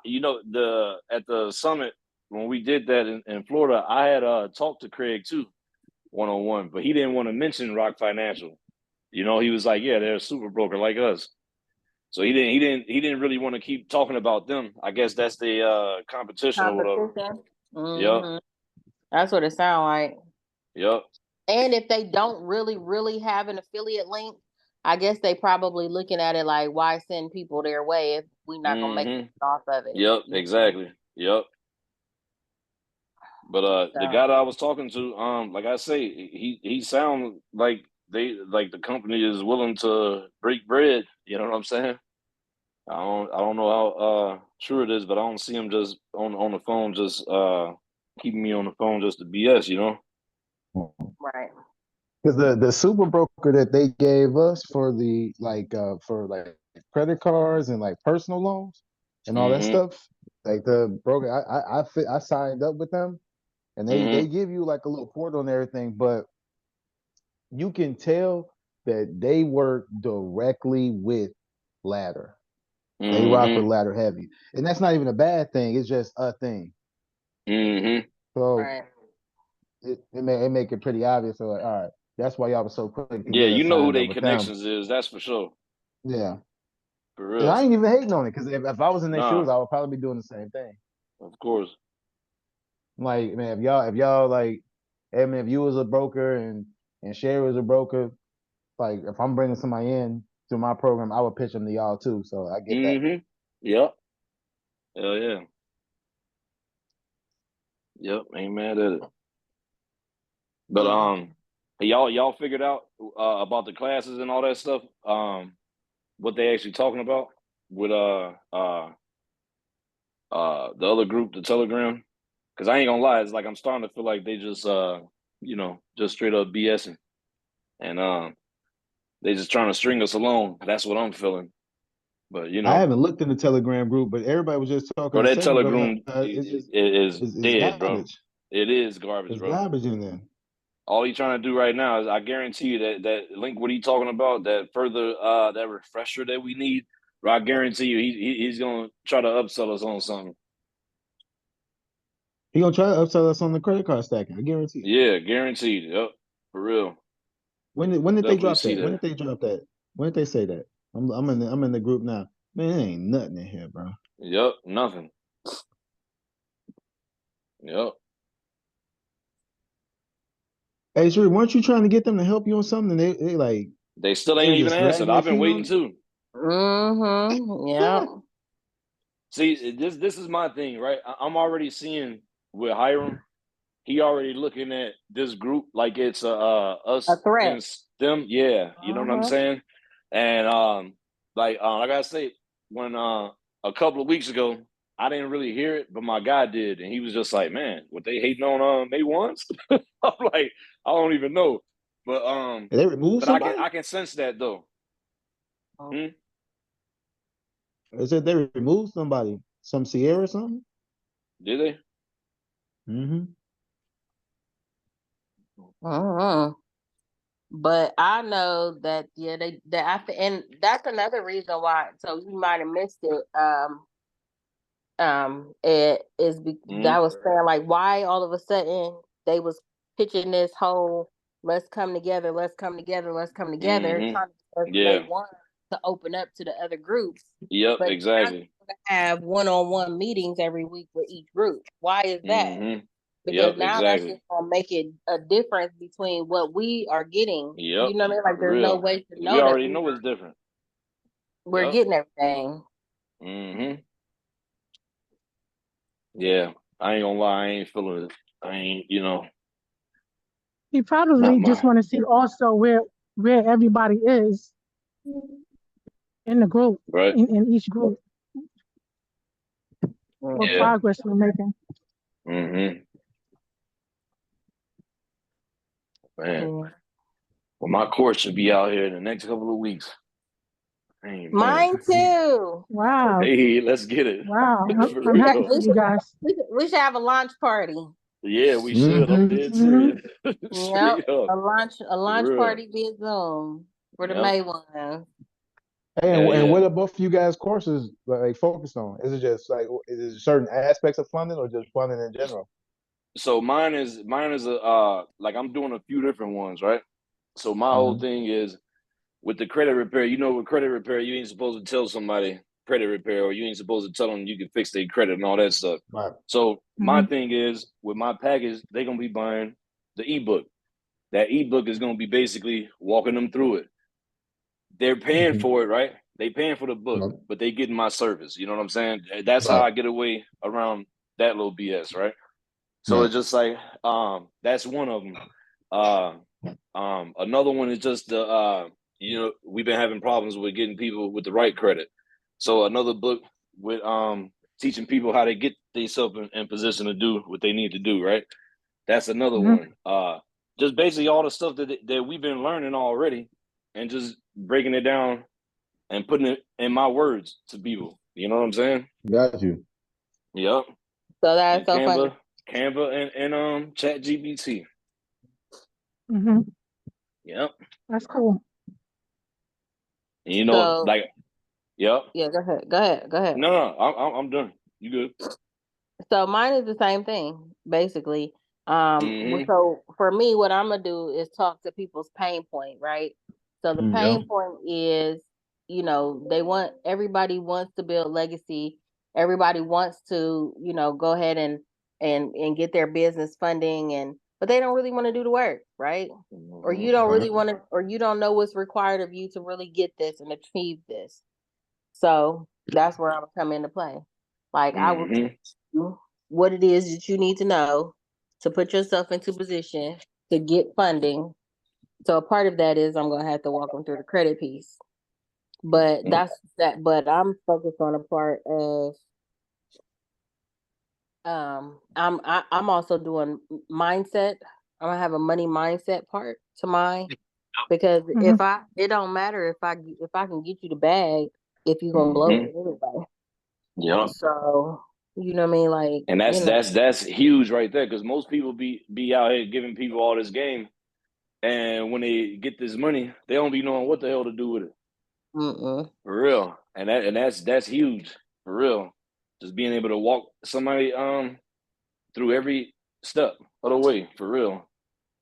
at the summit when we did that in Florida, I had talked to Craig too. one-on-one, but he didn't want to mention Rock Financial. You know, he was like, yeah, they're a super broker like us. So he didn't really want to keep talking about them. I guess that's the competition or whatever. Mm-hmm. That's what it sounds like. Yep. And if they don't really have an affiliate link, I guess they probably looking at it like, why send people their way if we're not gonna make it off of it? Yep, exactly. Yep. But the guy that I was talking to, like I say, he sound like the company is willing to break bread. You know what I'm saying? I don't know how true it is, but I don't see him just on the phone, just keeping me on the phone just to BS. You know? Right. Because the super broker that they gave us for credit cards and like personal loans and all that stuff, like the broker, I signed up with them, and they give you like a little portal and everything, but you can tell that they work directly with Ladder. They rock with Ladder heavy, and that's not even a bad thing. It's just a thing. So right. it make it pretty obvious. So like, all right, that's why y'all was so quick to Yeah, get us you know who signed they up with connections them. is. That's for sure. Yeah. For real. I ain't even hating on it, because if I was in their Nah. shoes, I would probably be doing the same thing. Of course. Like, man, if y'all like, hey man, if you was a broker and Sherry was a broker, like if I'm bringing somebody in to my program, I would pitch them to y'all too. So I get that. Yep. Hell yeah. Yep. Ain't mad at it. But y'all figured out about the classes and all that stuff. What they actually talking about with the other group, the Telegram. Because I ain't gonna lie, it's like I'm starting to feel like they just just straight up BSing, and they just trying to string us along. That's what I'm feeling. But I haven't looked in the Telegram group, but everybody was just talking. Bro, that Telegram is dead, garbage. Bro. It is garbage, There's bro. garbage in there. All he's trying to do right now is, I guarantee you that link, what he talking about, that further that refresher that we need, bro, I guarantee you he's gonna try to upsell us on something. He gonna try to upsell us on the credit card stacking. I guarantee you. Yeah, guaranteed. Yep, for real. When did they drop that? When did they drop that? When did they say that? I'm in the group now. Man, there ain't nothing in here, bro. Yep, nothing. Yep. Hey, Sheree, weren't you trying to get them to help you on something? They still ain't even answered. I've been waiting too. Yeah. See, this is my thing, right? I'm already seeing with Hiram, he already looking at this group like it's us against them. Yeah, you know what I'm saying? And like I say, when a couple of weeks ago, I didn't really hear it, but my guy did, and he was just like, "Man, what they hating on May once?" I'm like, I don't even know, but they removed somebody? I can sense that though. They said they removed somebody, some Sierra or something. Did they? But I know that and that's another reason why. So you might have missed it. It is I was saying, like, why all of a sudden they was pitching this whole let's come together, trying to want to open up to the other groups. Yep, but exactly. Have one-on-one meetings every week with each group. Why is that? Because now that's just gonna make it a difference between what we are getting. Yep. You know what I mean? Like, there's no way to know. We already know what's different. We're getting everything. Yeah, I ain't gonna lie, I ain't feeling it. I ain't, He probably just want to see also where everybody is in the group, right? In each group. What progress we're making. Man, well, my course should be out here in the next couple of weeks. Mine too. Wow. Hey, let's get it. Wow. I'm happy for you guys. We should have a launch party. Yeah, we should. I'm dead serious. Yep. A launch party via Zoom for the May one. Hey, and what are both of you guys' courses like focused on? Is it just like, is it certain aspects of funding or just funding in general? So mine is a like I'm doing a few different ones, right? So my whole thing is with the credit repair. You know, with credit repair, you ain't supposed to tell somebody credit repair, or you ain't supposed to tell them you can fix their credit and all that stuff. Right. So my thing is with my package, they're gonna be buying the ebook. That ebook is gonna be basically walking them through it. They're paying for it, right? They paying for the book, but they getting my service. You know what I'm saying? That's how I get away around that little BS, right? So it's just like that's one of them. Another one is just the you know, we've been having problems with getting people with the right credit. So another book with teaching people how to get themselves in position to do what they need to do, right? That's another one. Just basically all the stuff that we've been learning already, and just breaking it down and putting it in my words to people. You know what I'm saying? Got you. Yep. So that's so funny. Canva and ChatGPT. Yep. That's cool. And you know, So, like, yep. Yeah, go ahead. No, I'm done. You good? So mine is the same thing, basically. Mhm. So for me, what I'm gonna do is talk to people's pain point, right? So the pain point is, you know, everybody wants to build legacy. Everybody wants to, you know, go ahead and get their business funding, but they don't really want to do the work, right? Or you don't really want to, or you don't know what's required of you to really get this and achieve this. So that's where I'm gonna come into play. Like I will teach you what it is that you need to know to put yourself into position to get funding. So a part of that is I'm gonna have to walk them through the credit piece. But but I'm focused on a part of I'm also doing mindset. I'm gonna have a money mindset part to mine, because it don't matter if I can get you the bag if you're gonna blow it anyway. Yeah. So you know what I mean, like, and that's huge right there, because most people be out here giving people all this game, and when they get this money, they don't be knowing what the hell to do with it. For real, and that's huge, for real. Just being able to walk somebody through every step of the way, for real.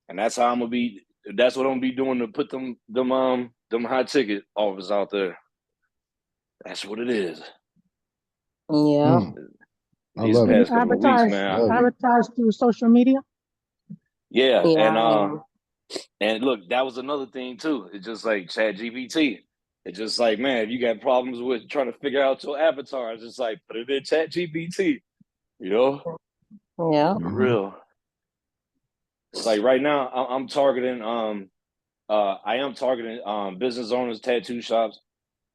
And that's how I'm gonna be. That's what I'm gonna be doing to put them high ticket offers out there. That's what it is. Yeah. I love You it. Couple of weeks, man. advertise through social media. Yeah, and look, that was another thing too. It's just like ChatGPT. It's just like, man, if you got problems with trying to figure out your avatar, it's just like put it in ChatGPT. You know? Yeah. For real. It's like right now, I'm targeting I am targeting business owners, tattoo shops,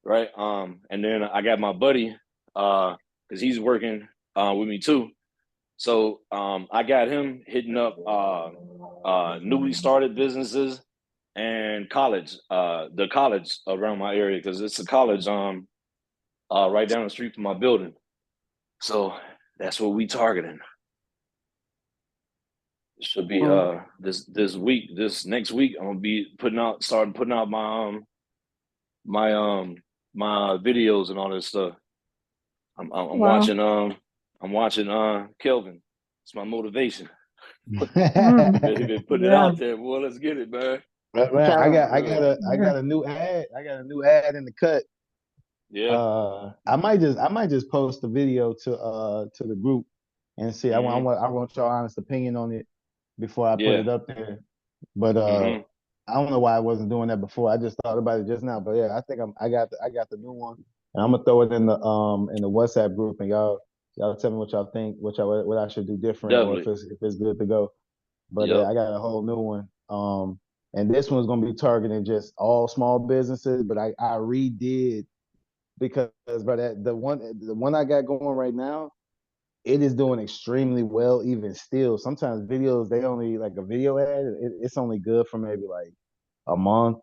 right? And then I got my buddy, because he's working with me too. So I got him hitting up newly started businesses and the college around my area, because it's a college right down the street from my building. So that's what we targeting. It should be this next week I'm gonna be starting putting out my my videos and all this stuff. I'm watching Kelvin. It's my motivation. Been putting it out there, boy. Let's get it, man. Man, I got a new ad. I got a new ad in the cut. Yeah. I might just post the video to the group and see. I want your honest opinion on it before I put it up there. But I don't know why I wasn't doing that before. I just thought about it just now. But yeah, I think I got the new one, and I'm gonna throw it in the WhatsApp group, and y'all tell me what y'all think, what I should do different, or if it's good to go. But I got a whole new one. And this one's gonna be targeting just all small businesses. But I redid, because the one I got going right now, it is doing extremely well. Even still, sometimes videos, they only, like a video ad, it's only good for maybe like a month,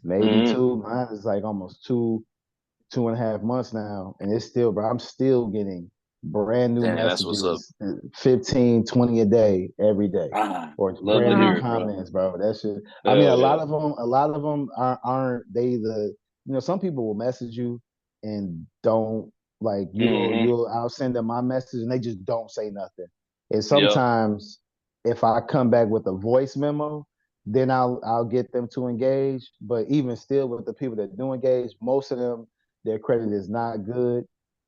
maybe two. Mine is like almost 2.5 months now, and it's still, bro, I'm still getting brand new messages, 15, 20 a day, every day, or brand new comments, bro. That shit. I mean, a lot of them aren't they the, some people will message you and don't, like, I'll send them my message and they just don't say nothing. And sometimes if I come back with a voice memo, then I'll get them to engage. But even still, with the people that do engage, most of them, their credit is not good.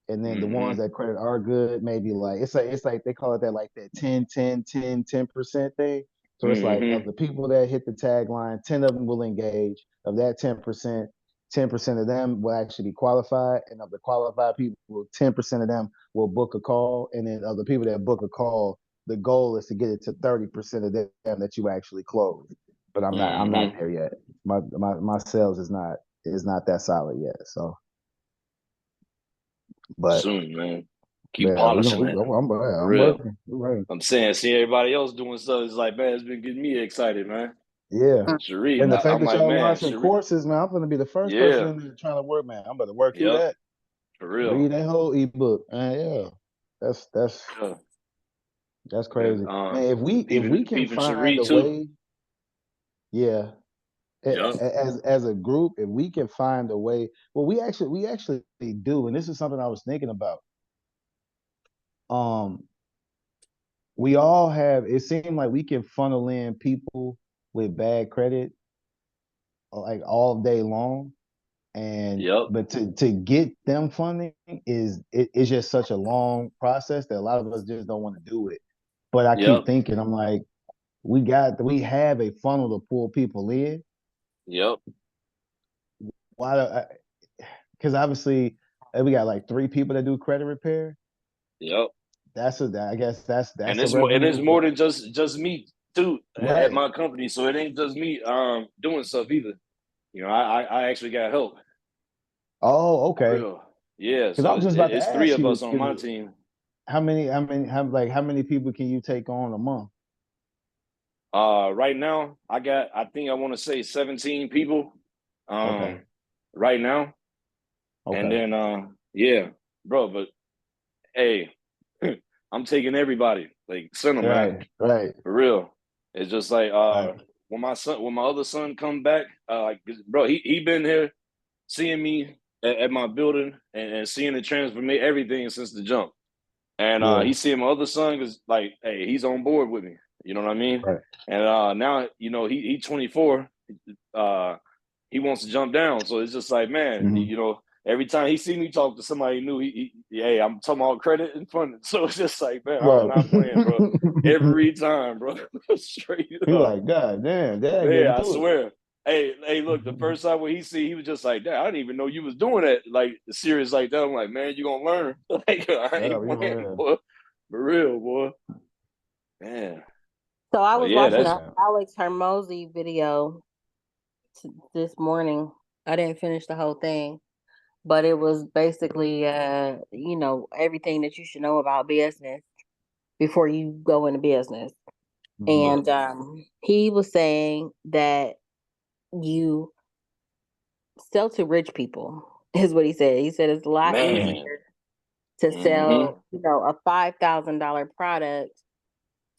And then the ones that credit are good, maybe like it's like they call it that 10% thing. So it's like of the people that hit the tagline, 10 of them will engage. Of that 10%, 10% of them will actually be qualified. And of the qualified people, 10% of them will book a call. And then of the people that book a call, the goal is to get it to 30% of them that you actually close. But I'm not there yet. My sales is not that solid yet. So, but soon, man. Keep yeah, polishing it. I'm Real. working. Right. I'm saying, see everybody else doing stuff. It's like, man, it's been getting me excited, man. Yeah. Sheree, And the fact I'm that like, y'all man, launching Sheree. courses, man, I'm gonna be the first person in there trying to work, man. I'm gonna work through that. For real. Read that whole ebook. Yeah. That's crazy. And, man, if we can find Sheree a too. way, yeah. As a group, if we can find a way, well, we actually do, and this is something I was thinking about. We all have. It seemed like we can funnel in people with bad credit, like all day long, and but to get them funding it's just such a long process that a lot of us just don't want to do it. But I keep thinking, I'm like, we have a funnel to pull people in. Why? Because obviously we got like 3 people that do credit repair. I guess that's and a it's revenue. And it's more than just me too at my company. So it ain't just me doing stuff either. You know, I actually got help. Oh, okay. Yeah. Because So I was just about to it's ask 3 of you, us on my team. How many people can you take on a month? Right now I think I want to say 17 people. Okay. Right now. Okay. And then yeah, bro, but hey, I'm taking everybody. Like, send them, man. Right. For real. It's just like when my other son come back, like, bro, he been here seeing me at my building and seeing the transformation, everything since the jump. And he's seeing my other son because, like, hey, he's on board with me. You know what I mean? Right. And now, you know, he's 24. He wants to jump down. So it's just like, man, you know, every time he see me talk to somebody new, hey, I'm talking about credit and funding. So it's just like, man, I'm not playing, bro. Every time, bro. Straight up. He's like, God damn, Dad. Yeah, I swear. Hey, look, the first time when he was just like, Dad, I didn't even know you was doing that, like, serious like that. I'm like, man, you gonna learn. Like, I ain't playing, boy. For real, boy. Man. So I was watching an Alex Hermosi video this morning. I didn't finish the whole thing, but it was basically, you know, everything that you should know about business before you go into business. And he was saying that you sell to rich people, is what he said. He said it's a lot easier to sell, you know, a $5,000 product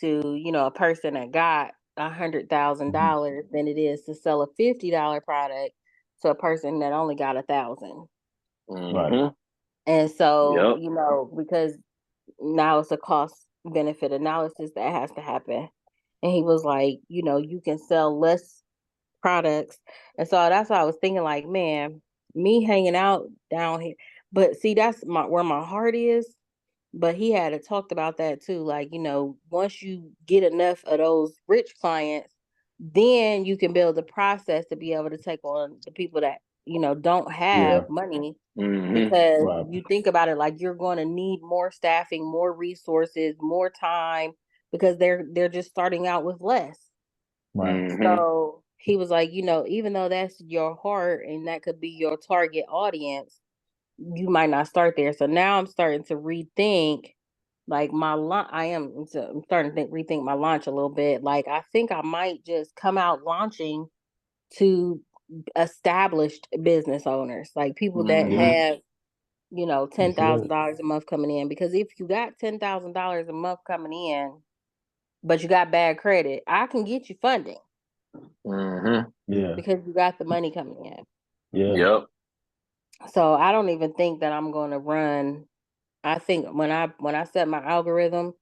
to, you know, a person that got $100,000 than it is to sell a $50 product to a person that only got 1,000. Right. And so, you know, because now it's a cost benefit analysis that has to happen. And he was like, you know, you can sell less products. And so that's why I was thinking, like, man, me hanging out down here. But see, that's where my heart is. But he had talked about that too. Like, you know, once you get enough of those rich clients, then you can build a process to be able to take on the people that, you know, don't have money. Because you think about it, like, you're going to need more staffing, more resources, more time, because they're just starting out with less. Right. So he was like, you know, even though that's your heart and that could be your target audience, you might not start there. So now I'm starting to rethink, like, my launch. I'm starting to rethink my launch a little bit. Like, I think I might just come out launching to established business owners, like people that have, you know, $10,000 a month coming in. Because if you got $10,000 a month coming in, but you got bad credit, I can get you funding. Because you got the money coming in. So I don't even think that I'm going to run. I think when I set my algorithm,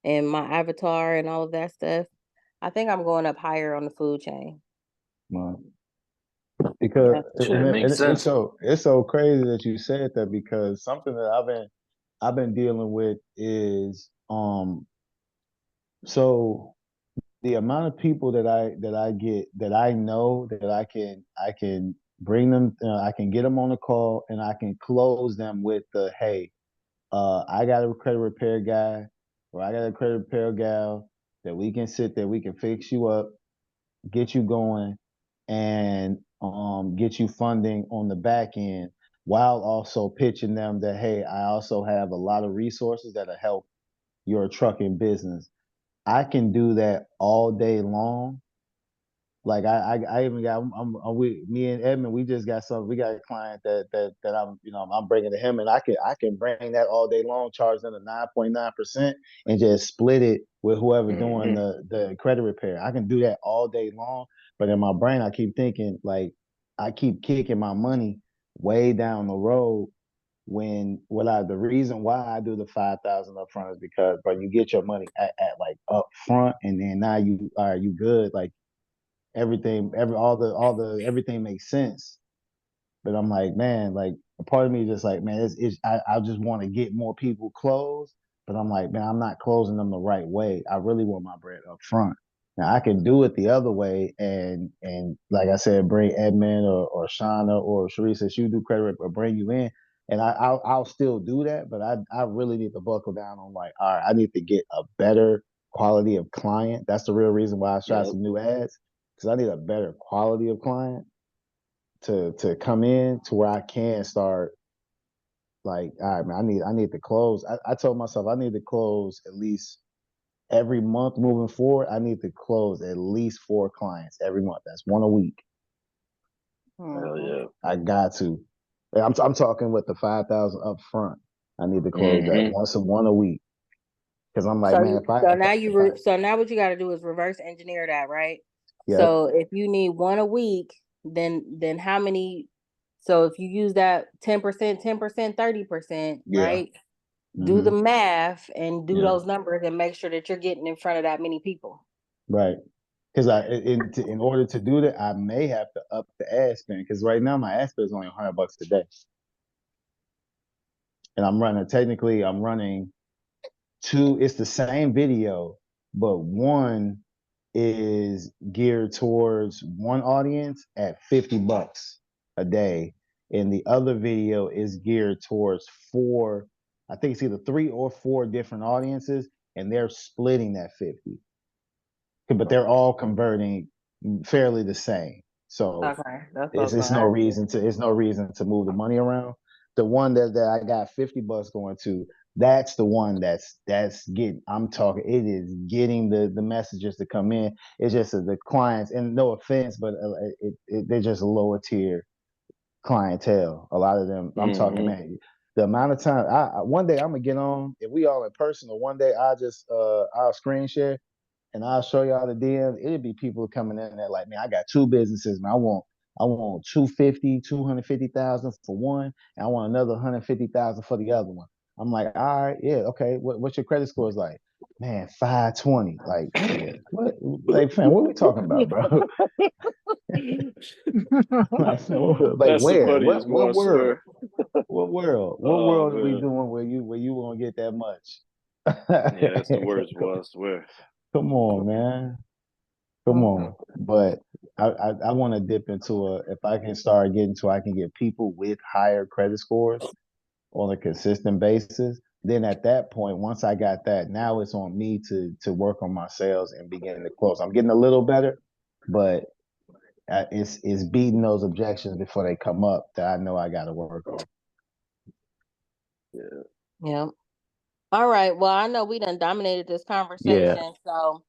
and my avatar and all of that stuff, I think I'm going up higher on the food chain. Well, because Shit, makes sense. it's so crazy that you said that, because something that I've been dealing with is so the amount of people that I get that I know that I can bring them, I can get them on a call and I can close them with the, hey, I got a credit repair guy or I got a credit repair gal that we can sit there, we can fix you up, get you going, and get you funding on the back end, while also pitching them that, hey, I also have a lot of resources that'll help your trucking business. I can do that all day long. Like I even got I'm with me and Edmund. We just got we got a client that I'm I'm bringing to him, and I can bring that all day long, charge them the 9.9%, and just split it with whoever doing the credit repair. I can do that all day long, but in my brain I keep thinking, like, I keep kicking my money way down the road, when the reason why I do the 5,000 up front is because, but you get your money at like up front, and then now you good, like everything makes sense. But I'm like, man, like a part of me just like, man, I just want to get more people closed, but I'm like, man, I'm not closing them the right way. I really want my bread up front. Now I can do it the other way, and like I said, bring Edmund or Shauna or Sharice, as you do credit, or bring you in, and I'll still do that. But I really need to buckle down on, like, all right, I need to get a better quality of client. That's the real reason why I shot some new ads, because I need a better quality of client to come in to where I can start, like, all right, man, I need to close. I told myself I need to close at least every month moving forward. I need to close at least 4 clients every month. That's one a week. Hell yeah. I got to. I'm talking with the 5,000 up front. I need to close that one a week. Because I'm like, man, so now what you got to do is reverse engineer that, right? Yep. So if you need one a week, then how many? So if you use that 10%, 10%, 30%, right? Do the math and do those numbers and make sure that you're getting in front of that many people. Right. Because in order to do that, I may have to up the ad spend, because right now my ad spend is only $100 a day, and I'm running 2. It's the same video, but one is geared towards one audience at $50 a day, and the other video is geared towards 4. I think it's either 3 or 4 different audiences, and they're splitting that 50. But they're all converting fairly the same. So it's no reason to move the money around. The one that I got $50 going to, that's the one that's getting. I'm talking. It is getting the messages to come in. It's just the clients, and no offense, but they're just a lower tier clientele. A lot of them. I'm talking, man. The amount of time one day I'm gonna get on, if we all in person, or one day I'll screen share and I'll show y'all the DM. It'd be people coming in there like, man, I got 2 businesses, man. I want 250,000 for one, and I want another 150,000 for the other one. I'm like, all right, yeah, okay. What's your credit scores like? Man, 520. Like, what? Like, fam, what are we talking about, bro? like where? What world? What world? What world are we doing where you won't get that much? Yeah, that's the worst, boy, I swear. Come on, man. Come on. But I want to dip into if I can start getting to, I can get people with higher credit scores on a consistent basis. Then at that point, once I got that, now it's on me to work on my sales and begin to close. I'm getting a little better, but it's beating those objections before they come up that I know I got to work on. Yeah. All right. Well, I know we done dominated this conversation, so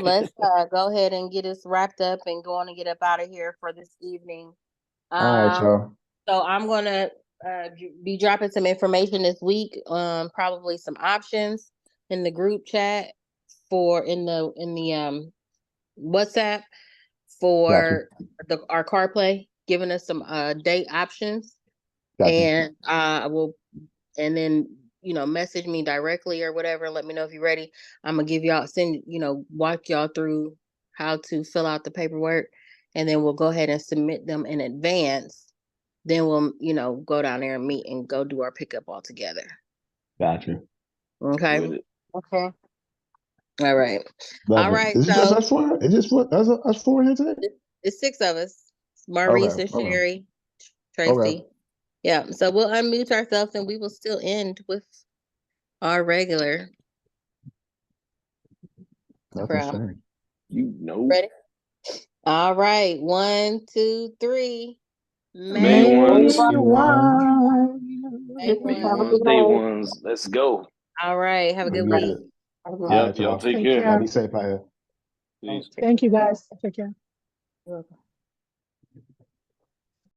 let's go ahead and get us wrapped up and go on and get up out of here for this evening. All right, y'all. So I'm gonna be dropping some information this week, probably some options in the group chat in the WhatsApp for our CarPlay, giving us some date options, and then message me directly or whatever. Let me know if you're ready. I'm gonna give y'all walk y'all through how to fill out the paperwork, and then we'll go ahead and submit them in advance. Then we'll, go down there and meet and go do our pickup all together. Gotcha. Okay. Okay. All right. Love All it. right. Is it just us four? Is this what us four here today? It's 6 of us. Marisa, Okay. Sherry, Tracy. Yeah. So we'll unmute ourselves and we will still end with our regular. Nothing. Ready? All right. 1, 2, 3. May ones. May one. Day ones. Let's go. All right. Have a good week. Yep. Y'all take care. Y'all be safe out here. Peace. Thank you guys. Take care. You're welcome.